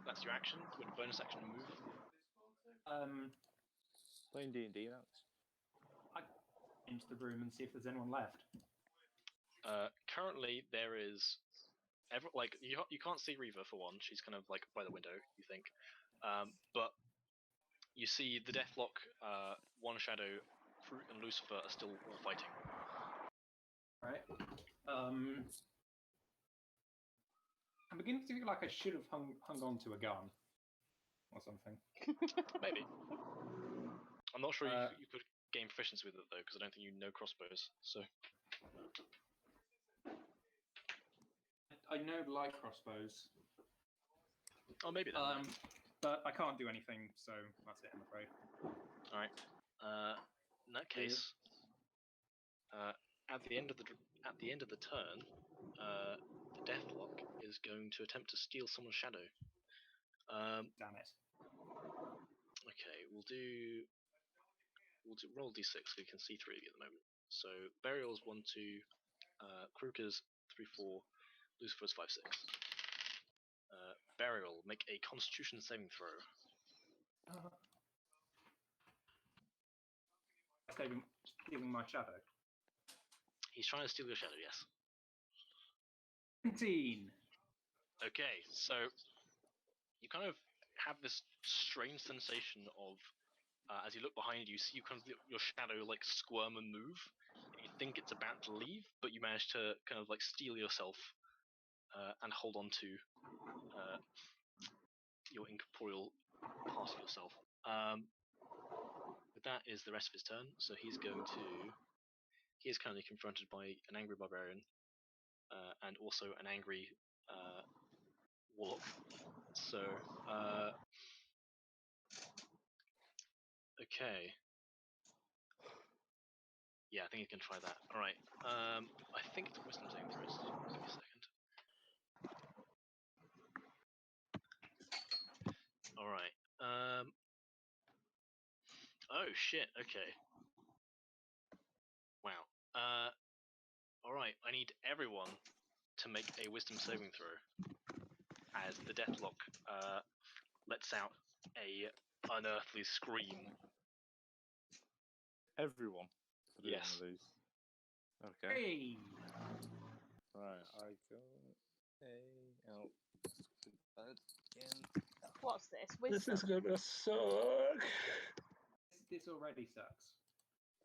S1: That's your action. You got a bonus action move.
S3: Playing D&D, Alex.
S4: I into the room and see if there's anyone left.
S1: Currently, there is... you can't see Reva, for one. She's kind of, like, by the window, you think. But you see the Deathlock, One Shadow, Fruit, and Lucifer are still all fighting.
S4: Right. I'm beginning to feel like I should have hung on to a gun or something.
S1: Maybe. I'm not sure you could gain proficiency with it, though, because I don't think you know crossbows, so...
S4: I know light crossbows.
S1: Oh, maybe then.
S4: But I can't do anything, so that's it, I'm afraid.
S1: Alright. In that case, at the end of the turn, the Deathlock is going to attempt to steal someone's shadow.
S4: Damn it.
S1: Okay, we'll do roll d6 so we can see 3 of you at the moment. So Burial's 1, 2, Kruger's 3, 4, Lucifer's 5, 6. Burial, make a Constitution saving throw.
S4: Stealing my shadow.
S1: He's trying to steal your shadow, yes.
S4: 17.
S1: Okay, so you kind of have this strange sensation of, as you look behind you, see kind of your shadow like squirm and move. And you think it's about to leave, but you manage to kind of like steel yourself and hold on to your incorporeal part of yourself. But that is the rest of his turn, so he is currently confronted by an angry barbarian and also an angry warlock. So, okay. Yeah, I think he can try that. Alright, I think it's a wisdom saving throw. Give me a second. Alright, oh shit, okay. Wow. Alright, I need everyone to make a wisdom saving throw as the Deathlock lets out a unearthly scream.
S3: Everyone. To do
S1: Yes.
S3: one of these. Okay.
S4: Hey!
S3: Right, I got out. Again.
S2: What's this?
S5: This
S2: Wisdom?
S5: is gonna suck.
S4: This already sucks.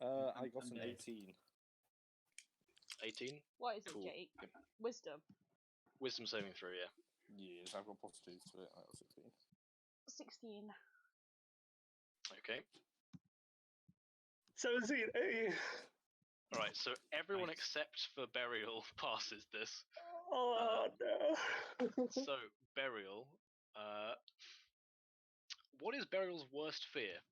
S3: I got an
S4: I'm dead.
S3: 18.
S1: 18?
S2: What is
S1: Cool.
S2: it, Jake? Wisdom.
S1: Wisdom saving throw, yeah.
S3: Yes, I've got +2 to it. I got 16.
S2: 16.
S1: Okay.
S5: 17. Hey.
S1: Alright, so everyone
S4: Nice.
S1: except for Burial passes this.
S5: Oh no.
S1: So, Burial, what is Burial's worst fear?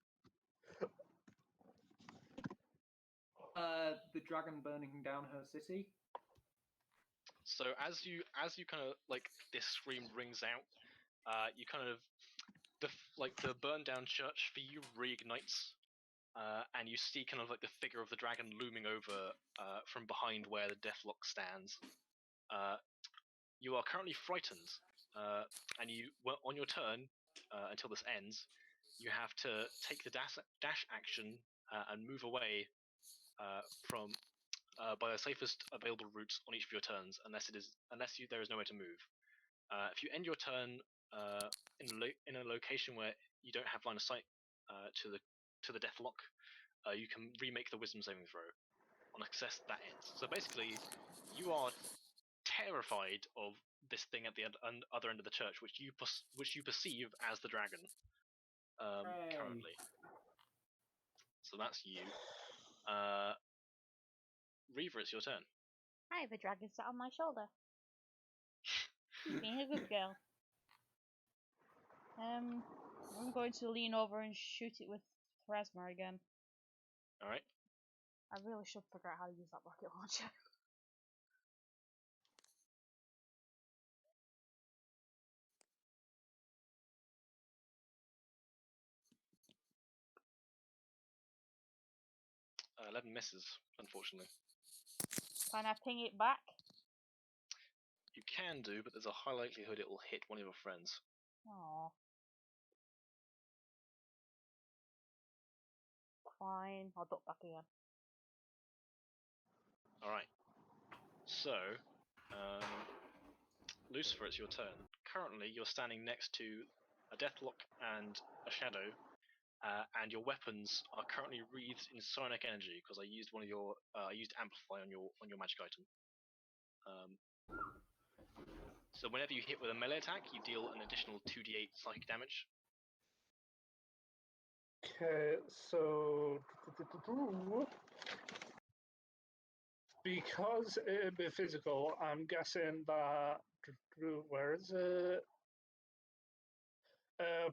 S4: The dragon burning down her city.
S1: So as you kind of like this scream rings out, you kind of the burned down church for you reignites, and you see kind of like the figure of the dragon looming over from behind where the deathlock stands. You are currently frightened, and on your turn until this ends, you have to take the dash action and move away from by the safest available route on each of your turns, unless there is nowhere to move. If you end your turn in a location where you don't have line of sight to the deathlock, you can remake the wisdom saving throw. On success, that ends. So basically, you are terrified of this thing at the other end of the church, which you perceive as the dragon currently. So that's you. Reaver, it's your turn.
S2: Hi, the dragon sat on my shoulder. She's being a good girl. I'm going to lean over and shoot it with Thrasma again.
S1: All right.
S2: I really should figure out how to use that rocket launcher.
S1: 11 misses, unfortunately.
S2: Can I ping it back?
S1: You can do, but there's a high likelihood it will hit one of your friends.
S2: Aww. Fine, I'll duck back again.
S1: Alright. So, Lucifer, it's your turn. Currently, you're standing next to a deathlock and a shadow, and your weapons are currently wreathed in psionic energy because I used I used amplify on your magic item. So whenever you hit with a melee attack, you deal an additional 2d8 psychic damage.
S5: Okay, so because it'd be physical, I'm guessing that where is it?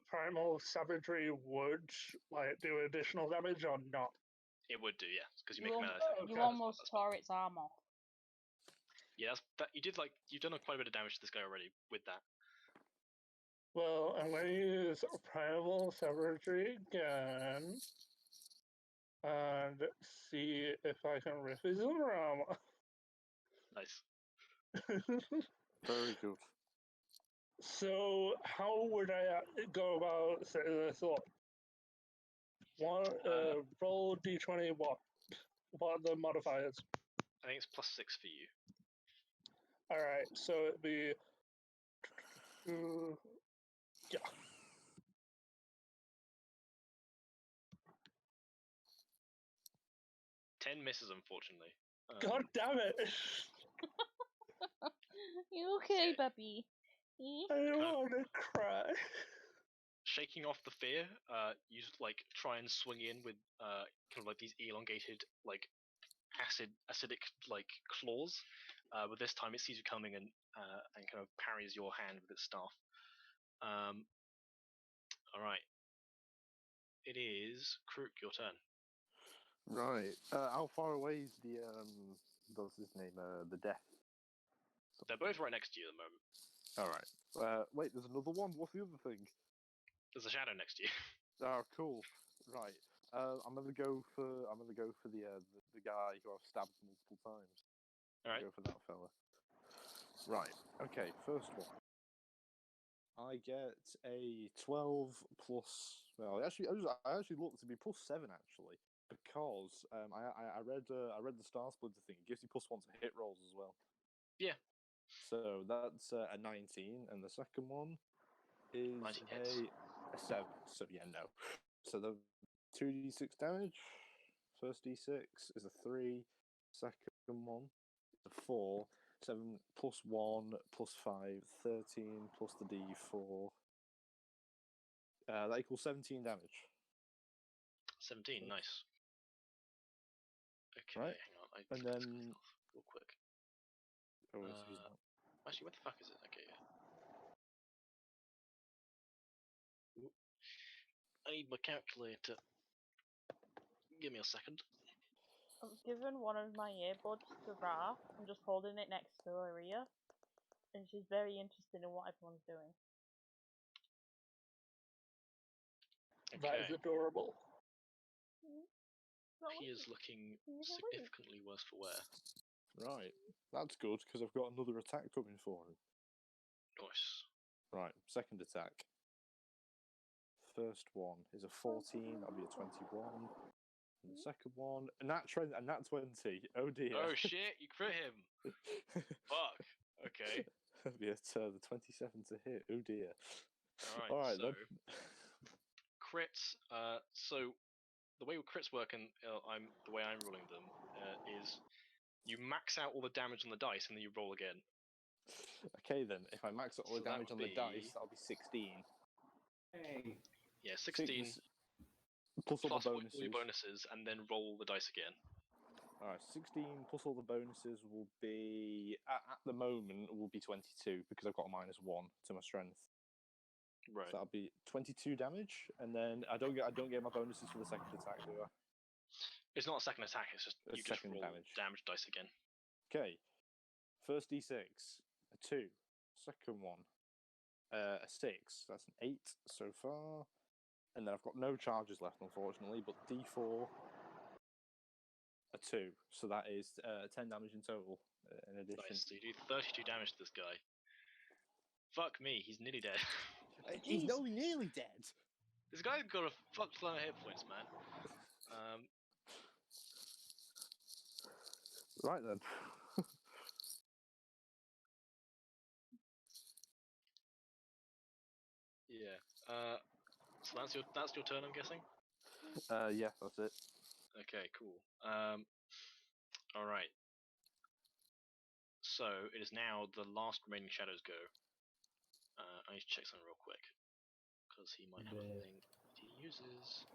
S5: Primal Savagery would like do additional damage or not?
S1: It would do, yeah, because you
S2: You,
S1: make a melee attack.
S2: you
S5: Okay.
S2: almost tore its arm off.
S1: Yeah, you've done quite a bit of damage to this guy already with that.
S5: Well, I'm going to use Primal Savagery again and see if I can rip his other armor.
S1: Nice.
S3: Very good.
S5: So, how would I go about setting this up? Roll d20. What are the modifiers?
S1: I think it's +6 for you.
S5: All right, so it'd be yeah.
S1: Ten misses, unfortunately.
S5: God damn it!
S2: You okay,
S1: Yeah.
S2: baby?
S5: I don't want to cry.
S1: Shaking off the fear, you just, try and swing in with kind of like these elongated acidic claws. But this time it sees you coming and kind of parries your hand with its staff. All right. It is Krook, your turn.
S3: Right. How far away is what's his name? The death.
S1: They're both right next to you at the moment.
S3: All right. Wait, there's another one. What's the other thing?
S1: There's a shadow next to you.
S3: Oh, cool. Right. I'm gonna go for the guy who I've stabbed multiple times.
S1: All right.
S3: Go for that fella. Right. Okay. First one. I get a 12 plus. Well, I actually looked to be +7 actually, because I read the Star Splinter thing. It gives you +1 to hit rolls as well.
S1: Yeah.
S3: So that's a 19, and the second one is
S1: 19 hits.
S3: a 7. So yeah, no. So the 2d6 damage. First d6 is a 3. Second one is a 4. 7 plus 1 plus 5, 13 plus the d4. That equals 17 damage.
S1: 17, nice. Okay,
S3: Right.
S1: hang on.
S3: And then
S1: real quick.
S3: Oh, he's not.
S1: Actually, what the fuck is it? Okay, yeah. Ooh. I need my calculator. Give me a second.
S2: I've given one of my earbuds to Ra. I'm just holding it next to her ear, and she's very interested in what everyone's doing.
S5: That is
S1: Okay.
S5: adorable.
S1: He is looking
S2: He's a
S1: significantly worse for wear.
S3: Right, that's good because I've got another attack coming for him.
S1: Nice.
S3: Right, second attack. First one is a 14, that'll be a 21. And the second one, a nat 20. Oh dear.
S1: Oh shit, you crit him! Fuck. Okay.
S3: That'll be the 27 to hit. Oh dear.
S1: Alright, so
S3: then.
S1: crits, so the way crits work and the way I'm rolling them is you max out all the damage on the dice and then you roll again.
S3: Okay then, if I max out all the
S1: So that
S3: damage on
S1: would
S3: the dice, that'll be 16.
S4: Hey.
S1: Yeah, 16
S3: plus all
S1: plus
S3: the
S1: all
S3: bonuses.
S1: your bonuses and then roll the dice again.
S3: Alright, 16 plus all the bonuses will be, at the moment, will be 22 because I've got a -1 to my strength.
S1: Right.
S3: So that'll be 22 damage, and then I don't get my bonuses for the second attack, do I?
S1: It's not a second attack, it's just
S3: It's
S1: you just
S3: second
S1: roll
S3: damage.
S1: dice again.
S3: Okay, first d6, a 2. Second one, a 6. That's an 8 so far. And then I've got no charges left, unfortunately, but d4, a 2. So that is 10 damage in total, in addition.
S1: Nice, so you do 32 damage to this guy. Fuck me, he's nearly dead.
S3: He's nearly dead!
S1: This guy's got a fuck ton of hit points, man.
S3: Right then.
S1: Yeah. So that's your turn, I'm guessing?
S3: Yeah, that's it.
S1: Okay, cool. Alright. So, it is now the last remaining shadows go. I need to check something real quick. Because he might have a thing that he uses.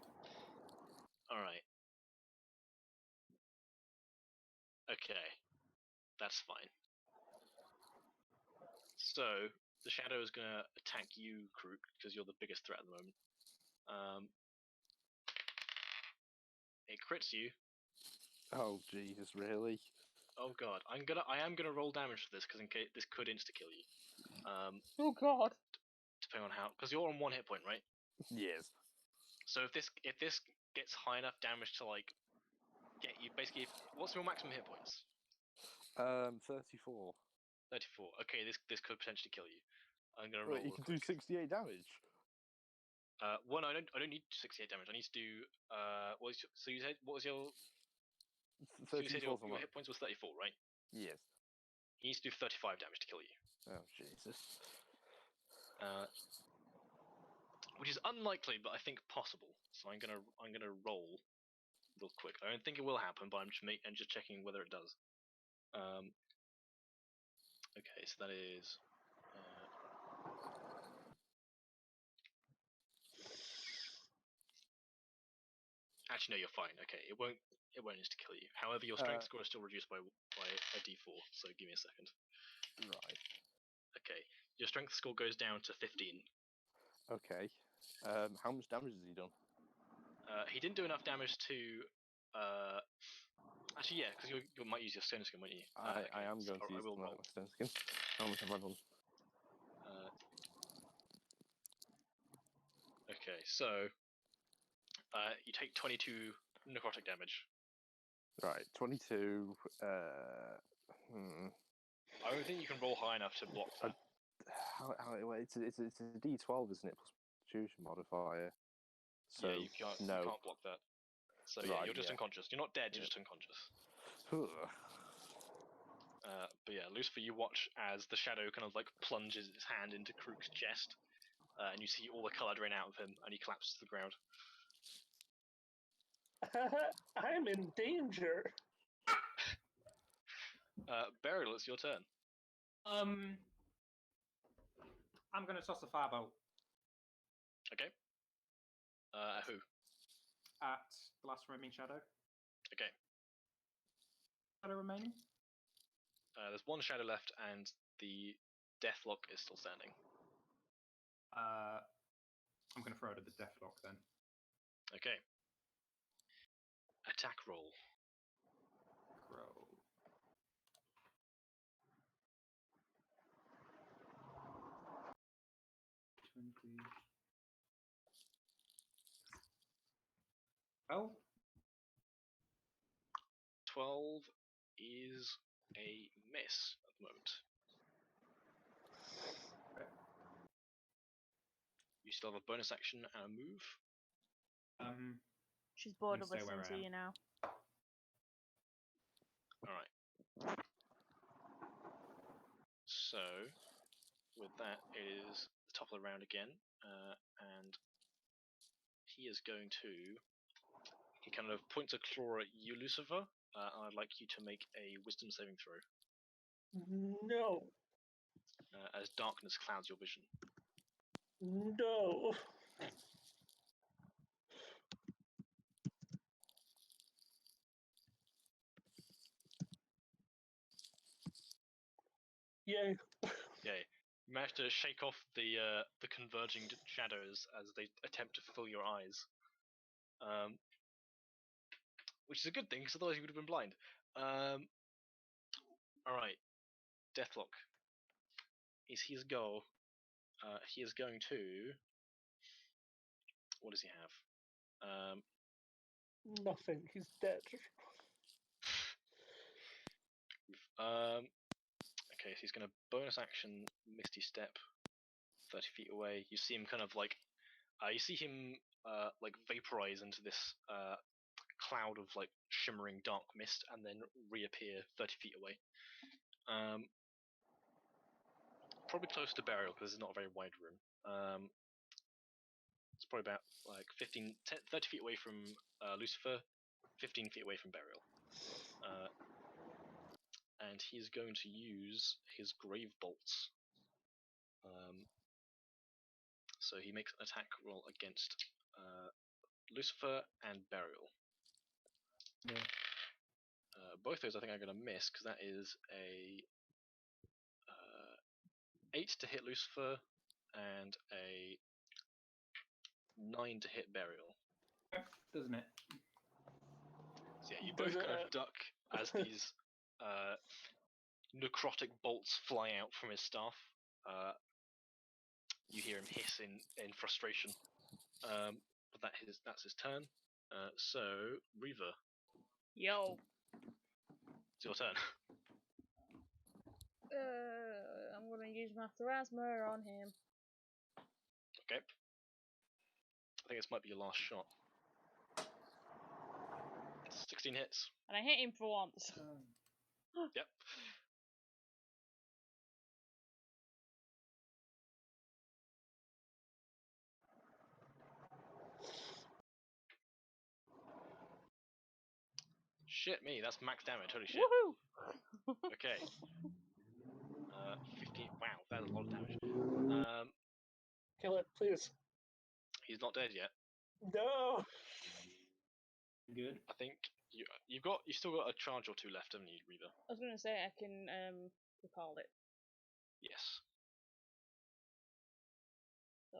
S1: Alright. Okay. That's fine. So, the shadow is gonna attack you, Krook, because you're the biggest threat at the moment. It crits you.
S3: Oh, Jesus, really?
S1: Oh god, I am gonna roll damage for this because in case this could insta kill you.
S2: Oh god.
S1: Depending on how, because you're on 1 hit point, right?
S3: Yes.
S1: So if this gets high enough damage to like get you basically, what's your maximum hit points?
S3: 34.
S1: 34. Okay, this could potentially kill you. I'm gonna
S3: Wait,
S1: roll.
S3: you can do 68 damage?
S1: Well, I don't need 68 damage. I need to do so you said what was your? So you said
S3: 34
S1: your hit points was 34, right?
S3: Yes.
S1: He needs to do 35 damage to kill you.
S3: Oh, Jesus.
S1: Which is unlikely, but I think possible. So I'm gonna roll real quick. I don't think it will happen, but I'm just checking whether it does. Okay, so that is. Actually, no, you're fine. Okay, it won't insta kill you. However, your strength score is still reduced by a d4. So give me a second.
S3: Right.
S1: Okay, your strength score goes down to 15.
S3: Okay. How much damage has he done?
S1: He didn't do enough damage to. Actually, yeah, because you might use your stone skin, won't you?
S3: I am going to use my stone skin. How much have I done?
S1: Okay, so you take 22 necrotic damage.
S3: Right, 22.
S1: I don't think you can roll high enough to block that.
S3: It's a D12, isn't it? Plus Constitution modifier. So
S1: yeah, you can't block that. So yeah, you're just unconscious. You're not dead. You're just unconscious. But yeah, Lucifer, you watch as the shadow kind of like plunges its hand into Krook's chest, and you see all the color drain out of him, and he collapses to the ground.
S5: I'm in danger.
S1: Burial, it's your turn.
S4: I'm going to toss a firebolt.
S1: Okay. Who?
S4: At the last remaining shadow.
S1: Okay.
S4: Shadow remaining?
S1: There's one shadow left, and the deathlock is still standing.
S4: I'm going to throw it at the deathlock then.
S1: Okay. Attack roll.
S4: roll. Oh,
S1: 12 is a miss at the moment. You still have a bonus action and a move.
S2: She's bored
S4: gonna
S2: of
S4: stay where
S2: listening
S4: I
S2: to
S4: am.
S2: you now.
S1: Alright. So, with that, it is the top of the round again, and he is going to. He kind of points a claw at you, Lucifer. I'd like you to make a wisdom saving throw,
S5: No.
S1: as darkness clouds your vision.
S5: No. Yay.
S1: Yeah, you manage to shake off the converging shadows as they attempt to fill your eyes, which is a good thing because otherwise you would have been blind. All right, Deathlock is his goal. He is going to. What does he have?
S5: Nothing. He's dead.
S1: Okay, so he's going to bonus action Misty Step 30 feet away. You see him kind of like, you see him like vaporize into this cloud of like shimmering dark mist and then reappear 30 feet away. Probably close to Burial because it's not a very wide room. It's probably about like 30 feet away from Lucifer, 15 feet away from Burial. And he's going to use his Grave Bolts. So he makes an attack roll against Lucifer and Burial.
S4: yeah.
S1: Both those I think are going to miss because that is a 8 to hit Lucifer and a 9 to hit Burial.
S4: Doesn't it?
S1: So yeah, you both kind of duck as these necrotic bolts fly out from his staff. You hear him hiss in frustration. But that's his turn. So, Reaver,
S2: Yo.
S1: it's your turn.
S2: I'm gonna use my Thrasma on him.
S1: Okay. I think this might be your last shot. 16 hits.
S2: And I hit him for once.
S1: Yep. Shit me, that's max damage, holy shit.
S2: Woohoo!
S1: Okay. 15, wow, that is a lot of damage.
S5: Kill it, please.
S1: He's not dead yet.
S5: No.
S4: Good.
S1: I think you still got a charge or two left, haven't you, Reaver?
S2: I was gonna say I can recall it.
S1: Yes.
S2: So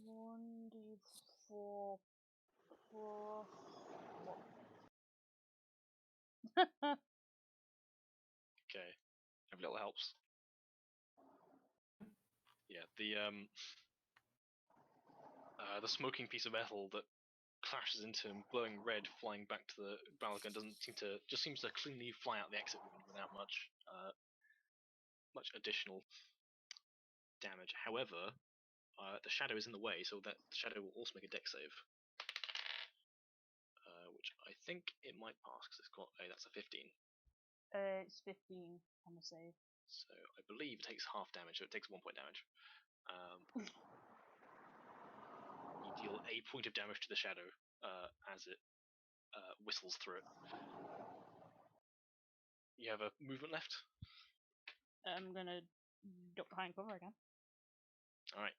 S2: 1d4 plus 1.
S1: Okay. Every little helps. Yeah, the smoking piece of metal that clashes into him, glowing red, flying back to the Balagan, just seems to cleanly fly out the exit wound without much additional damage. However, the shadow is in the way, so that the shadow will also make a dex save, which I think it might pass because it's got that's a 15.
S2: It's 15 on the save.
S1: So I believe it takes half damage, so it takes 1 point damage. You deal a point of damage to the shadow as it whistles through it. You have a movement left?
S2: I'm gonna duck behind cover again.
S1: Alright.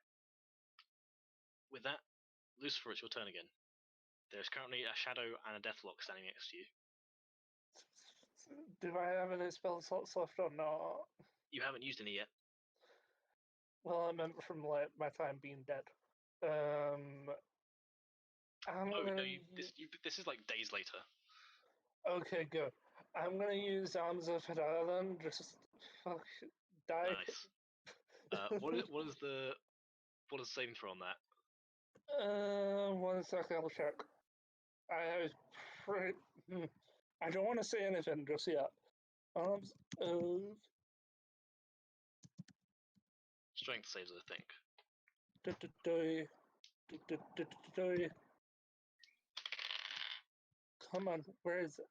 S1: With that, Lucifer, it's your turn again. There's currently a shadow and a deathlock standing next to you.
S5: Do I have any spell slots left or not?
S1: You haven't used any yet.
S5: Well, I meant from like my time being dead. I'm
S1: Oh
S5: gonna
S1: no, this is like days later.
S5: Okay, good. I'm gonna use Arms of Hadar then. Just fuck die.
S1: Nice. What is the saving throw on that?
S5: 1 second, I'll check. I was pretty. I don't want to say anything just yet. Arms of.
S1: Strength saves, I think.
S5: Come on, where is it?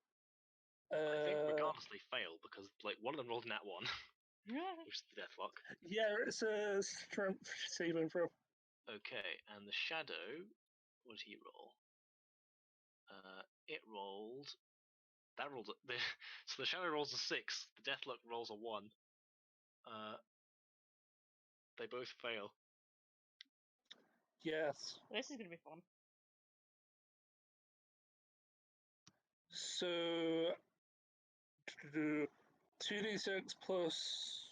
S1: I think regardless they fail because like one of them rolled nat 1, which is the deathlock.
S5: Yeah, it's a strength saving throw.
S1: Okay, and the shadow, what did he roll? It rolled. That rolled so the shadow rolls a 6. The deathlock rolls a 1. They both fail.
S5: Yes.
S2: This is gonna be fun.
S5: So 2d6 plus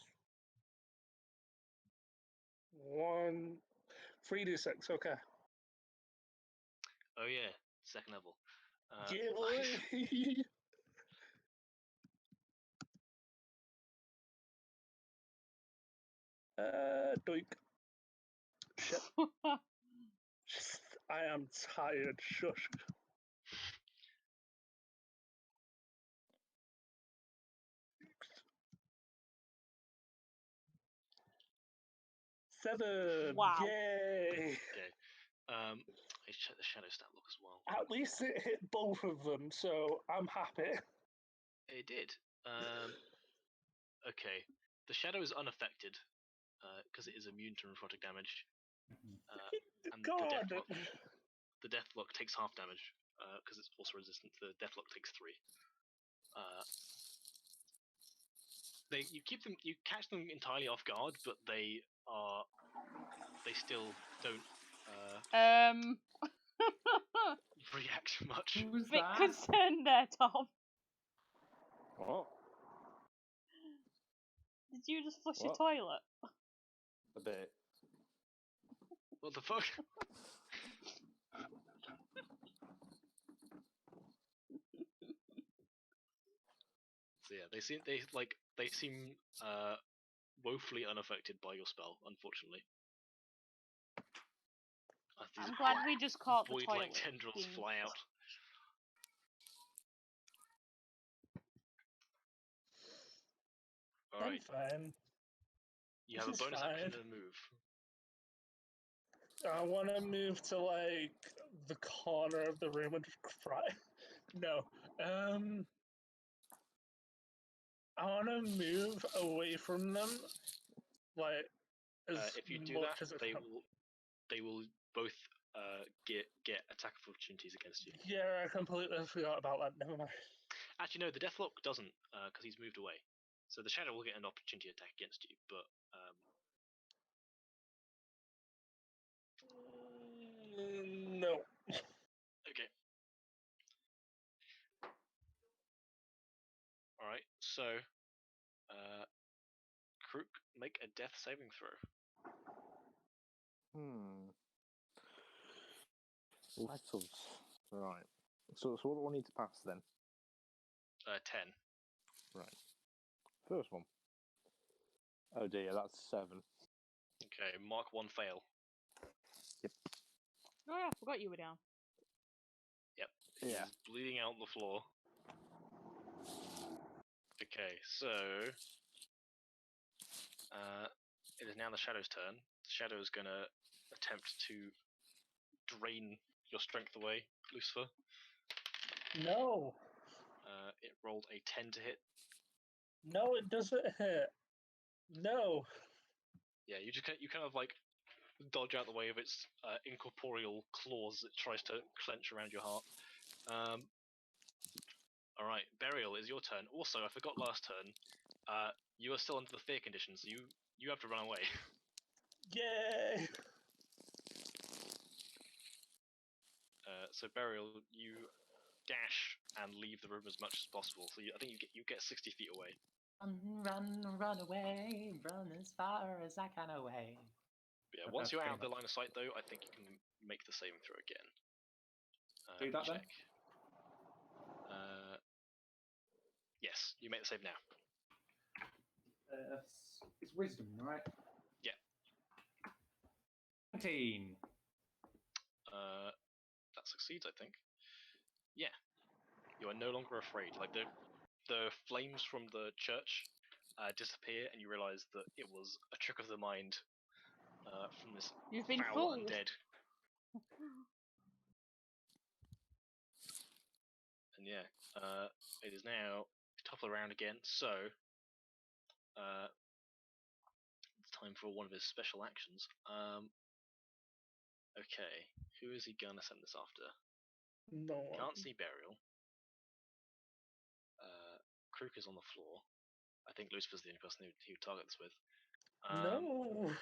S5: 1, 3d6. Okay.
S1: Oh yeah, second level.
S5: Yeah,
S1: Nice.
S5: boy. Doink. Shit. I am tired. Shush. Seven.
S2: Wow.
S5: Yay.
S1: Okay. Let's check the shadow stat block as well.
S5: At least it hit both of them, so I'm happy.
S1: It did. Okay. The shadow is unaffected because it is immune to necrotic damage. And
S5: God.
S1: the deathlock takes half damage because it's also resistant. The deathlock takes 3. You catch them entirely off guard, but they still don't react much.
S4: Who was
S2: Bit
S4: that?
S2: concerned there, Tom.
S3: What?
S2: Did you just flush your
S3: What?
S2: toilet?
S3: A bit.
S1: What the fuck? So yeah, they seem woefully unaffected by your spell, unfortunately.
S2: I'm glad we just caught the toilet.
S1: Void-like tendrils fly out. Alright.
S5: I'm fine.
S1: You have a
S5: This is
S1: bonus action
S5: fine.
S1: and a move.
S5: I want to move to like the corner of the room and just cry. No. I want to move away from them, like as
S1: If you do
S5: much
S1: that,
S5: as I can.
S1: they will both get attack of opportunities against you.
S5: Yeah, I completely forgot about that. Never mind.
S1: Actually, no, the deathlock doesn't because he's moved away. So the shadow will get an opportunity attack against you, but
S5: No.
S1: okay. All right, so Krook, make a death saving throw.
S3: Let's. Right. So what do I need to pass then?
S1: 10.
S3: Right. First one. Oh dear, that's 7.
S1: Okay, mark 1 fail.
S3: Yep.
S2: Oh yeah, I forgot you were down.
S1: Yep.
S3: Yeah.
S1: He's bleeding out on the floor. Okay, so it is now the Shadow's turn. The Shadow is gonna attempt to drain your strength away, Lucifer.
S5: No.
S1: It rolled a 10 to hit.
S5: No, it doesn't hit. No.
S1: Yeah, you kind of like dodge out the way of its incorporeal claws that tries to clench around your heart. All right, Burial is your turn. Also, I forgot last turn. You are still under the fear condition, so you have to run away.
S5: Yay.
S1: So Burial, you dash and leave the room as much as possible. So I think you get 60 feet away.
S4: Run away, run as far as I can away.
S1: Yeah,
S4: But
S1: once
S4: that's
S1: you're
S4: pretty
S1: out of the
S4: much-
S1: line of sight, though, I think you can make the saving throw again.
S4: Do that then?
S1: check. Yes, you make the save now.
S4: It's wisdom, right?
S1: Yeah.
S4: 19.
S1: That succeeds, I think. Yeah. You are no longer afraid. Like the flames from the church disappear, and you realise that it was a trick of the mind from this
S2: You've been
S1: foul
S2: fooled.
S1: undead. And yeah, it is now topple around again. So it's time for one of his special actions. Okay, who is he gonna send this after?
S5: No one.
S1: Can't see burial. Krook is on the floor. I think Lucifer's the only person he would target this with.
S5: No.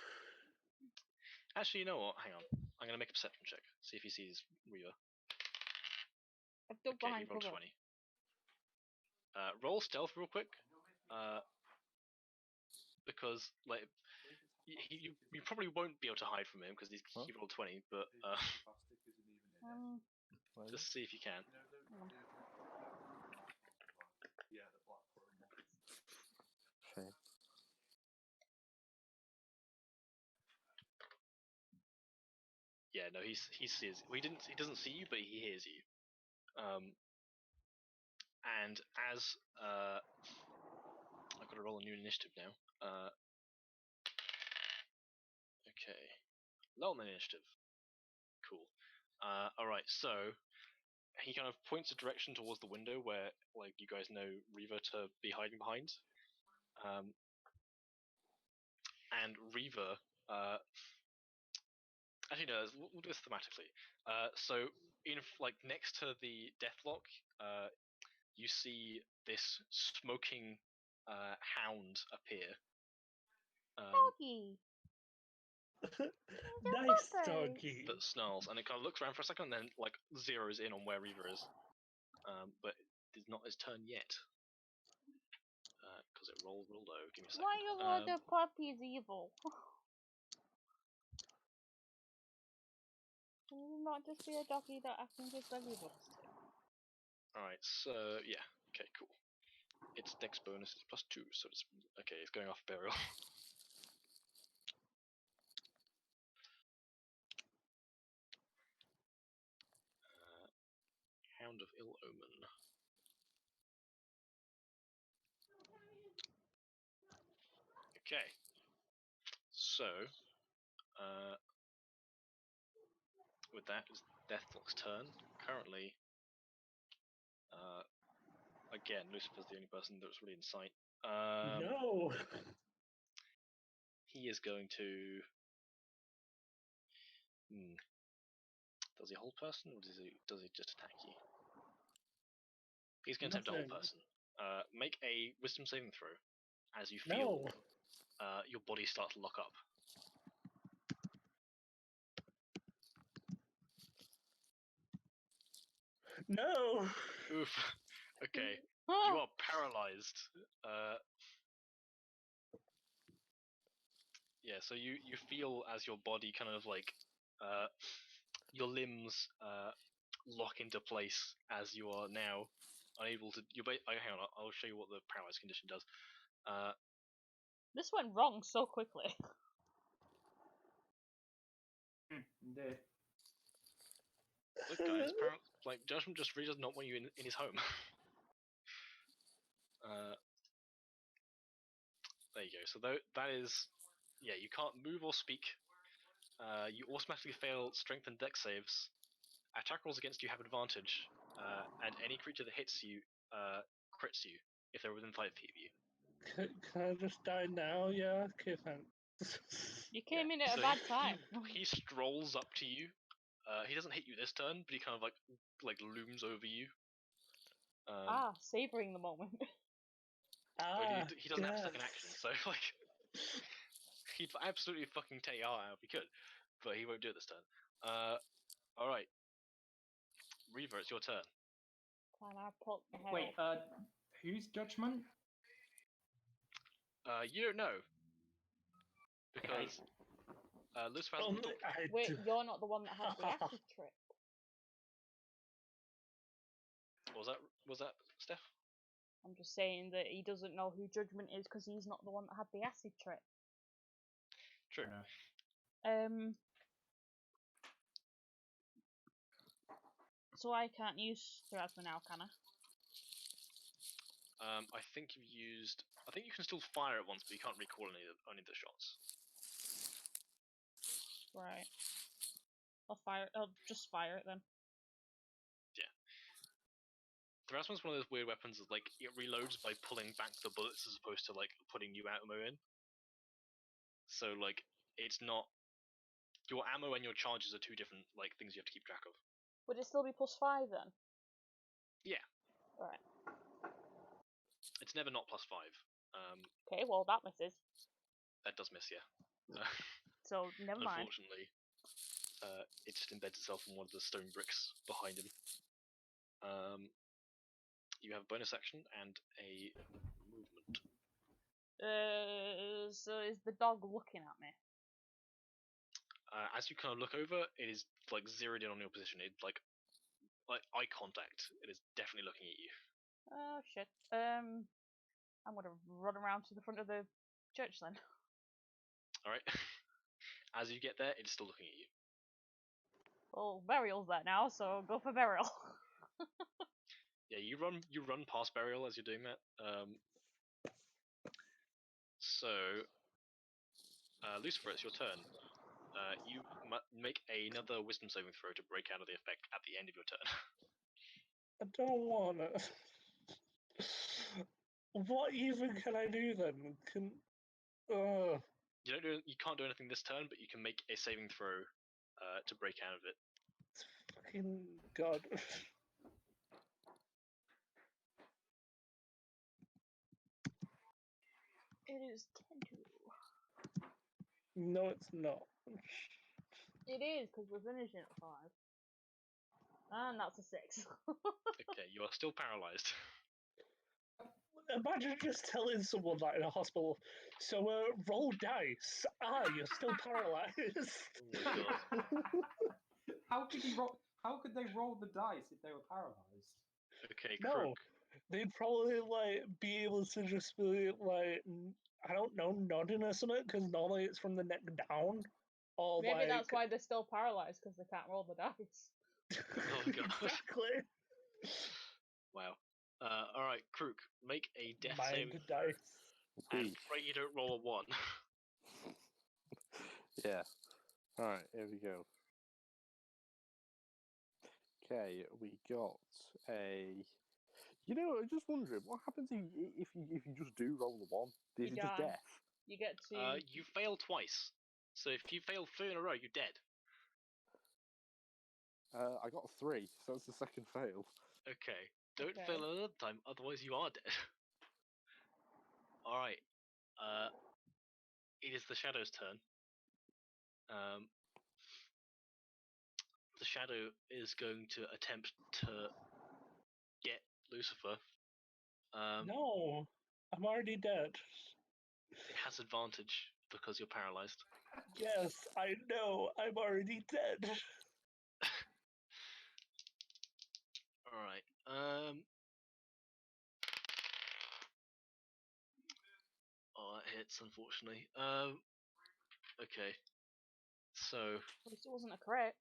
S1: Actually, you know what? Hang on. I'm gonna make a perception check. See if he sees Reaver.
S2: I've dug
S1: Okay, he
S2: behind
S1: rolled
S2: cover.
S1: 20. Roll stealth real quick. Because like you probably won't be able to hide from him because he rolled 20. But just see if you can.
S3: Okay.
S1: Yeah, no, he sees. Well, he doesn't see you, but he hears you. And as I've got to roll a new initiative now. Okay, low on the initiative. Cool. All right, so he kind of points a direction towards the window where, like, you guys know Reaver to be hiding behind. And Reaver, actually no, we'll do this thematically. So in like next to the deathlock, you see this smoking hound appear.
S2: Doggy.
S5: Nice
S2: puppies.
S5: doggy.
S1: That snarls, and it kind of looks around for a second, and then like zeroes in on where Reaver is. But it is not his turn yet. Because it rolled real low. Give me a second.
S2: Why are the puppies evil? Can it not just be a doggy that I can give doggy books to?
S1: Alright, so yeah, okay, cool. Its dex bonus is +2, so it's okay. It's going off burial. Hound of Ill Omen. Okay, so with that is Deathlock's turn. Currently, again, Lucifer's the only person that's really in sight.
S5: No.
S1: He is going to. Does he hold person, or does he just attack you? He's going to attempt to hold person. Make a wisdom saving throw as you feel your body start to lock up.
S5: No.
S1: Oof. Okay. You are paralyzed. Yeah, so you feel as your body kind of like your limbs lock into place as you are now unable to. Hang on, I'll show you what the paralyzed condition does.
S2: This went wrong so quickly.
S4: Indeed.
S1: Look, guys, like Judgment just really does not want you in his home. There you go. So that is, yeah, you can't move or speak. You automatically fail strength and dex saves. Attack rolls against you have advantage, and any creature that hits you crits you if they're within 5 feet of you.
S5: Can I just die now? Yeah. Okay, thanks.
S2: You came in at
S1: So
S2: a bad time.
S1: He strolls up to you. He doesn't hit you this turn, but he kind of like looms over you.
S2: Savoring the moment.
S1: He doesn't have a second action, so like he'd absolutely fucking take your heart out if he could, but he won't do it this turn. All right, Reaver, it's your turn.
S2: Can I put the hell?
S4: Wait, who's Judgment?
S1: You don't know because Lucifer has
S5: Only
S1: the door.
S5: I
S2: Wait,
S5: do.
S2: you're not the one that had the acid trip.
S1: Was that Steph?
S2: I'm just saying that he doesn't know who Judgment is because he's not the one that had the acid trip.
S1: True.
S2: So I can't use Thrasma now, can I?
S1: I think you've used. I think you can still fire it once, but you can't recall any of the shots.
S2: Right. I'll just fire it then.
S1: Yeah. Thrasma's one of those weird weapons that, like, it reloads by pulling back the bullets as opposed to, like, putting new ammo in. So, like, it's not. Your ammo and your charges are two different, like, things you have to keep track of.
S2: Would it still be +5 then?
S1: Yeah.
S2: Right.
S1: It's never not +5.
S2: Okay, well that misses.
S1: That does miss, yeah.
S2: So never mind.
S1: Unfortunately, it just embeds itself in one of the stone bricks behind him. You have a bonus action and a movement.
S2: So is the dog looking at me?
S1: As you kind of look over, it is like zeroed in on your position. It's like eye contact. It is definitely looking at you.
S2: Oh shit. I'm gonna run around to the front of the church then.
S1: All right. As you get there, it's still looking at you.
S2: Well, Burial's there now, so go for Burial.
S1: Yeah, you run past Burial as you're doing that. So, Lucifer, it's your turn. You make another Wisdom saving throw to break out of the effect at the end of your turn.
S5: I don't wanna. What even can I do then?
S1: You can't do anything this turn, but you can make a saving throw to break out of it.
S5: Fucking God.
S2: It is 10-2.
S5: No, it's not.
S2: It is, because we're finishing at 5. And that's a 6.
S1: Okay, you are still paralyzed.
S5: Imagine just telling someone that in a hospital. So, roll dice. You're still paralyzed.
S1: Oh my god.
S4: How could they roll the dice if they were paralyzed?
S1: Okay,
S5: No,
S1: Crook.
S5: they'd probably be able to just be I don't know, nodding or something, because normally it's from the neck down. Or
S2: Maybe that's why they're still paralyzed, because they can't roll the dice.
S1: Oh god.
S5: Exactly.
S1: Wow. Alright, Crook, make a death
S5: Mind
S1: save.
S5: dice.
S1: And pray you don't roll a 1.
S3: Yeah. Alright, here we go. Okay, we got a. You know, I was just wondering, what happens if you just do roll the 1? Is
S2: You
S3: it just
S2: die.
S3: death?
S2: You get to...
S1: You fail twice. So if you fail 3 in a row, you're dead.
S3: I got 3, so that's the second fail.
S1: Okay. Don't
S2: Okay.
S1: fail another time, otherwise you are dead. Alright. It is the Shadow's turn. The Shadow is going to attempt to get Lucifer.
S5: No, I'm already dead.
S1: It has advantage because you're paralyzed.
S5: Yes, I know. I'm already dead.
S1: Alright. Oh, that hits, unfortunately. Okay. So,
S2: At least it wasn't a crit.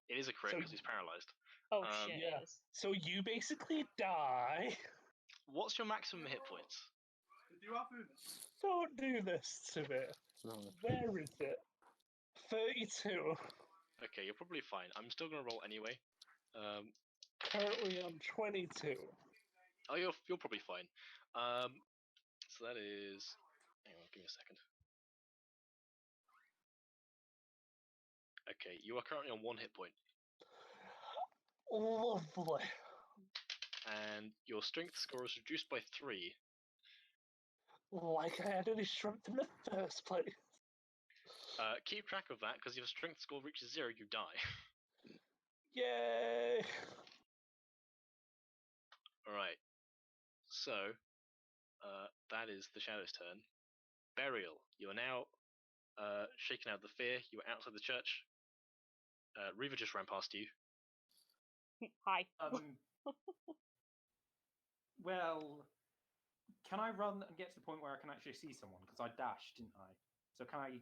S1: it is a crit
S5: So-
S1: because he's paralyzed.
S2: Oh shit,
S5: yeah.
S2: it is.
S5: So you basically die.
S1: What's your maximum hit points?
S5: Don't do this to me.
S3: No.
S5: Where is it? 32.
S1: Okay, you're probably fine. I'm still gonna roll anyway.
S5: Currently on 22.
S1: Oh, you're probably fine. So that is. Hang on, give me a second. Okay, you are currently on 1 hit point,
S5: Lovely.
S1: and your strength score is reduced by 3.
S5: Like I had any strength in the first place.
S1: Keep track of that, because if your strength score reaches 0, you die.
S5: Yay!
S1: Alright. So, that is the Shadow's turn. Burial, you are now shaken out of the fear. You are outside the church. Reva just ran past you.
S2: Hi.
S4: Well, can I run and get to the point where I can actually see someone? Because I dashed, didn't I? So can I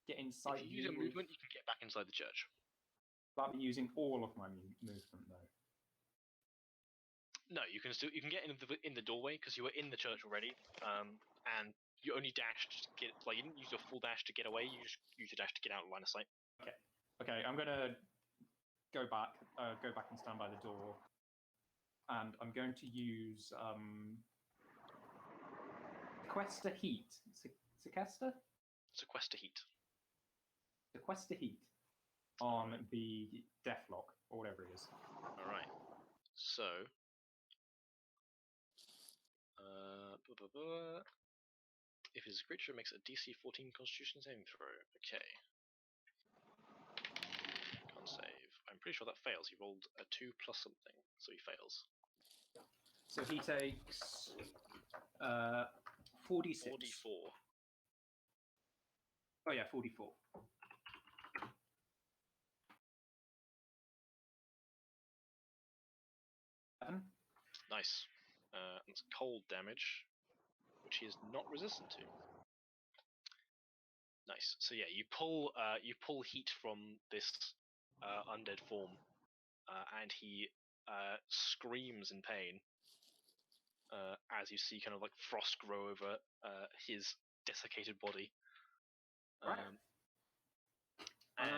S4: get inside
S1: If you use a movement, you can get back inside the church.
S4: That'd be using all of my movement, though.
S1: No, you can get in the doorway because you were in the church already, and you only dashed to get, like, you didn't use your full dash to get away. You just used your dash to get out of line of sight.
S4: Okay, I'm gonna go back and stand by the door, and I'm going to use Sequester Heat. Sequester?
S1: Sequester Heat.
S4: Sequester Heat on the Deathlock, or whatever it is.
S1: All right. So, if his creature makes a DC 14 Constitution saving throw, okay. Can't save. I'm pretty sure that fails. He rolled a 2 plus something, so he fails.
S4: So he takes 46.
S1: 44.
S4: Oh yeah, 44.
S1: Nice. That's cold damage, which he is not resistant to. Nice. So yeah, you pull heat from this undead form, and he screams in pain as you see kind of like frost grow over his desiccated body.
S4: Right.
S1: And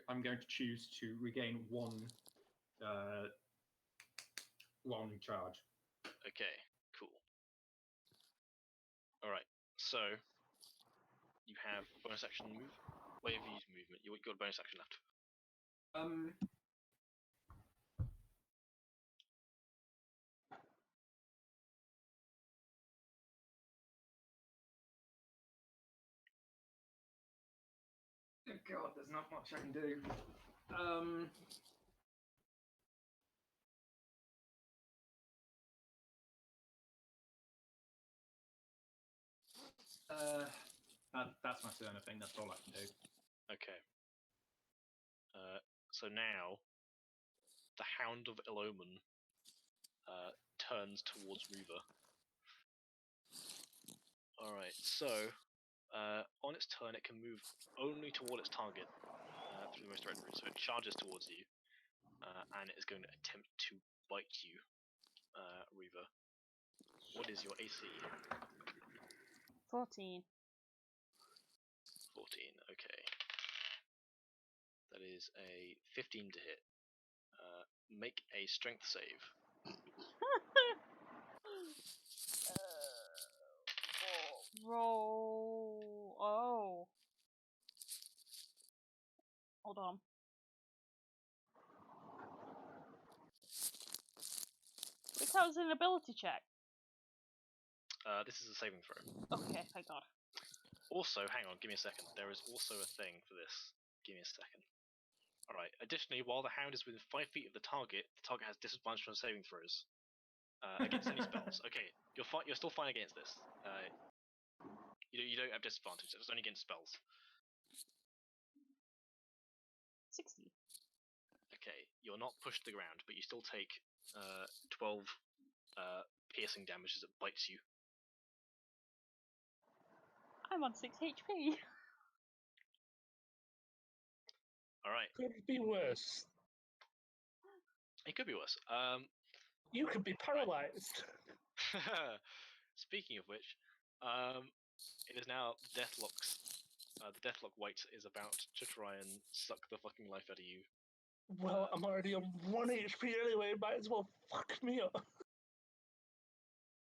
S4: I'm going to choose to regain one charge.
S1: Okay, cool. All right. So you have bonus action move. Where have you used movement? You got a bonus action left.
S4: Oh God, there's not much I can do. That's my turn, I think. That's all I can do.
S1: Okay. So now, the Hound of Eloman turns towards Reaver. Alright, so on its turn it can move only toward its target through the most direct route. So it charges towards you, and it is going to attempt to bite you, Reaver. What is your AC?
S2: 14.
S1: 14, okay. That is a 15 to hit. Make a strength save.
S2: Roll. Oh. Hold on. It counts as an ability check.
S1: This is a saving throw.
S2: Okay, thank God.
S1: Also, hang on, give me a second. There is also a thing for this. Give me a second. Alright, additionally, while the hound is within 5 feet of the target has disadvantage on saving throws. Against any spells. Okay, you're still fine against this. You don't have disadvantage, it's only against spells.
S2: 60.
S1: Okay, you're not pushed to the ground, but you still take 12 piercing damage as it bites you.
S2: I'm on 6 HP.
S1: Alright.
S5: Could be worse.
S1: It could be worse.
S5: You could be paralyzed.
S1: Speaking of which, it is now Deathlock's. The Deathlock White is about to try and suck the fucking life out of you.
S5: Well, I'm already on 1 HP anyway, might as well fuck me up.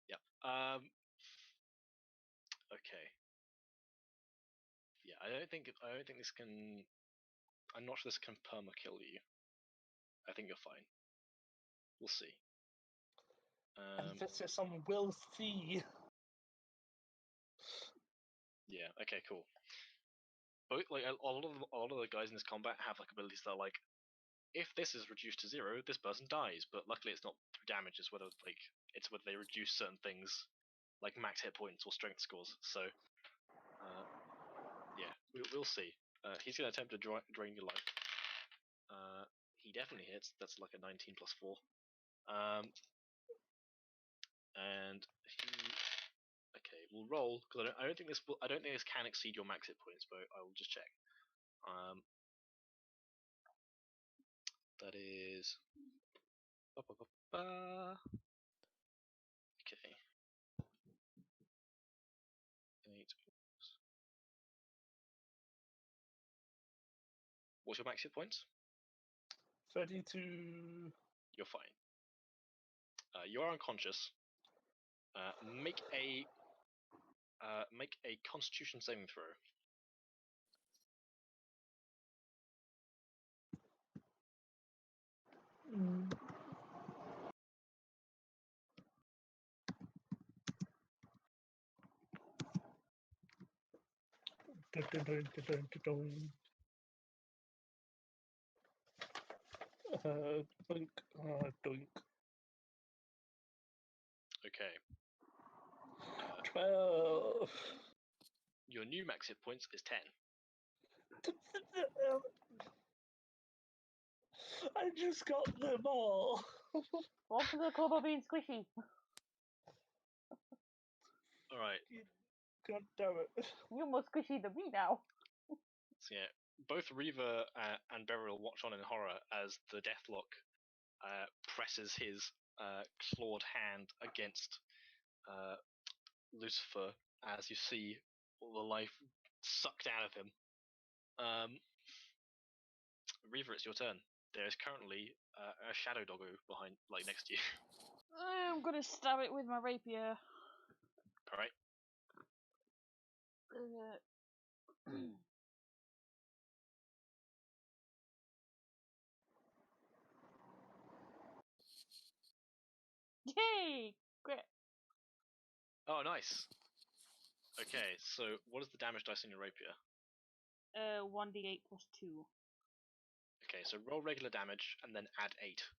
S1: Yep. Okay. Yeah, I don't think this can. I'm not sure this can perma kill you. I think you're fine. We'll see.
S5: Emphasis on will see.
S1: Yeah. Okay. Cool. Both a lot of the guys in this combat have like abilities that are like, if this is reduced to 0, this person dies. But luckily, it's not through damage. It's whether they reduce certain things, like max hit points or strength scores. So, yeah, we'll see. He's gonna attempt to drain your life. he definitely hits. That's like a 19 plus 4. And he. Okay, we'll roll because I don't think this can exceed your max hit points, but I will just check. That is. Okay. 8. What's your max hit points?
S5: 32.
S1: You're fine. You're unconscious. Make a Constitution saving throw.
S5: Mm. Dun, dun, dun, dun, dun, dun. Doink, doink.
S1: Okay.
S5: 12.
S1: Your new max hit points is 10.
S5: I just got them all.
S2: What for the club of being squishy?
S1: All right.
S5: God damn it.
S2: You're more squishy than me now.
S1: So yeah, both Reaver and Beryl watch on in horror as the Deathlock presses his clawed hand against Lucifer as you see all the life sucked out of him. Reaver, it's your turn. There is currently a shadow doggo behind, like next to you.
S2: I'm gonna stab it with my rapier.
S1: All right.
S2: Yay! Great.
S1: Oh, nice. Okay, so what is the damage dice in your rapier?
S2: 1d8 plus 2.
S1: Okay, so roll regular damage and then add 8.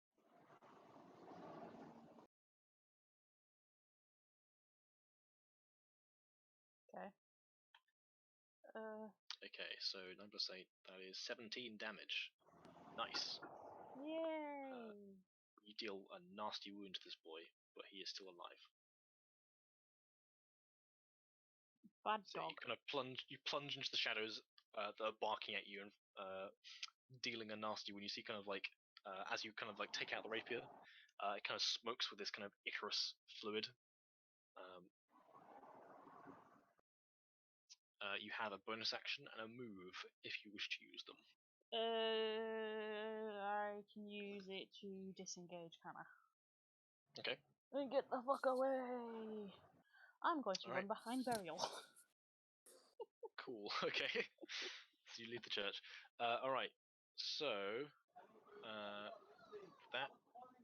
S2: Okay.
S1: Okay, so 9 plus 8, that is 17 damage. Nice.
S2: Yay!
S1: You deal a nasty wound to this boy, but he is still alive.
S2: Bad
S1: So
S2: dog.
S1: you kind of plunge into the shadows that are barking at you and dealing a nasty wound. You see kind of like as you kind of like take out the rapier, it kind of smokes with this kind of Icarus fluid. You have a bonus action and a move if you wish to use them.
S2: I can use it to disengage, can I?
S1: Okay.
S2: And get the fuck away! I'm going to
S1: All
S2: run
S1: right.
S2: behind Burial.
S1: Cool. Okay. So you leave the church. All right. So that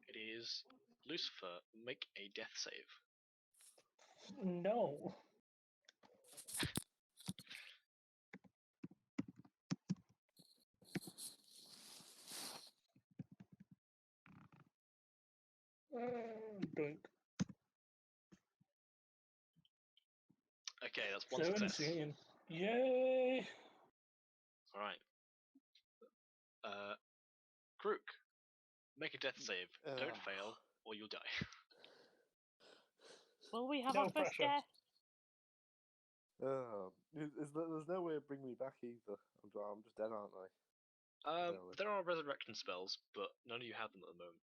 S1: it is Lucifer. Make a death save.
S5: No. Doink.
S1: Okay, that's one success.
S5: 17. Yay!
S1: All right. Krook, make a death save. Don't fail, or you'll die.
S2: Will we have
S5: No
S2: our first
S5: pressure.
S2: death?
S3: There's no way of bringing me back either. I'm just dead, aren't I? Really?
S1: There are resurrection spells, but none of you have them at the moment.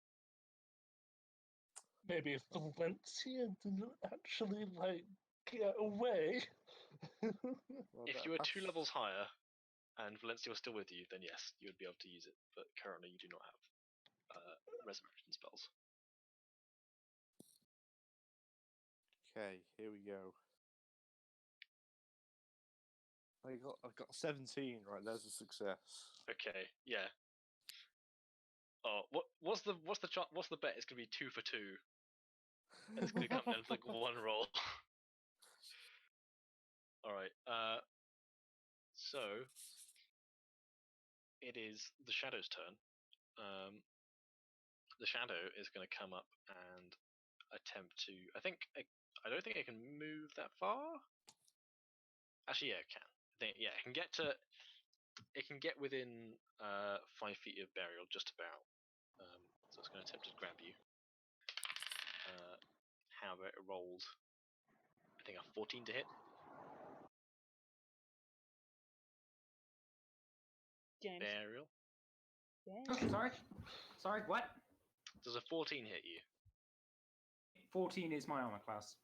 S5: Maybe if Valencia didn't actually, like, get away.
S3: Well,
S1: If you were 2 levels higher and Valencia was still with you, then yes, you would be able to use it. But currently, you do not have resurrection spells.
S3: Okay, here we go. I got 17. Right, there's a success.
S1: Okay, yeah. Oh, what's the bet? It's gonna be 2 for 2. And it's gonna come down to like one roll. All right. So it is the Shadow's turn. The Shadow is going to come up and attempt to. I don't think it can move that far. Actually, yeah, it can. It can get to. It can get within 5 feet of burial, just about. So it's going to attempt to grab you. However, it rolled, I think, a 14 to hit.
S2: James.
S1: Burial.
S2: James.
S4: Sorry, what?
S1: Does a 14 hit you?
S4: 14 is my armor class.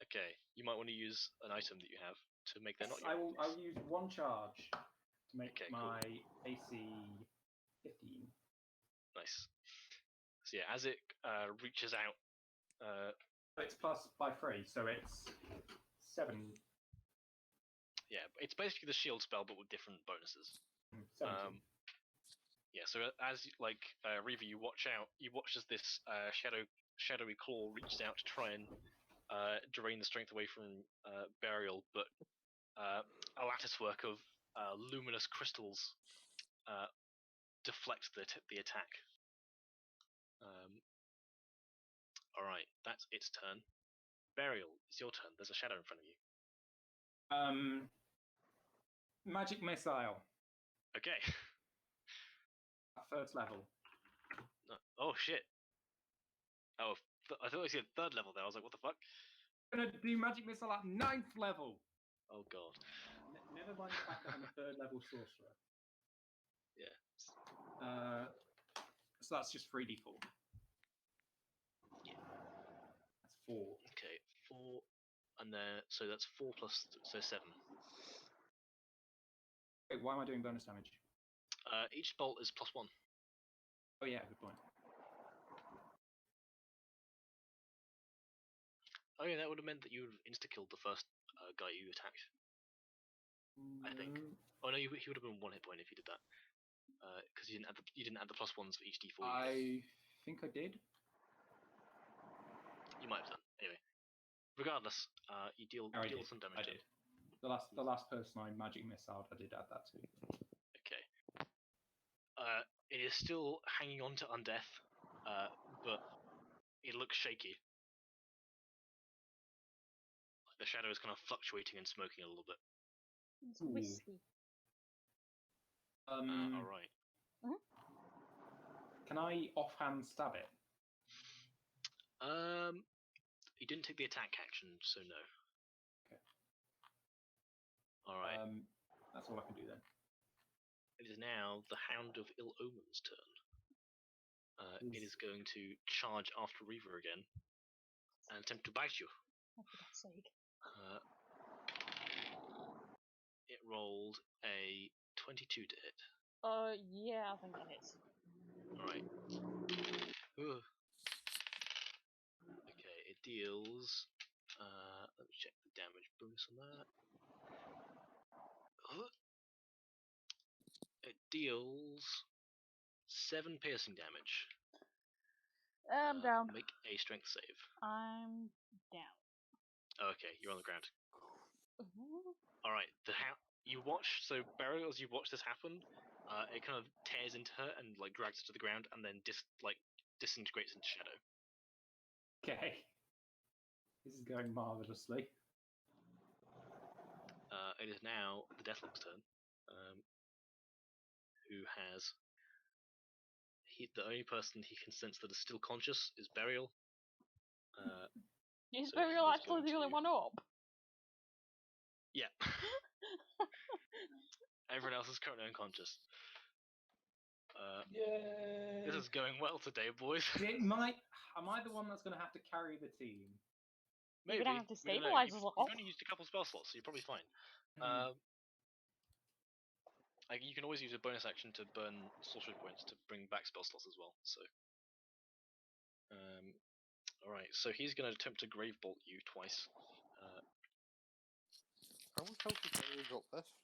S1: Okay, you might want to use an item that you have to make that not
S4: I
S1: your
S4: will. I'll use one charge to make
S1: Okay, cool.
S4: my AC 15.
S1: Nice. So yeah, as it reaches out,
S4: It's plus by 3, so it's 7.
S1: yeah, it's basically the shield spell but with different bonuses.
S4: 17.
S1: Yeah, so as Reaver, you watch out. You watch as this shadowy claw reaches out to try and drain the strength away from Burial, but a lattice work of luminous crystals deflect the attack. All right, that's its turn. Burial, it's your turn. There's a shadow in front of you.
S4: Magic missile
S1: Okay.
S4: at first level.
S1: Oh shit. Oh, I thought I said 3rd level there. I was like, what the fuck?
S4: I'm gonna do magic missile at 9th level.
S1: Oh god.
S4: Never mind the fact that I'm a 3rd level sorcerer.
S1: Yeah.
S4: So that's just 3d4.
S1: Yeah.
S4: That's 4.
S1: Okay, 4, and then so that's 4 plus, so 7.
S4: Wait, why am I doing bonus damage?
S1: Each bolt is +1.
S4: Oh yeah, good point.
S1: Oh yeah, that would have meant that you would have insta-killed the first guy you attacked. I think. Oh no, he would have been 1 hit point if you did that. Because you didn't add the +1s for each d4.
S4: I think I did.
S1: You might have done. Anyway, regardless, you deal some damage.
S4: I did. The last person I magic missile, I did add that to.
S1: Okay. It is still hanging on to undeath, but it looks shaky. The shadow is kind of fluctuating and smoking a little bit.
S2: It's wispy.
S1: All right.
S4: Can I offhand stab it?
S1: You didn't take the attack action, so no.
S4: Okay.
S1: All right.
S4: That's all I can do then.
S1: It is now the Hound of Ill Omen's turn. It is going to charge after Reaver again and attempt to bite you.
S2: Oh, for God's sake.
S1: It rolled a 22 to hit.
S2: Yeah, I think that hits.
S1: Alright. Okay, it deals... let me check the damage bonus on that. It deals 7 piercing damage.
S2: I'm down.
S1: Make a strength save.
S2: I'm down.
S1: Okay, you're on the ground. Alright, you watch, so Burial, as you watch this happen, it kind of tears into her and drags her to the ground and then disintegrates into shadow.
S4: Okay. This is going marvellously.
S1: It is now the Deathlock's turn, who has... the only person he can sense that is still conscious is Burial.
S2: Is
S1: so
S2: Burial
S1: he is
S2: actually
S1: going
S2: the only
S1: to-
S2: one up?
S1: Yeah. Everyone else is currently unconscious.
S5: Yay!
S1: This is going well today, boys.
S4: Am I the one that's going to have to carry the team?
S1: Maybe.
S2: You're gonna have to
S1: We don't know.
S2: stabilize us
S1: You've
S2: all.
S1: only used a couple spell slots, so you're probably fine. You can always use a bonus action to burn sorcery points to bring back spell slots as well. So, all right. So he's going to attempt to grave bolt you twice.
S3: How much health has Burial got left?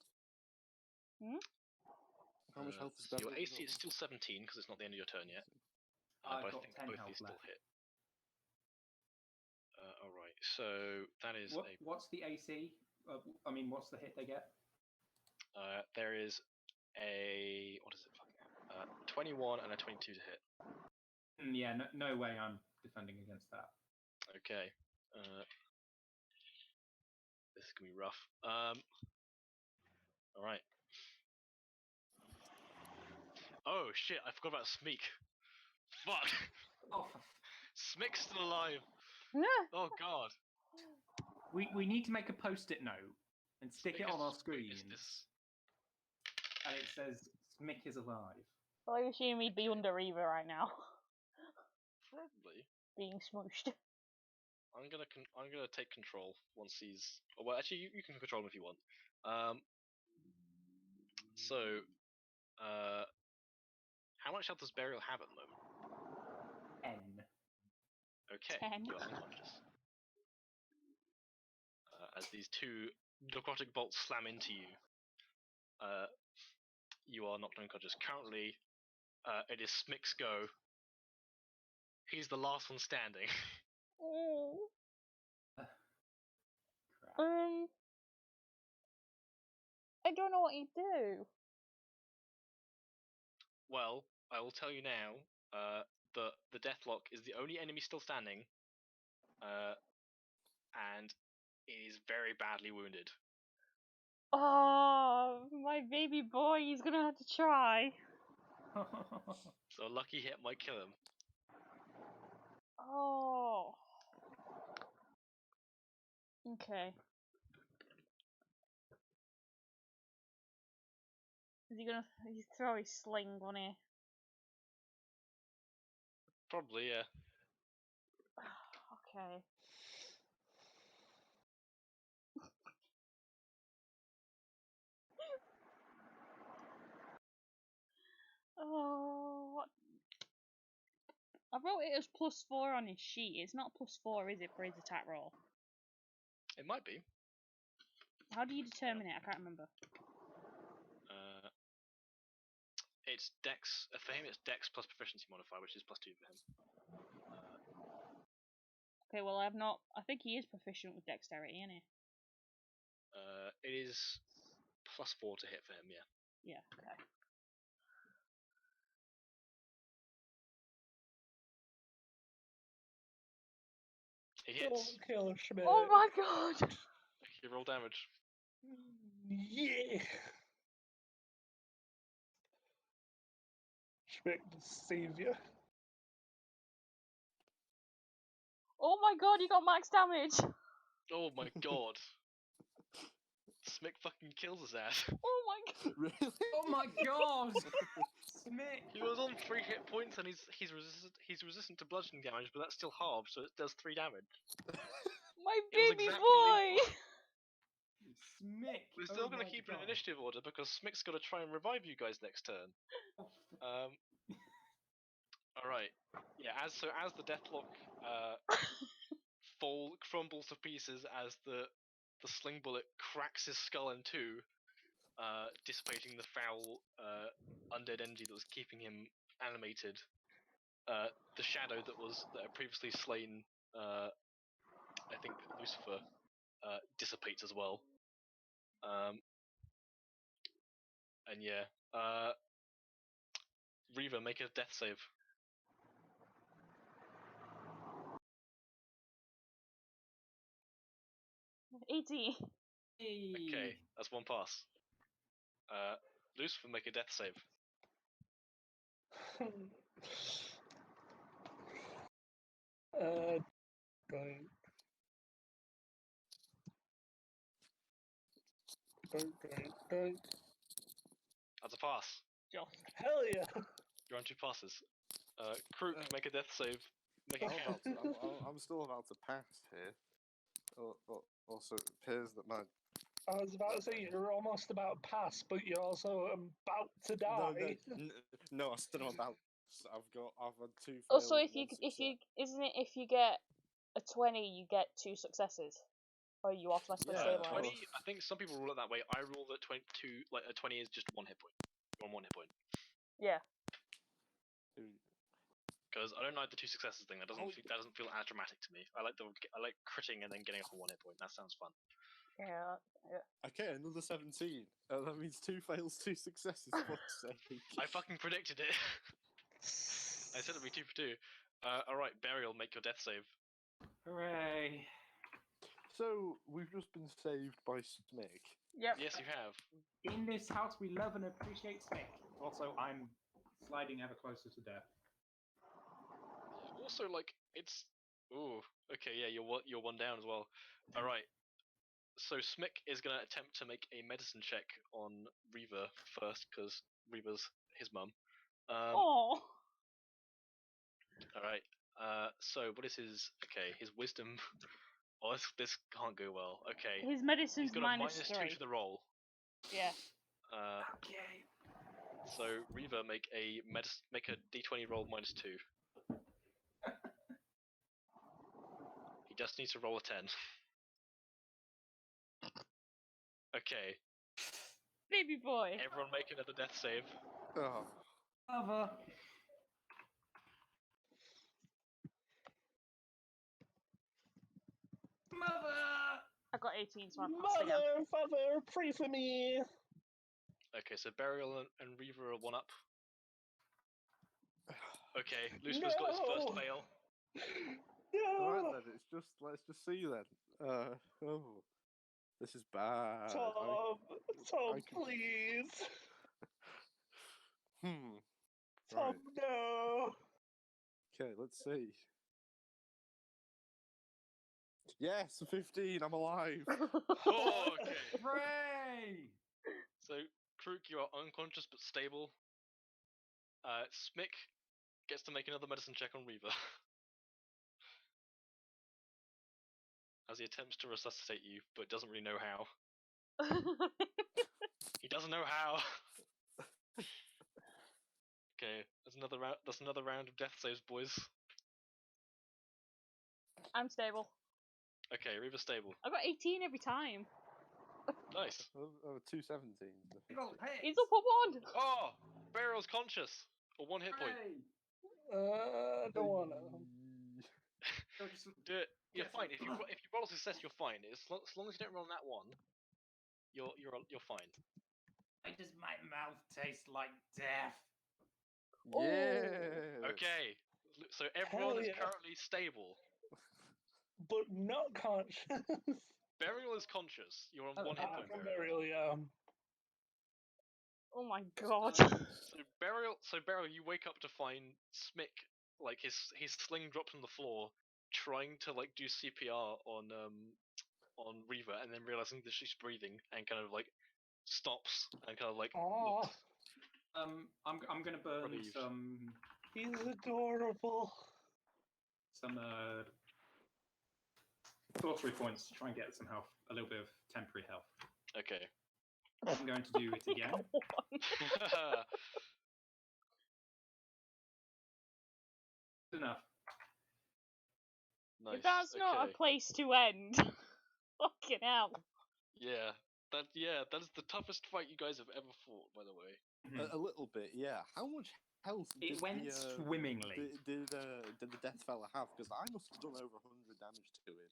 S3: How much health has
S1: Your
S3: Burial
S1: AC
S3: got
S1: is still 17 because it's not the end of your turn yet.
S4: I've
S1: But I
S4: got
S1: think
S4: 10
S1: both
S4: health
S1: these still
S4: left.
S1: hit. All right. So that is
S4: What's the AC? What's the hit they get?
S1: there is a what is it? 21 and a 22 to hit.
S4: Yeah, no way I'm defending against that.
S1: Okay. This is gonna be rough. All right. Oh shit! I forgot about Smeek. Fuck!
S4: Oh,
S1: Smeek's still alive.
S2: No.
S1: Oh god.
S4: we need to make a post-it note and stick it on our
S1: Wait,
S4: screen,
S1: is this?
S4: and it says Smick is alive.
S2: Well, I assume he'd be under Reaver right now,
S1: Probably.
S2: being smooshed.
S1: I'm gonna take control once he's. Oh, well, actually, you can control him if you want. So, how much health does Burial have at the moment?
S4: N.
S1: Okay,
S2: 10.
S1: you're unconscious. As these two necrotic bolts slam into you, you are knocked unconscious. Currently, it is Smick's go. He's the last one standing.
S2: Oh.
S4: Crap.
S2: I don't know what he'd do.
S1: Well, I will tell you now. The Deathlock is the only enemy still standing, and he is very badly wounded.
S2: Oh, my baby boy, he's gonna have to try.
S1: So a lucky hit might kill him.
S2: Oh. Okay. Is he gonna throw his sling, won't he?
S1: Probably, yeah.
S2: Okay. Oh, what? I wrote it as +4 on his sheet. It's not +4, is it, for his attack roll?
S1: It might be.
S2: How do you determine it? I can't remember.
S1: It's Dex. For him, it's Dex plus proficiency modifier, which is +2 for him.
S2: Okay, well, I think he is proficient with dexterity, isn't he?
S1: It is +4 to hit for him, yeah.
S2: Yeah, okay.
S1: He hits.
S5: Don't kill Schmidt.
S2: Oh my god!
S1: You roll damage.
S5: Yeah. Schmidt the savior.
S2: Oh my god, you got max damage!
S1: Oh my god. Smick fucking kills his ass.
S2: Oh my god!
S3: Really?
S4: Oh my god! Smick!
S1: He was on 3 hit points and he's resistant to bludgeoning damage, but that's still halved, so it does 3 damage.
S2: My
S1: It was
S2: baby
S1: exactly
S2: boy!
S4: Smick!
S1: We're still
S4: Oh
S1: gonna
S4: my
S1: keep it in
S4: God.
S1: initiative order because Smick's gotta try and revive you guys next turn. Alright. Yeah, as the Deathlock crumbles to pieces as the sling bullet cracks his skull in two, dissipating the foul undead energy that was keeping him animated. The shadow that had previously slain, I think, Lucifer, dissipates as well. And yeah, Reaver, make a death save.
S2: 80.
S1: Okay, that's one pass. Lucifer, make a death save.
S5: Going.
S1: That's a pass.
S2: Just.
S5: Hell yeah!
S1: You're on 2 passes. Krook, make a death save. Make it count.
S3: I'm still about to pass here. Also, it appears that my.
S5: I was about to say you're almost about pass, but you're also about to die.
S3: No, I still am about. I've had 2 fails.
S2: Also,
S3: and 1 success.
S2: if you get a 20, you get 2 successes, or you automatically
S3: Yeah,
S2: stabilize.
S1: 20. I think some people rule it that way. I rule that 22. Like a 20 is just 1 hit point. You're on 1 hit point.
S2: Yeah.
S1: Because I don't like the 2 successes thing. That doesn't feel as dramatic to me. I like critting and then getting off a 1 hit point. That sounds fun.
S2: Yeah.
S3: Okay, another 17. That means 2 fails, 2 successes. Fuck's sake.
S1: I fucking predicted it. I said it'd be 2 for 2. Alright, Burial, make your death save.
S4: Hooray!
S3: So, we've just been saved by Smick.
S2: Yep.
S1: Yes, you have.
S4: In this house, we love and appreciate Smick. Also, I'm sliding ever closer to death.
S1: Also, like, it's... Ooh, okay, yeah, you're one down as well. Alright, so Smick is going to attempt to make a medicine check on Reaver first, because Reaver's his mum.
S2: Oh.
S1: Alright, so what is his... Okay, his wisdom... Oh, this can't go well. Okay,
S2: His medicine's
S1: he's got a
S2: minus
S1: minus
S2: 3.
S1: 2 to the roll.
S2: Yeah.
S4: Okay.
S1: So Reaver make a d20 roll minus 2. He just needs to roll a 10. Okay,
S2: Baby boy.
S1: everyone make another death save.
S3: Oh.
S4: Mother. Mother.
S2: I got 18, so I passed again.
S5: Mother, father, pray for me.
S1: Okay, so Burial and Reaver are 1 up. Okay, Lucifer's got his first
S5: No.
S1: fail.
S3: Alright
S5: No.
S3: then, let's just see then. Oh. This is bad.
S5: Tom, Tom,
S3: I can-
S5: please.
S3: Hmm.
S5: Tom,
S3: Right.
S5: no.
S3: Okay, let's see. Yes, 15, I'm alive.
S1: Oh, okay.
S4: Hooray!
S1: So, Krook, you are unconscious but stable. Smick gets to make another medicine check on Reaver. As he attempts to resuscitate you, but doesn't really know how. He doesn't know how! Okay, that's another round of death saves, boys.
S2: I'm stable.
S1: Okay, Reaver's stable.
S2: I got 18 every time.
S1: Nice.
S3: Oh, 217.
S2: He's up on 1.
S1: Oh! Burial's conscious! For 1 hit point.
S4: Hooray!
S5: Don't wanna.
S1: Do it. You're
S4: Yes.
S1: fine. If you roll a success, you're fine. As long as you don't roll that one, you're fine.
S4: Why does my mouth taste like death?
S3: Yeah.
S1: Okay. So everyone is
S5: yeah.
S1: currently stable.
S5: But not conscious.
S1: Burial is conscious. You're on
S4: Oh,
S1: 1 hit
S4: ah,
S1: point.
S5: From
S1: Burial.
S5: burial, yeah.
S2: Oh my god.
S1: So Burial, you wake up to find Smick, like his sling dropped on the floor, trying to like do CPR on Reaver, and then realizing that she's breathing, and kind of like stops and kind of like
S5: Aw,
S1: looks.
S4: I'm gonna burn
S1: Relieved.
S4: some
S5: he's adorable.
S4: sorcery points to try and get some health, a little bit of temporary health.
S1: Okay.
S4: I'm going to do it again. Good enough.
S1: Nice.
S2: If that's not
S1: okay.
S2: a place to end. Fucking hell.
S1: Yeah. That is the toughest fight you guys have ever fought, by the way.
S3: A little bit, yeah. How much health
S4: It
S3: did
S4: went swimmingly.
S3: did the death fella have? Because I must have done over 100 damage to him.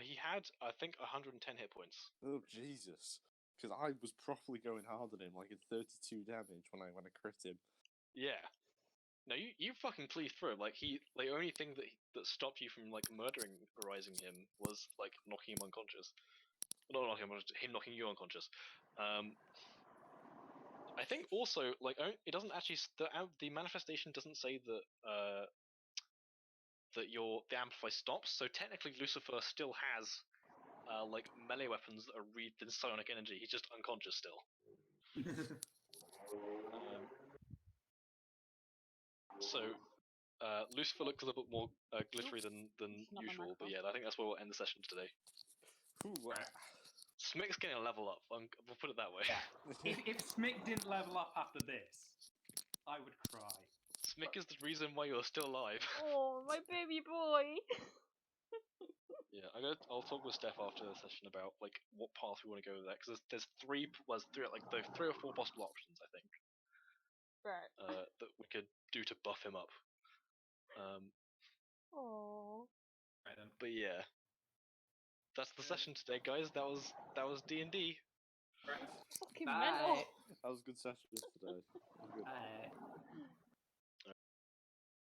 S1: He had, I think, 110 hit points.
S3: Oh Jesus! Because I was properly going hard on him, like at 32 damage when I crit him.
S1: Yeah. No, you fucking cleaved through him. Like the only thing that stopped you from like murderizing him was like knocking him unconscious. Not knocking him unconscious, him knocking you unconscious. I think also like it doesn't actually the manifestation doesn't say that that the amplify stops. So technically, Lucifer still has like melee weapons that are read in psionic energy. He's just unconscious still. So Lucifer looks a little bit more glittery than
S2: Not my
S1: usual, but
S2: microphone.
S1: yeah, I think that's where we'll end the session today.
S3: Ooh,
S1: Smick's getting a level up. We'll put it that way.
S4: Yeah. if Smick didn't level up after this, I would cry.
S1: Smick is the reason why you're still alive.
S2: Oh, my baby boy.
S1: Yeah, I'll talk with Steph after the session about like what path we want to go with that, because there's three or four possible options I think
S2: Right.
S1: that we could do to buff him up.
S2: Oh.
S4: Right then.
S1: But yeah, that's the session today, guys. That was D&D.
S4: Right.
S2: Fucking
S4: Bye.
S2: mental.
S3: that was a good session today. That was good.
S4: Bye.